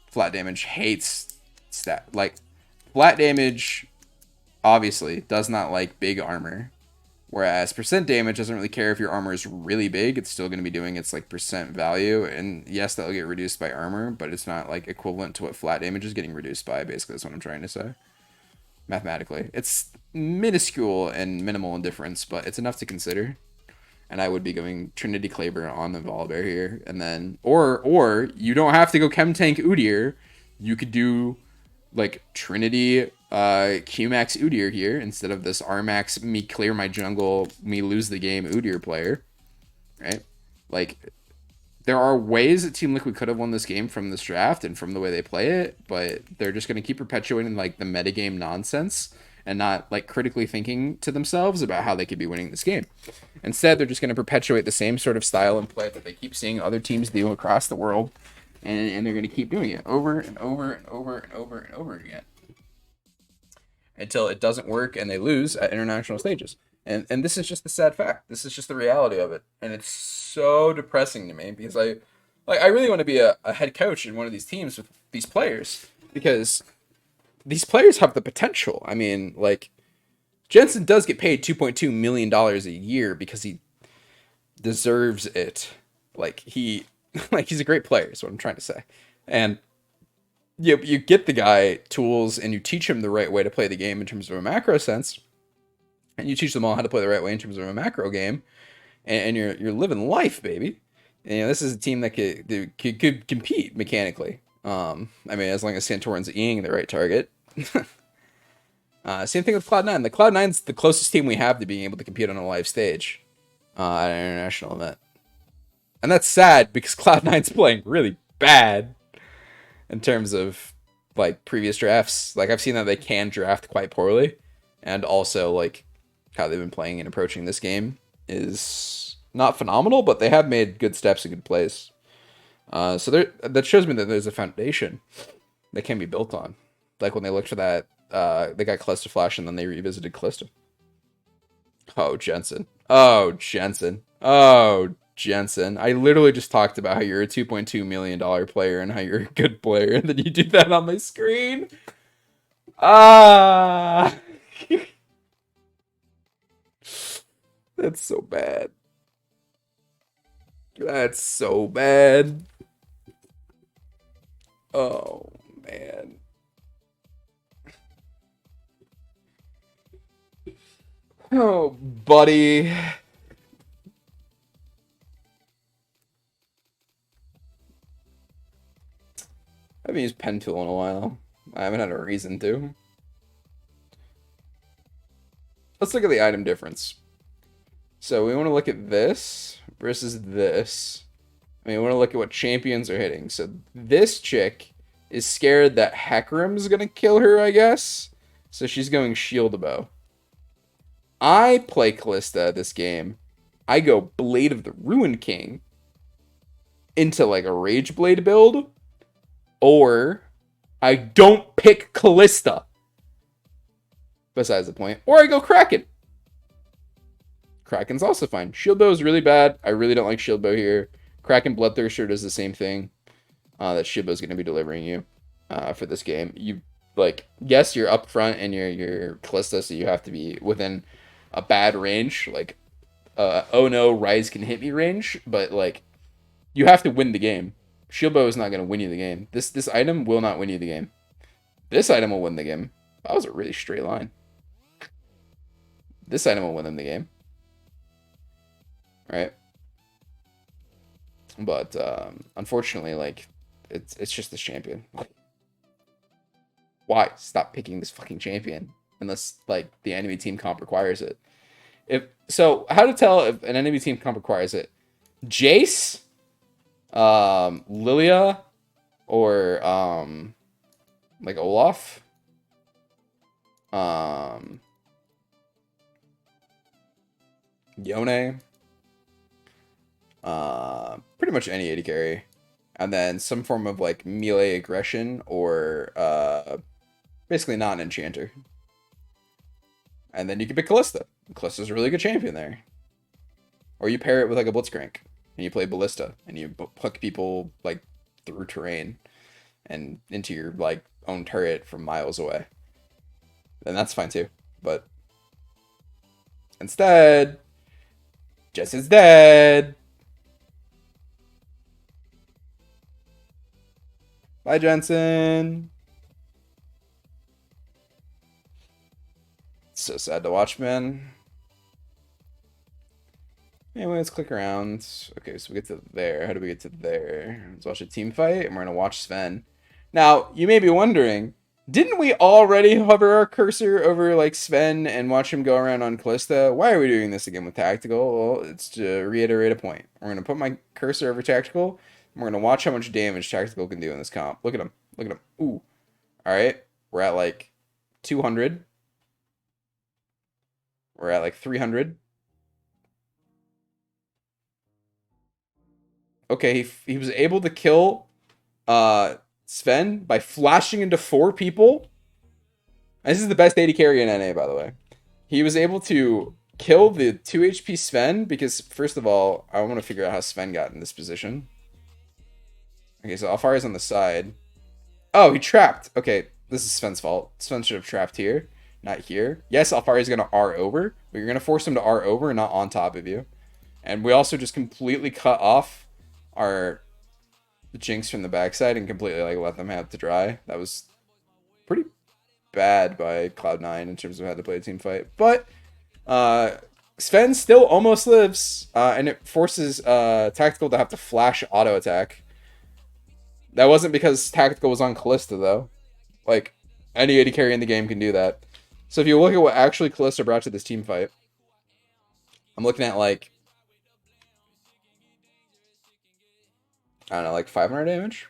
Flat damage hates flat damage obviously does not like big armor, whereas percent damage doesn't really care if your armor is really big. It's still going to be doing its like percent value, and yes, that'll get reduced by armor, but it's not like equivalent to what flat damage is getting reduced by. Basically, that's what I'm trying to say. Mathematically, it's minuscule and minimal in difference, but it's enough to consider. And I would be going Trinity Kleber on the Volibear here, and then or you don't have to go Chem Tank Udyr. You could do like Trinity Qmax Udyr here instead of this Rmax me clear my jungle, me lose the game Udyr player, right? Like there are ways that Team Liquid could have won this game from this draft and from the way they play it, but they're just going to keep perpetuating like the metagame nonsense and not like critically thinking to themselves about how they could be winning this game. Instead, they're just going to perpetuate the same sort of style and play that they keep seeing other teams do across the world, and they're going to keep doing it over and over and over and over and over again until it doesn't work and they lose at international stages. And this is just the sad fact. This is just the reality of it, and it's so depressing to me because I really want to be a head coach in one of these teams with these players because these players have the potential. I mean, like, Jensen does get paid $2.2 million a year because he deserves it. Like, he's a great player, is what I'm trying to say. And you get the guy tools and you teach him the right way to play the game in terms of a macro sense. And you teach them all how to play the right way in terms of a macro game. And you're living life, baby. And, this is a team that could compete mechanically. I mean, as long as Santorin's eating the right target. Same thing with Cloud9. The Cloud9's the closest team we have to being able to compete on a live stage at an international event. And that's sad because Cloud9's playing really bad in terms of like previous drafts. Like I've seen that they can draft quite poorly, and also like how they've been playing and approaching this game is not phenomenal, but they have made good steps and good plays. So that shows me that there's a foundation that can be built on. Like when they looked for that, they got Callista Flash and then they revisited Callista. Oh, Jensen. Oh, Jensen. Oh, Jensen. I literally just talked about how you're a $2.2 million player and how you're a good player, and then you do that on my screen. Ah! That's so bad. That's so bad. Oh, man. Oh, buddy. I haven't used pen tool in a while. I haven't had a reason to. Let's look at the item difference. So we want to look at this versus this. I mean, we want to look at what champions are hitting. So this chick is scared that Hecarim's going to kill her, I guess. So she's going shield bow. I play Callista this game. I go Blade of the Ruined King into like a Rage Blade build. Or I don't pick Callista. Besides the point. Or I go Kraken. Kraken's also fine. Shield bow is really bad. I really don't like shield bow here. Kraken Bloodthirster does the same thing that shield bow is going to be delivering you for this game. You like, yes, you're up front and you're Callista, so you have to be within a bad range, like oh no, Rise can hit me range, but like you have to win the game. Shield bow is not going to win you the game. This item will not win you the game. This item will win the game. That was a really straight line. This item will win them the game. Right? But unfortunately, like it's just this champion. Why? Stop picking this fucking champion unless like the enemy team comp requires it. How to tell if an enemy team comp requires it? Jace Lilia or like Olaf. Yone. Pretty much any AD carry. And then some form of like melee aggression or basically not an enchanter. And then you can pick Callista. Callista's a really good champion there. Or you pair it with like a Blitzcrank and you play Ballista and you hook people like through terrain and into your like own turret from miles away. Then that's fine too. But instead, Jess is dead. Bye, Jensen. So sad to watch, man. Anyway, let's click around. Okay, so we get to there. How do we get to there? Let's watch a team fight, and we're gonna watch Sven. Now, you may be wondering, didn't we already hover our cursor over like Sven and watch him go around on Callista? Why are we doing this again with Tactical? Well, it's to reiterate a point. We're gonna put my cursor over Tactical, and we're gonna watch how much damage Tactical can do in this comp. Look at him. Look at him. Ooh. Alright. We're at like 200. We're at like 300. Okay, he was able to kill Sven by flashing into 4 people. And this is the best AD carry in NA, by the way. He was able to kill the 2 HP Sven because, first of all, I want to figure out how Sven got in this position. Okay, so Alfari's on the side. Oh, he trapped. Okay, this is Sven's fault. Sven should have trapped here, not here. Yes, Alfari's going to R over, but you're going to force him to R over and not on top of you. And we also just completely cut off our Jinx from the backside and completely like let them have to dry. That was pretty bad by Cloud9 in terms of how to play a team fight. But Sven still almost lives, and it forces Tactical to have to flash auto attack. That wasn't because Tactical was on Callista though. Like any AD carry in the game can do that. So if you look at what actually Callista brought to this team fight, I'm looking at like, I don't know, like 500 damage.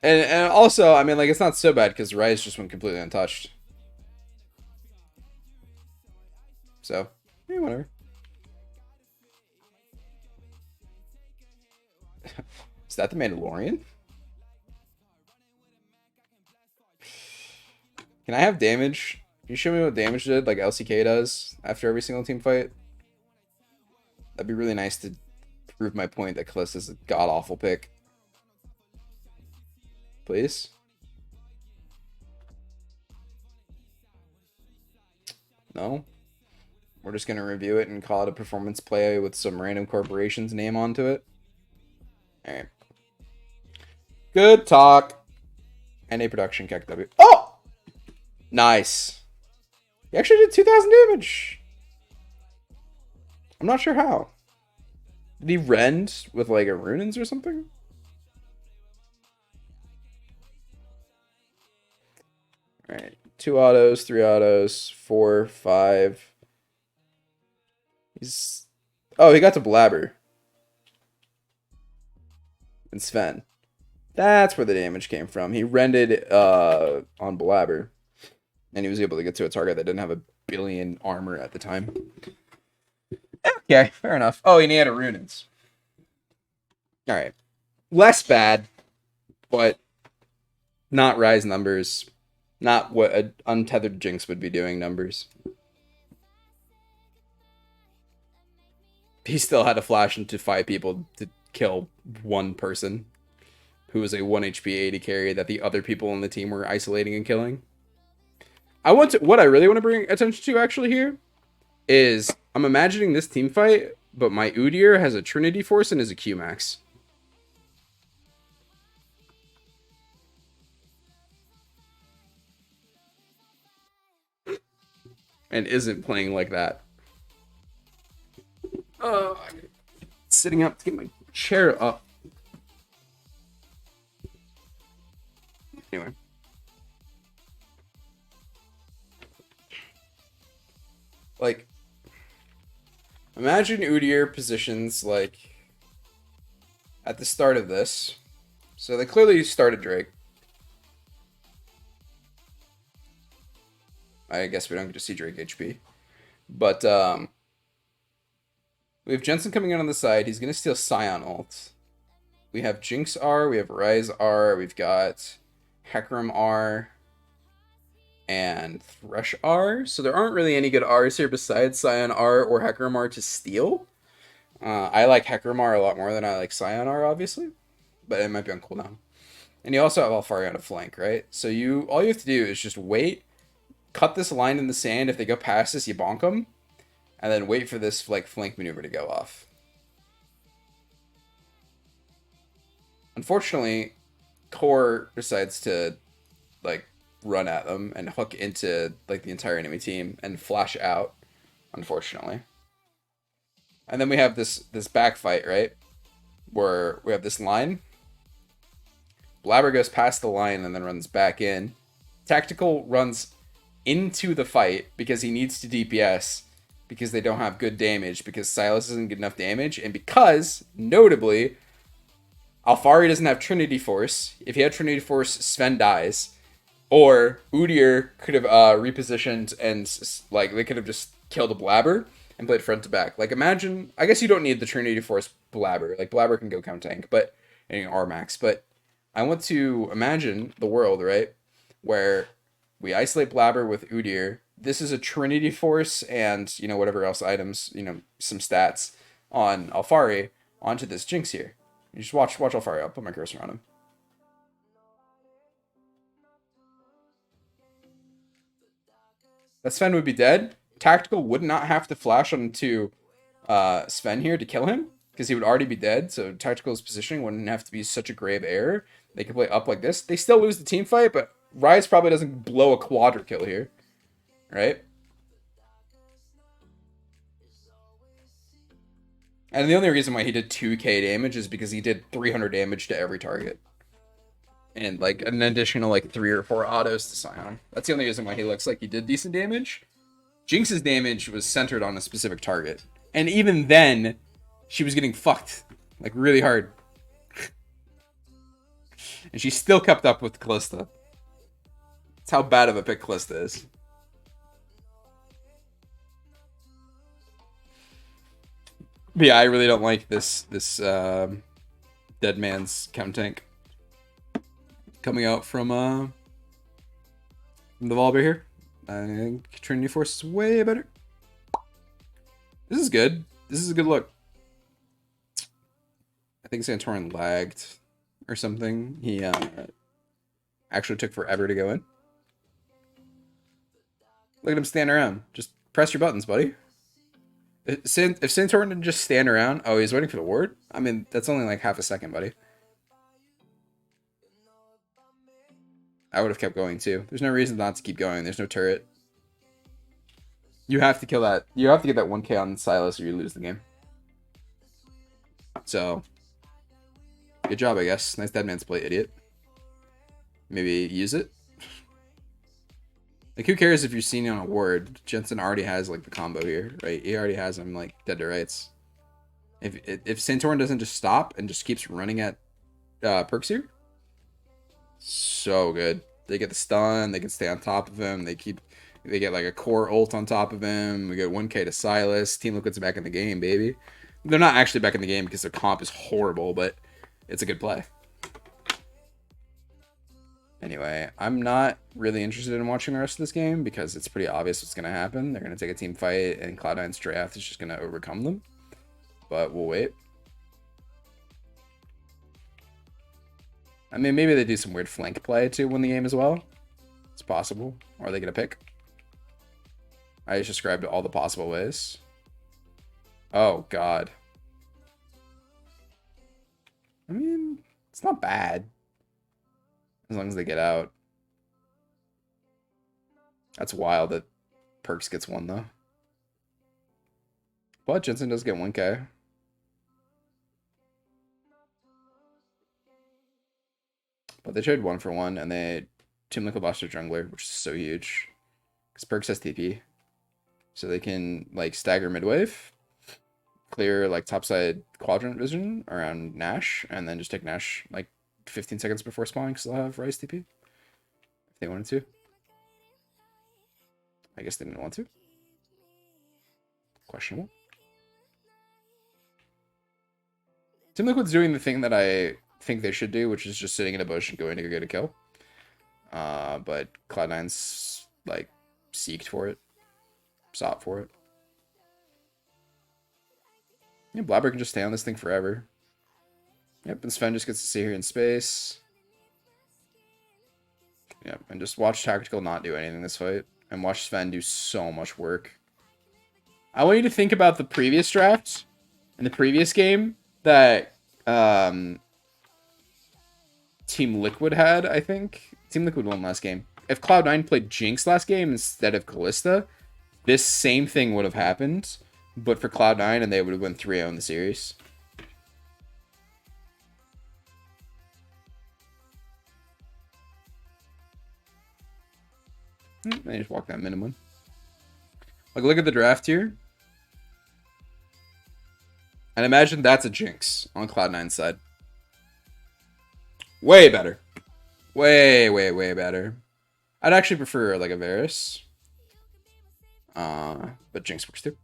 And also, I mean, like, it's not so bad because Rise just went completely untouched. So, yeah, whatever. Is that the Mandalorian? Can I have damage? Can you show me what damage did, like LCK does, after every single team fight? That'd be really nice to prove my point that Callista's a god-awful pick. Please? No? We're just gonna review it and call it a performance play with some random corporation's name onto it? Alright. Good talk. NA production, KW. Oh! Nice. He actually did 2,000 damage. I'm not sure how. Did he rend with like a runins or something? Alright. 2 autos, 3 autos, 4, 5. He's... Oh, he got to Blabber. And Sven. That's where the damage came from. He rended on Blabber. And he was able to get to a target that didn't have a billion armor at the time. Okay, fair enough. Oh, and he had a runins. Alright. Less bad, but not Rise numbers. Not what an untethered Jinx would be doing numbers. He still had to flash into 5 people to kill 1 person who was a 1 HP AD carry that the other people on the team were isolating and killing. What I really want to bring attention to actually here is I'm imagining this team fight, but my Udyr has a Trinity Force and is a Q-Max. And isn't playing like that. Sitting up to get my chair up. Anyway. Like, Imagine Udyr positions like at the start of this. So they clearly started Drake. I guess we don't get to see Drake HP. But we have Jensen coming in on the side. He's going to steal Scion ult. We have Jinx R, we have Ryze R, we've got Hecarim R, and Thresh R. So there aren't really any good Rs here besides Scion R or Hecarim R to steal. I like Hecarim R a lot more than I like Scion R, obviously. But it might be on cooldown. And you also have Alfari on a flank, right? So all you have to do is just wait, cut this line in the sand. If they go past this, you bonk them. And then wait for this like flank maneuver to go off. Unfortunately, Core decides to like run at them and hook into like the entire enemy team and flash out, unfortunately. And then we have this back fight, right? Where we have this line. Blabber goes past the line and then runs back in. Tactical runs into the fight because he needs to DPS because they don't have good damage, because Sylas isn't good enough damage, and because, notably, Alfari doesn't have Trinity Force. If he had Trinity Force, Sven dies. Or Udyr could have repositioned and like they could have just killed a Blabber and played front to back. Like imagine, I guess you don't need the Trinity Force Blabber. Like Blabber can go count tank, but R-max. But I want to imagine the world, right, where we isolate Blabber with Udyr. This is a Trinity Force and, whatever else items, some stats on Alfari onto this Jinx here. You just watch Alfari. I'll put my cursor on him. That Sven would be dead. Tactical would not have to flash onto Sven here to kill him, because he would already be dead, so Tactical's positioning wouldn't have to be such a grave error. They could play up like this. They still lose the team fight, but Ryze probably doesn't blow a quadra kill here. Right? And the only reason why he did 2k damage is because he did 300 damage to every target. And like an additional like 3 or 4 autos to Scion. That's the only reason why he looks like he did decent damage. Jinx's damage was centered on a specific target. And even then, she was getting fucked. Like really hard. And she still kept up with Kalista. That's how bad of a pick Kalista is. But yeah, I really don't like this dead man's count tank coming out from the Volbear here. I think Trinity Force is way better. This is good. This is a good look. I think Santorin lagged or something. He actually took forever to go in. Look at him stand around. Just press your buttons, buddy. If Santorin didn't just stand around, oh, he's waiting for the ward? I mean, that's only like half a second, buddy. I would have kept going too. There's no reason not to keep going. There's no turret. You have to kill that. You have to get that 1k on Sylas or you lose the game. So, good job, I guess. Nice dead man's play, idiot. Maybe use it. Like, who cares if you're seeing on a ward? Jensen already has, like, the combo here, right? He already has him, like, dead to rights. If Santorin doesn't just stop and just keeps running at perks here, so good. They get the stun, they can stay on top of him, they get, like, a core ult on top of him, we get 1k to Sylas, Team Liquid's back in the game, baby. They're not actually back in the game because their comp is horrible, but it's a good play. Anyway, I'm not really interested in watching the rest of this game because it's pretty obvious what's going to happen. They're going to take a team fight and Cloud9's draft is just going to overcome them. But we'll wait. I mean, maybe they do some weird flank play to win the game as well. It's possible. Or are they going to pick? I just described all the possible ways. Oh, God. I mean, it's not bad. As long as they get out. That's wild that Perks gets one, though. But Jensen does get 1k. But they trade 1-for-1, and they Team Liquid lost their jungler, which is so huge. Because Perks has TP. So they can, like, stagger mid-wave. clear like topside quadrant vision around Nash, and then just take Nash like 15 seconds before spawning because they'll have Rise TP if they wanted to. I guess they didn't want to. Questionable. Team Liquid's doing the thing that I think they should do, which is just sitting in a bush and going to go get a kill. But Cloud9's like seeked for it, sought for it. Yeah, Blabber can just stay on this thing forever. Yep, and Sven just gets to sit here in space. Yep, and just watch Tactical not do anything this fight. And watch Sven do so much work. I want you to think about the previous draft and the previous game that Team Liquid had, I think. Team Liquid won last game. If Cloud9 played Jinx last game instead of Callista, this same thing would have happened, but for Cloud9, and they would have won 3-0 in the series. They just walk that minimum. Like, look at the draft here. And imagine that's a Jinx on Cloud9's side. Way better. Way, way, way better. I'd actually prefer, like, a Varus. But Jinx works too.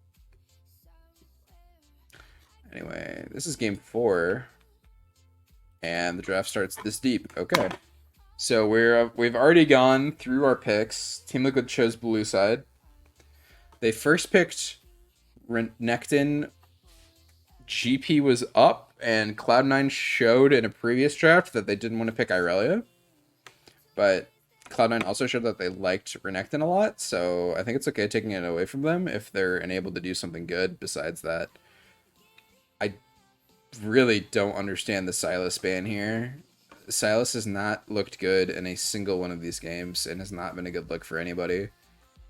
Anyway, this is game 4. And the draft starts this deep. Okay. So we've already gone through our picks. Team Liquid chose blue side. They first picked Renekton. GP was up, and Cloud9 showed in a previous draft that they didn't want to pick Irelia. But Cloud9 also showed that they liked Renekton a lot, so I think it's okay taking it away from them if they're enabled to do something good besides that. I really don't understand the Sylas ban here. Sylas has not looked good in a single one of these games and has not been a good look for anybody.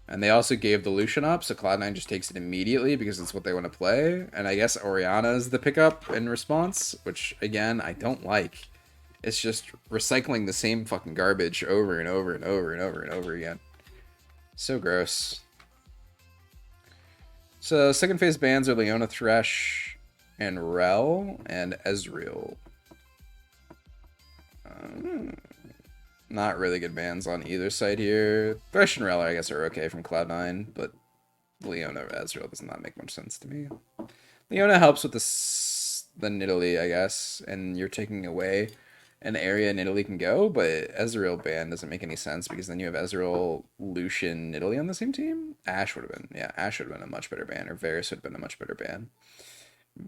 And they also gave the Lucian up, so Cloud9 just takes it immediately because it's what they want to play. And I guess Orianna is the pickup in response, which, again, I don't like. It's just recycling the same fucking garbage over and over and over and over and over again. So gross. So second phase bans are Leona, Thresh, and Rel, and Ezreal. Not really good bans on either side here. Thresh and Rel, I guess, are okay from Cloud9, but Leona or Ezreal does not make much sense to me. Leona helps with the Nidalee, I guess, and you're taking away an area Nidalee can go, but Ezreal ban doesn't make any sense because then you have Ezreal, Lucian, Nidalee on the same team. Ash would have been, yeah, Ash would have been a much better ban, or Varus would have been a much better ban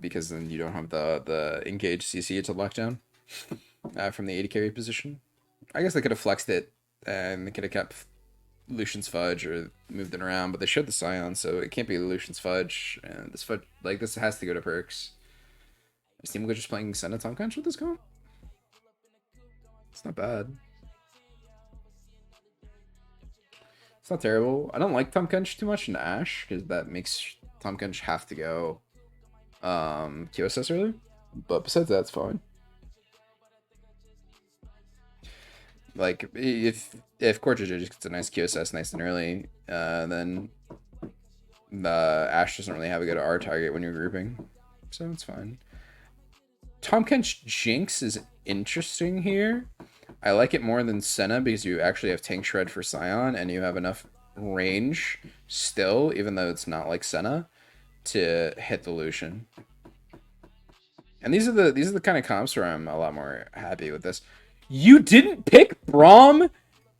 because then you don't have the engaged CC to lock down from the AD carry position. I guess they could have flexed it and they could have kept Lucian's Fudge or moved it around, but they showed the Scion, so it can't be Lucian's Fudge. And this Fudge, like, this has to go to perks. Is Team Liquid just playing Senna Taunkench with this comp? It's not bad. It's not terrible. I don't like Taunkench too much in Ashe because that makes Taunkench have to go QSS early. But besides that, it's fine. Like, if Cortez just gets a nice QSS nice and early, then the Ashe doesn't really have a good R target when you're grouping. So it's fine. Taunkench Jinx is interesting here. I like it more than Senna because you actually have Tank Shred for Scion and you have enough range still, even though it's not like Senna, to hit the Lucian. And these are the kind of comps where I'm a lot more happy with this. You didn't pick Braum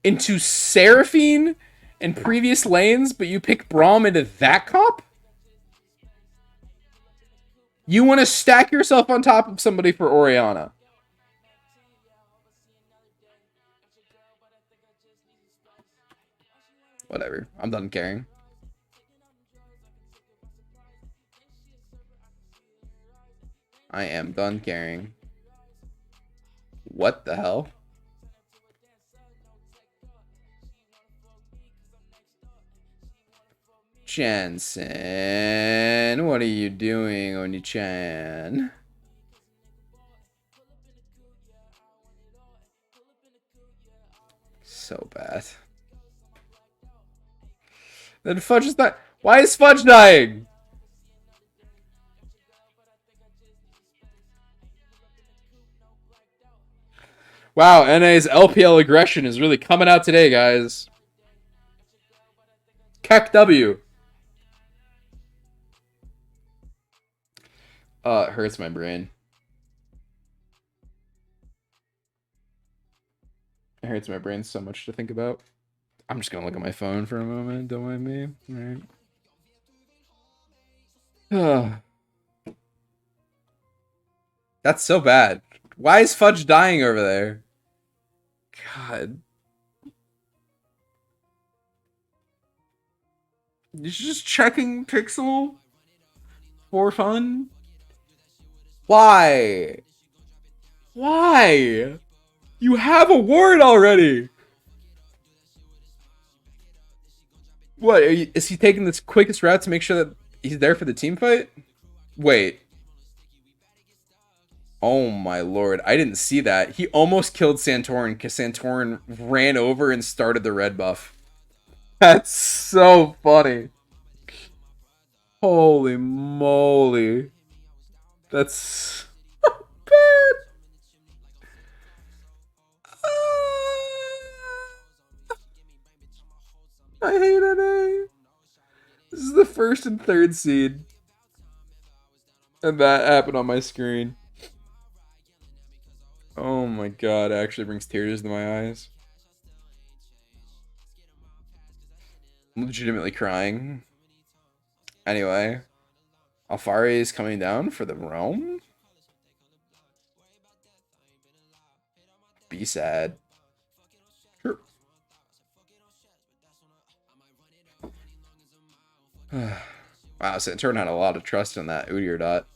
into Seraphine in previous lanes, but you pick Braum into that comp? You want to stack yourself on top of somebody for Orianna. Whatever. I'm done caring. I am done caring. What the hell? Jensen, what are you doing, Oni-chan? So bad. Then Fudge is not. Why is Fudge dying? Wow, NA's LPL aggression is really coming out today, guys. Keck W. It hurts my brain. It hurts my brain so much to think about. I'm just gonna look at my phone for a moment. Don't mind me. All right. That's so bad. Why is Fudge dying over there? God. You're just checking Pixel for fun? Why? Why? You have a ward already. What? Is he taking this quickest route to make sure that he's there for the team fight? Wait. Oh my lord. I didn't see that. He almost killed Santorin because Santorin ran over and started the red buff. That's so funny. Holy moly. That's so bad. I hate NA. This is the first and third seed. And that happened on my screen. Oh my god, it actually brings tears to my eyes. I'm legitimately crying. Anyway, Alfari is coming down for the realm. Be sad. Sure. Wow, Santorin had a lot of trust in that Udyr dot.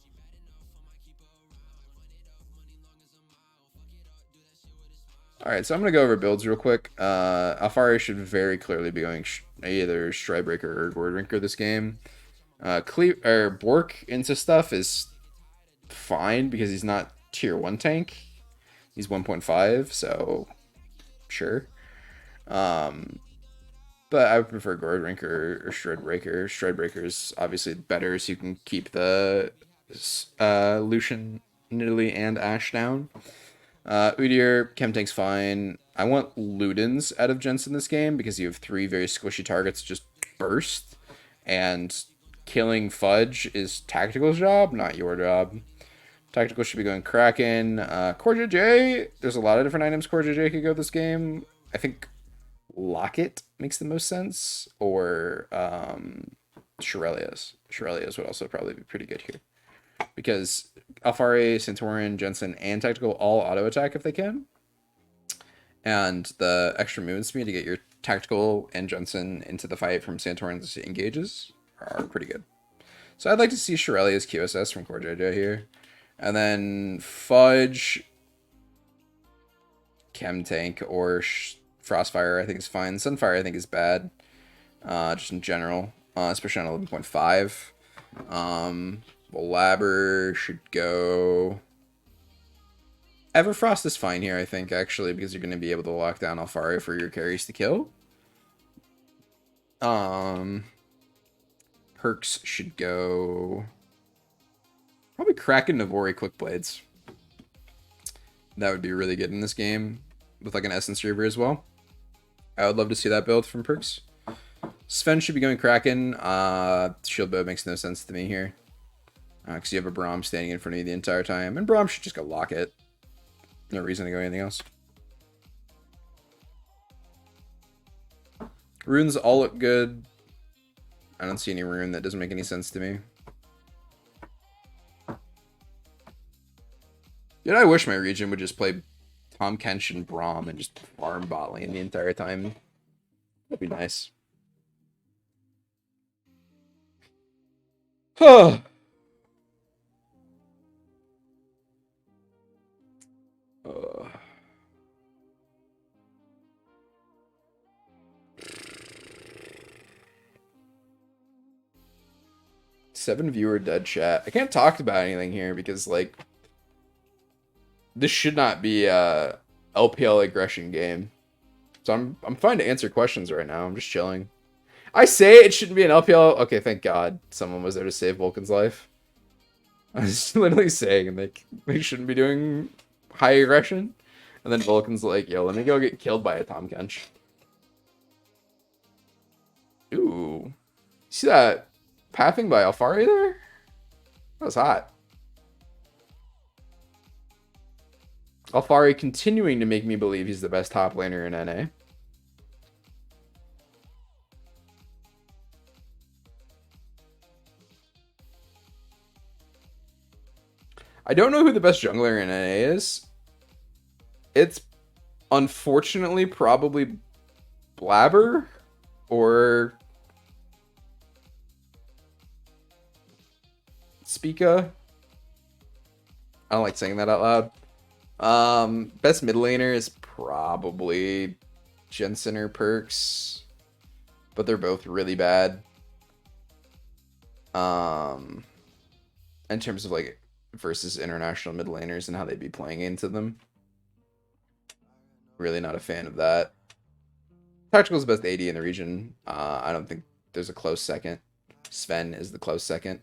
Alright, so I'm going to go over builds real quick. Alfari should very clearly be going either Stridebreaker or Gordrinker this game. Bork into stuff is fine because he's not tier 1 tank. He's 1.5, so sure. But I would prefer Gordrinker or Stridebreaker. Stridebreaker is obviously better, so you can keep the Lucian, Nidalee, and Ashe down. Udyr, Chemtank's fine. I want Ludens out of Jensen this game because you have 3 very squishy targets just burst. And killing Fudge is Tactical's job, not your job. Tactical should be going Kraken. Core JJ, there's a lot of different items Core JJ could go this game. I think Locket makes the most sense. Or Shirelias. Shirelias would also probably be pretty good here. Because Alfari, Santorin, Jensen, and Tactical all auto-attack if they can. And the extra movement speed to get your Tactical and Jensen into the fight from Santorin's engages are pretty good. So I'd like to see Shirelia's QSS from Core JJ here. And then Fudge, Chemtank, or Frostfire I think is fine. Sunfire I think is bad. Just in general. Especially on 11.5. Labber should go. Everfrost is fine here, I think, actually, because you're going to be able to lock down Alfari for your carries to kill. Perks should go. Probably Kraken, Navori, Quick Blades. That would be really good in this game with like an Essence Reaver as well. I would love to see that build from Perks. Sven should be going Kraken. Shield Bow makes no sense to me here. Because you have a Braum standing in front of you the entire time. And Braum should just go lock it. No reason to go anything else. Runes all look good. I don't see any rune that doesn't make any sense to me. Yet I wish my region would just play Tom Kench and Braum and just farm bot lane the entire time. That'd be nice. Huh. 7 viewer dead chat. I can't talk about anything here because like this should not be a LPL aggression game. So I'm fine to answer questions right now. I'm just chilling. I say it shouldn't be an LPL. Okay, thank God someone was there to save Vulcan's life. I was literally saying like they shouldn't be doing high aggression. And then Vulcan's like, yo, let me go get killed by a Tahm Kench. Ooh. See that pathing by Alfari there? That was hot. Alfari continuing to make me believe he's the best top laner in NA. I don't know who the best jungler in NA is. It's unfortunately probably Blabber or Spica. I don't like saying that out loud. Best mid laner is probably Jensen or Perks, but they're both really bad. In terms of like versus international mid laners and how they'd be playing into them. Really not a fan of that. Tactical's the best AD in the region. I don't think there's a close second. Sven is the close second.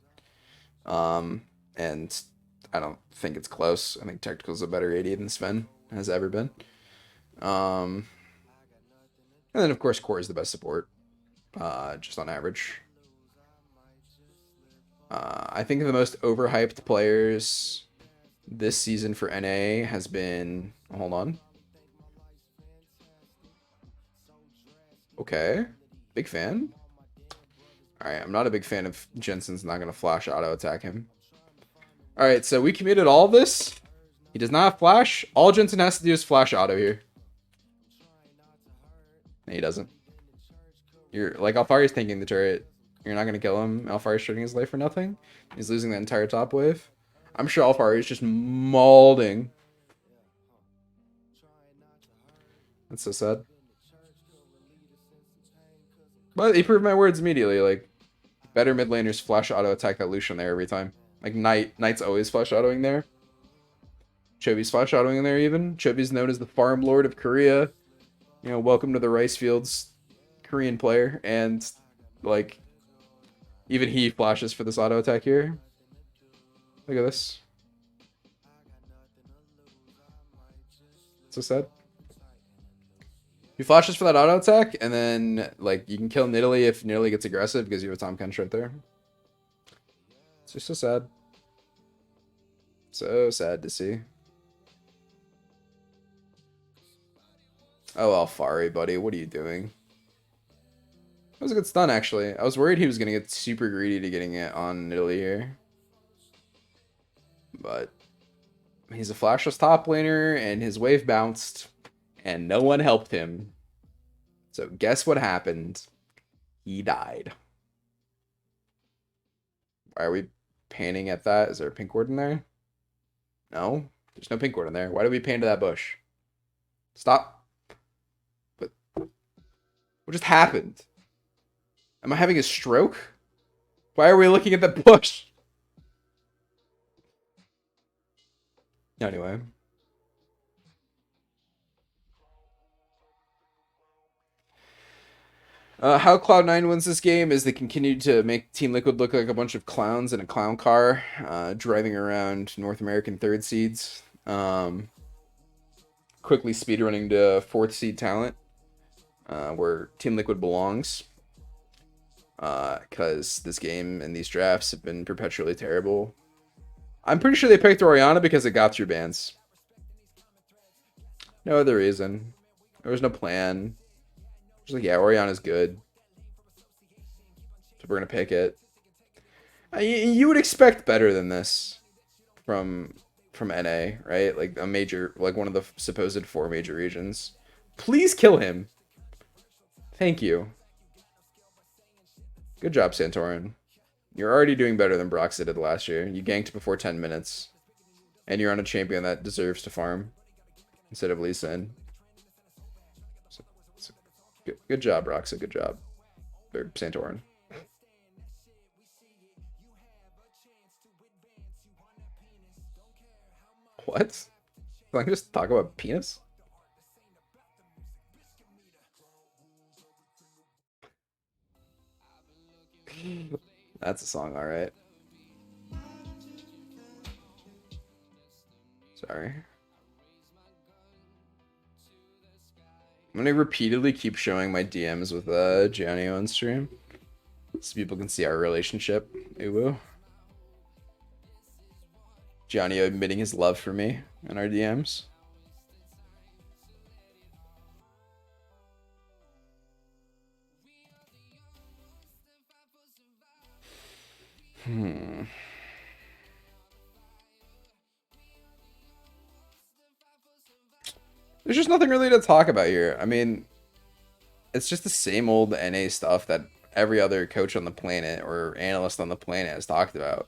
And I don't think it's close. I think Tactical's a better AD than Sven has ever been. And then of course Core is the best support. Just on average. I think the most overhyped players this season for NA has been... Hold on. Okay. Big fan. Alright, I'm not a big fan of Jensen's not going to flash auto attack him. Alright, so we committed all this. He does not have flash. All Jensen has to do is flash auto here. No, he doesn't. You're like Alfari's tanking the turret. You're not going to kill him. Alfari's trading his life for nothing. He's losing the entire top wave. I'm sure Alfari is just mauling. That's so sad. But he proved my words immediately. Like, better mid laners flash auto attack that Lucian there every time. Like, Knight's always flash autoing there. Chobi's flash autoing there even. Chobi's known as the farm lord of Korea. You know, welcome to the rice fields, Korean player. And, like, even he flashes for this auto attack here. Look at this. So sad. He flashes for that auto attack, and then like you can kill Nidalee if Nidalee gets aggressive because you have a Tahm Kench right there. It's just so sad. So sad to see. Oh, Alfari, buddy, what are you doing? That was a good stun, actually. I was worried he was going to get super greedy to getting it on Nidalee here. But he's a flashless top laner, and his wave bounced, and no one helped him. So guess what happened? He died. Why are we panning at that? Is there a pink ward in there? No, there's no pink ward in there. Why did we pan to that bush? Stop. What just happened? Am I having a stroke? Why are we looking at the bush? Anyway. How Cloud9 wins this game is they continue to make Team Liquid look like a bunch of clowns in a clown car, driving around North American third seeds, quickly speedrunning to fourth seed talent, where Team Liquid belongs, because this game and these drafts have been perpetually terrible. I'm pretty sure they picked Orianna because it got through bans. No other reason. There was no plan. Just like, yeah, Orianna's good. So we're going to pick it. You would expect better than this from NA, right? Like a major, like one of the supposed 4 major regions. Please kill him. Thank you. Good job, Santorin. You're already doing better than Broxy did last year. You ganked before 10 minutes. And you're on a champion that deserves to farm instead of Lee Sin. Good job, Roxa. Good job. Or Santorin. What? Can I just talk about penis? That's a song, alright. Sorry. I'm gonna repeatedly keep showing my DMs with Gianni on stream, so people can see our relationship. Uwu. Gianni admitting his love for me in our DMs. There's just nothing really to talk about here. I mean, it's just the same old NA stuff that every other coach on the planet or analyst on the planet has talked about.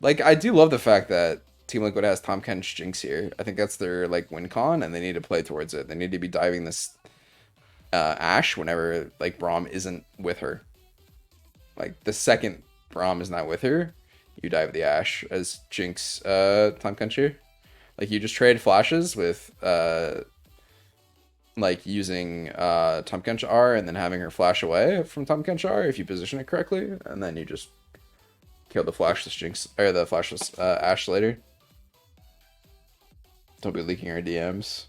Like, I do love the fact that Team Liquid has Tahm Kench Jinx here. I think that's their, like, win con, and they need to play towards it. They need to be diving this Ashe whenever, like, Braum isn't with her. Like, the second Braum is not with her, you dive the Ashe as Jinx Tahm Kench here. Like, you just trade flashes with, like, using Tahm Kench R and then having her flash away from Tahm Kench R if you position it correctly, and then you just kill the flashless Jinx, or the flashless Ashe later. Don't be leaking our DMs.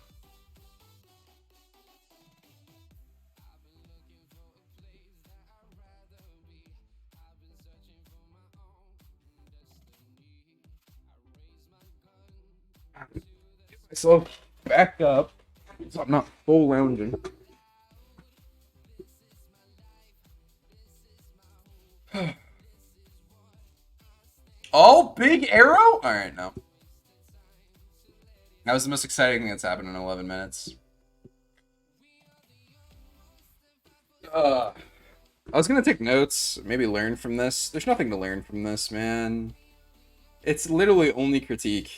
Get myself back up so I'm not full lounging. Oh, big arrow? Alright, no. That was the most exciting thing that's happened in 11 minutes. I was gonna take notes, maybe learn from this. There's nothing to learn from this, man. It's literally only critique.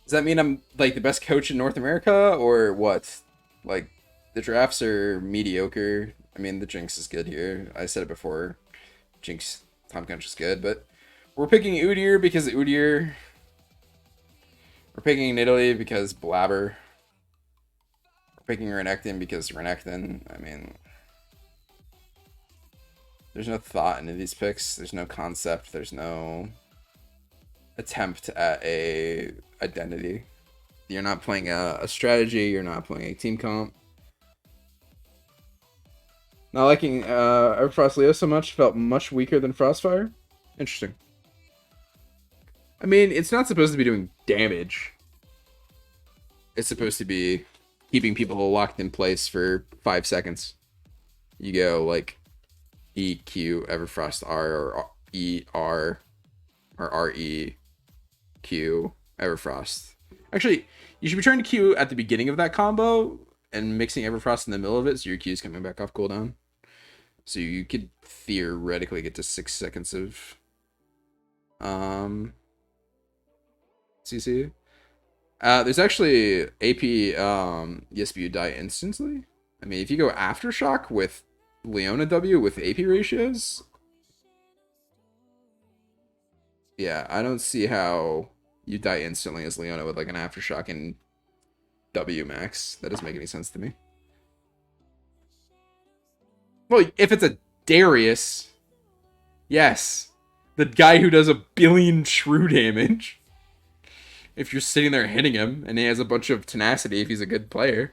Does that mean I'm, like, the best coach in North America, or what? Like, the drafts are mediocre. I mean, the Jinx is good here. I said it before. Jinx, Tahm Kench is good, but we're picking Udyr because Udyr. We're picking Nidalee because Blabber. We're picking Renekton because Renekton. I mean, there's no thought into these picks. There's no concept. There's no attempt at a identity. You're not playing a strategy. You're not playing a team comp. Not liking Everfrost Leo so much. Felt much weaker than Frostfire. Interesting. I mean, it's not supposed to be doing damage. It's supposed to be keeping people locked in place for 5 seconds. You go like E, Q, Everfrost R, or E, R, or R, E, Q, Everfrost. Actually, you should be trying to Q at the beginning of that combo and mixing Everfrost in the middle of it so your Q is coming back off cooldown. So you could theoretically get to 6 seconds of CC. There's actually AP ESBU die instantly. I mean, if you go Aftershock with Leona W with AP ratios, yeah, I don't see how you die instantly as Leona with like an Aftershock and W max. That doesn't make any sense to me. Well, if it's a Darius, yes, the guy who does 1 billion shrew damage. If you're sitting there hitting him and he has a bunch of tenacity if he's a good player.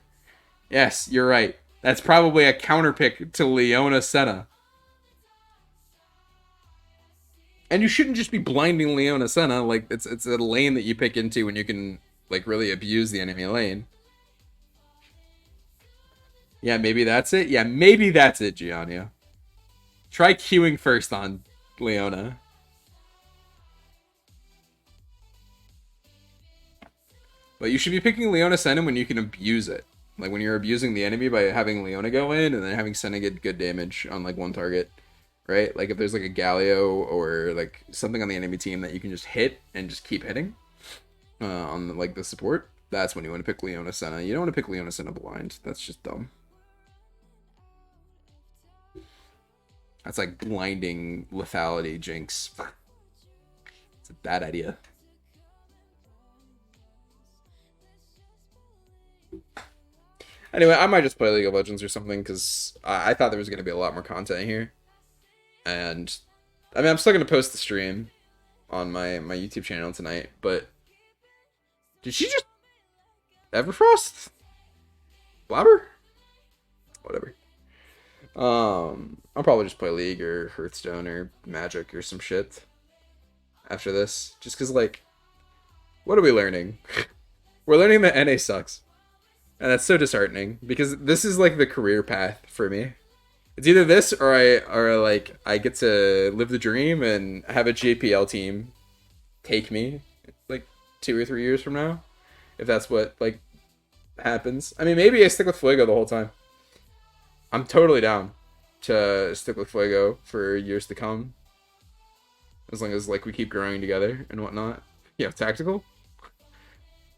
Yes, you're right. That's probably a counter pick to Leona Senna. And you shouldn't just be blinding Leona Senna. Like, it's a lane that you pick into when you can, like, really abuse the enemy lane. Yeah, maybe that's it. Yeah, maybe that's it, Gianni. Try queuing first on Leona. But you should be picking Leona Senna when you can abuse it. Like when you're abusing the enemy by having Leona go in and then having Senna get good damage on like one target. Right? Like if there's like a Galio or like something on the enemy team that you can just hit and just keep hitting on like the support, that's when you want to pick Leona Senna. You don't want to pick Leona Senna blind. That's just dumb. That's like blinding lethality Jinx. It's a bad idea. Anyway, I might just play League of Legends or something because I thought there was going to be a lot more content here. And I mean, I'm still going to post the stream on my YouTube channel tonight, but did she just Everfrost? Blabber? Whatever. I'll probably just play League or Hearthstone or Magic or some shit after this. Just because, like, what are we learning? We're learning that NA sucks. And that's so disheartening because this is like the career path for me. It's either this or I get to live the dream and have a JPL team take me like 2 or 3 years from now. If that's what like happens. I mean, maybe I stick with Fuego the whole time. I'm totally down to stick with Fuego for years to come. As long as like we keep growing together and whatnot. Yeah, tactical?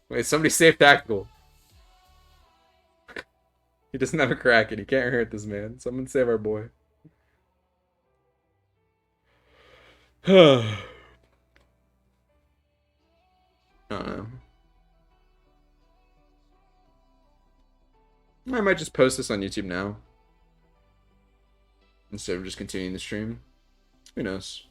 Wait, somebody save tactical. He doesn't have a crack and he can't hurt this man. Someone save our boy. I don't know. I might just post this on YouTube now. Instead of just continuing the stream. Who knows?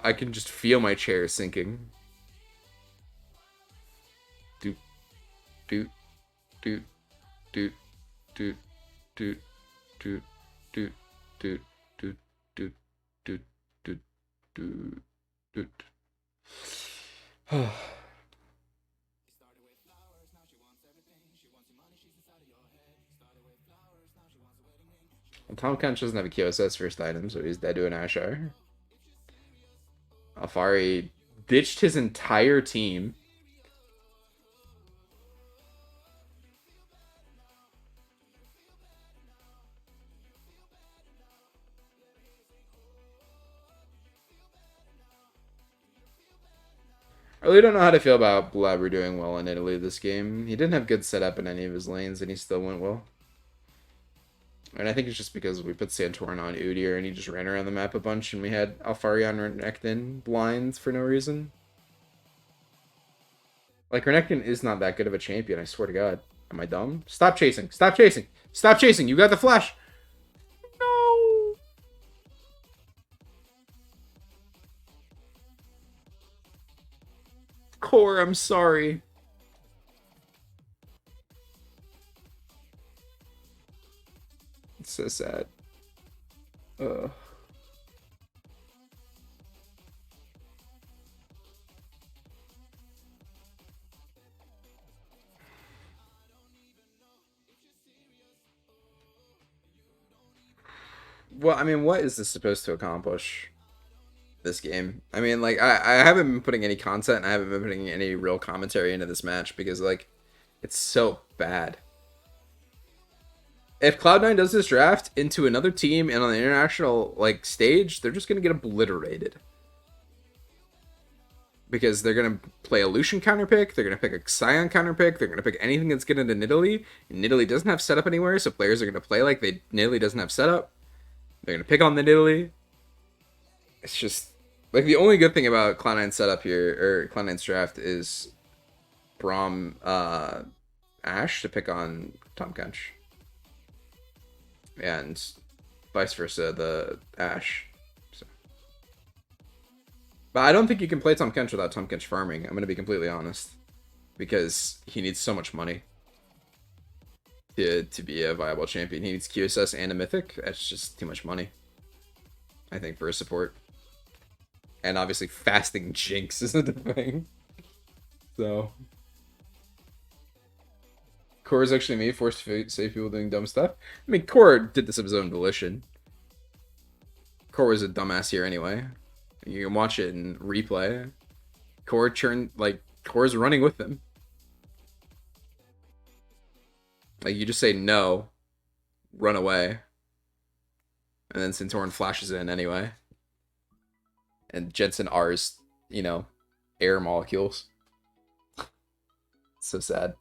I can just feel my chair sinking. Doot, doot, doot, doot, doot, doot, doot, doot, doot, doot, doot, doot, doot, doot, doot. Tom Kench doesn't have a QSS first item, so he's dead to an Ashar. Alfari ditched his entire team. I really don't know how to feel about Blabber doing well in Italy this game. He didn't have good setup in any of his lanes, and he still went well. And I think it's just because we put Santorin on Udyr and he just ran around the map a bunch and we had Alfarion Renekton blinds for no reason. Like, Renekton is not that good of a champion, I swear to God. Am I dumb? Stop chasing. Stop chasing. Stop chasing. You got the flash. No. Core, I'm sorry. It's so sad. Ugh. Well, I mean, what is this supposed to accomplish? This game. I mean, like, I haven't been putting any content and I haven't been putting any real commentary into this match because, like, it's so bad. If Cloud9 does this draft into another team and on the international, like, stage, they're just going to get obliterated. Because they're going to play a Lucian counterpick, they're going to pick a Sion counterpick, they're going to pick anything that's good into Nidalee, and Nidalee doesn't have setup anywhere, so players are going to play like Nidalee doesn't have setup. They're going to pick on the Nidalee. It's just, like, the only good thing about Cloud9's setup here, or Cloud9's draft, is Braum Ashe to pick on Tom Kench. And vice versa, the Ashe. So. But I don't think you can play Tom Kench without Tom Kench farming, I'm going to be completely honest. Because he needs so much money to be a viable champion. He needs QSS and a Mythic. That's just too much money, I think, for a support. And obviously fasting Jinx isn't a thing. So Core is actually me, forced to save people doing dumb stuff. I mean, Core did this of his own volition. Core was a dumbass here anyway. You can watch it in replay. Core's running with him. Like, you just say no, run away. And then Santorin flashes in anyway. And Jensen R's, you know, air molecules. So sad.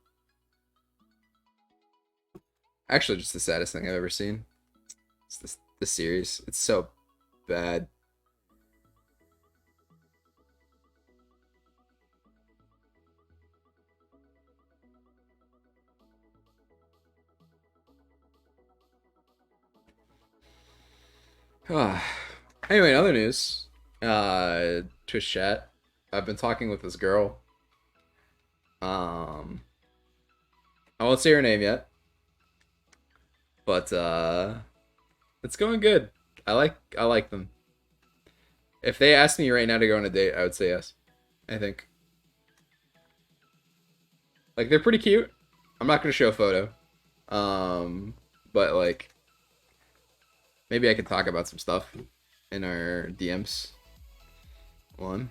Actually, just the saddest thing I've ever seen. It's this series. It's so bad. Anyway, in other news, Twitch chat. I've been talking with this girl. I won't say her name yet, but it's going good. I like them. If they asked me right now to go on a date, I would say yes. I think. Like, they're pretty cute. I'm not gonna show a photo. But like, maybe I could talk about some stuff in our DMs. One.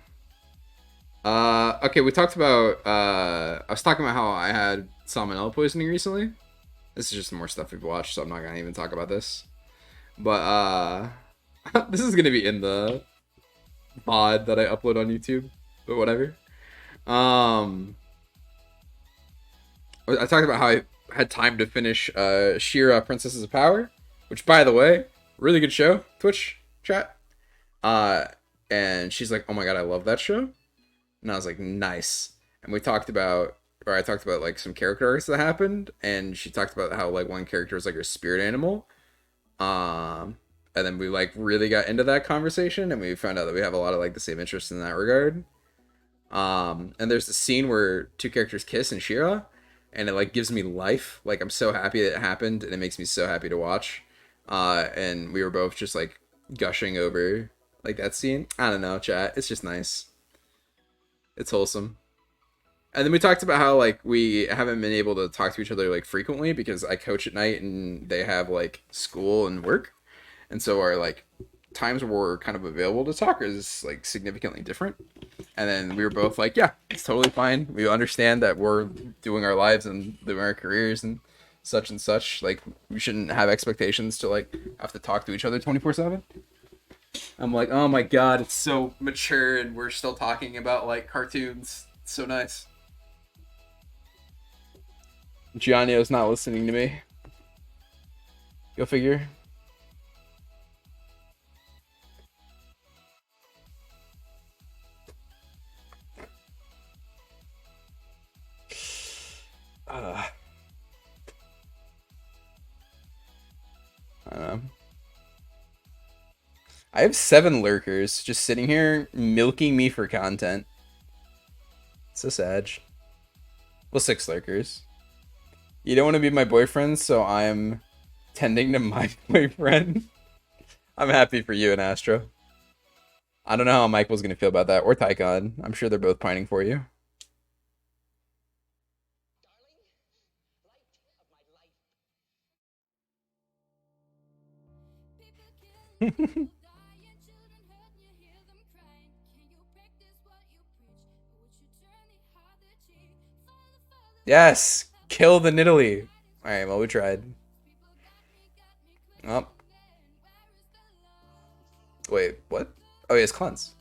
Okay, we talked about, I was talking about how I had salmonella poisoning recently. This is just more stuff we've watched, so I'm not gonna even talk about this. But, this is gonna be in the pod that I upload on YouTube, but whatever. I talked about how I had time to finish She-Ra Princesses of Power, which, by the way, really good show, Twitch chat. And she's like, oh my god, I love that show. And I was like, nice. And we talked about, or I talked about like some character arcs that happened, and she talked about how like one character was like her spirit animal. And then we like really got into that conversation, and we found out that we have a lot of like the same interests in that regard. And there's the scene where two characters kiss in She-Ra, and it like gives me life. Like, I'm so happy that it happened, and it makes me so happy to watch. And we were both just like gushing over like that scene. I don't know, chat. It's just nice. It's wholesome. And then we talked about how like we haven't been able to talk to each other like frequently because I coach at night and they have like school and work. And so our like times where we're kind of available to talk is like significantly different. And then we were both like, yeah, it's totally fine. We understand that we're doing our lives and doing our careers and such. Like, we shouldn't have expectations to like have to talk to each other 24/7. I'm like, oh my god, it's so mature and we're still talking about like cartoons. It's so nice. Gianno's not listening to me. Go figure. I don't know. I have 7 lurkers just sitting here milking me for content. So sad. Well, 6 lurkers. You don't want to be my boyfriend, so I'm tending to my boyfriend. I'm happy for you and Astro. I don't know how Michael's going to feel about that, or Tycon. I'm sure they're both pining for you. Yes! Kill the Nidalee! Alright, well, we tried. Oh. Wait, what? Oh, yeah, it's cleanse.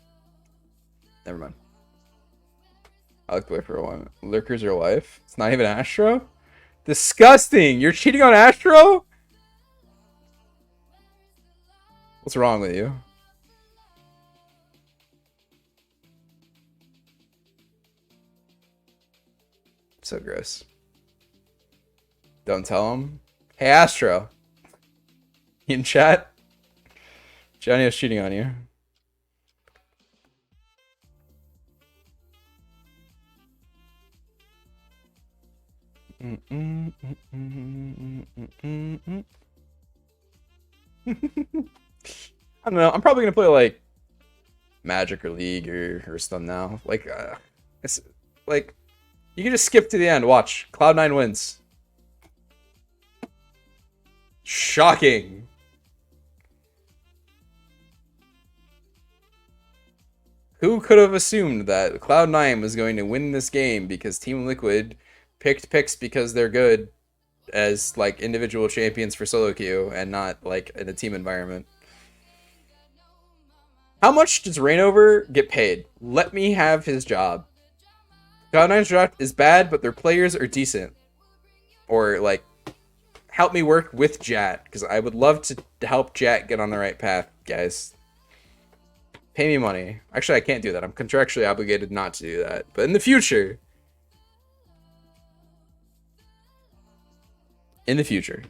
Never mind. I looked away for a while. Lurkers are life? It's not even Astro? Disgusting! You're cheating on Astro? What's wrong with you? So gross. Don't tell him. Hey, Astro. You in chat? Johnny is cheating on you. I don't know. I'm probably gonna play like Magic or League or something now. Like, it's like you can just skip to the end. Watch, Cloud9 wins. Shocking. Who could have assumed that Cloud9 was going to win this game because Team Liquid picked picks because they're good as like individual champions for solo queue and not like in a team environment? How much does Reignover get paid? Let me have his job. Cloud9's draft is bad, but their players are decent. Or like, help me work with Jat, because I would love to help Jat get on the right path, guys. Pay me money. Actually, I can't do that. I'm contractually obligated not to do that. But in the future. In the future.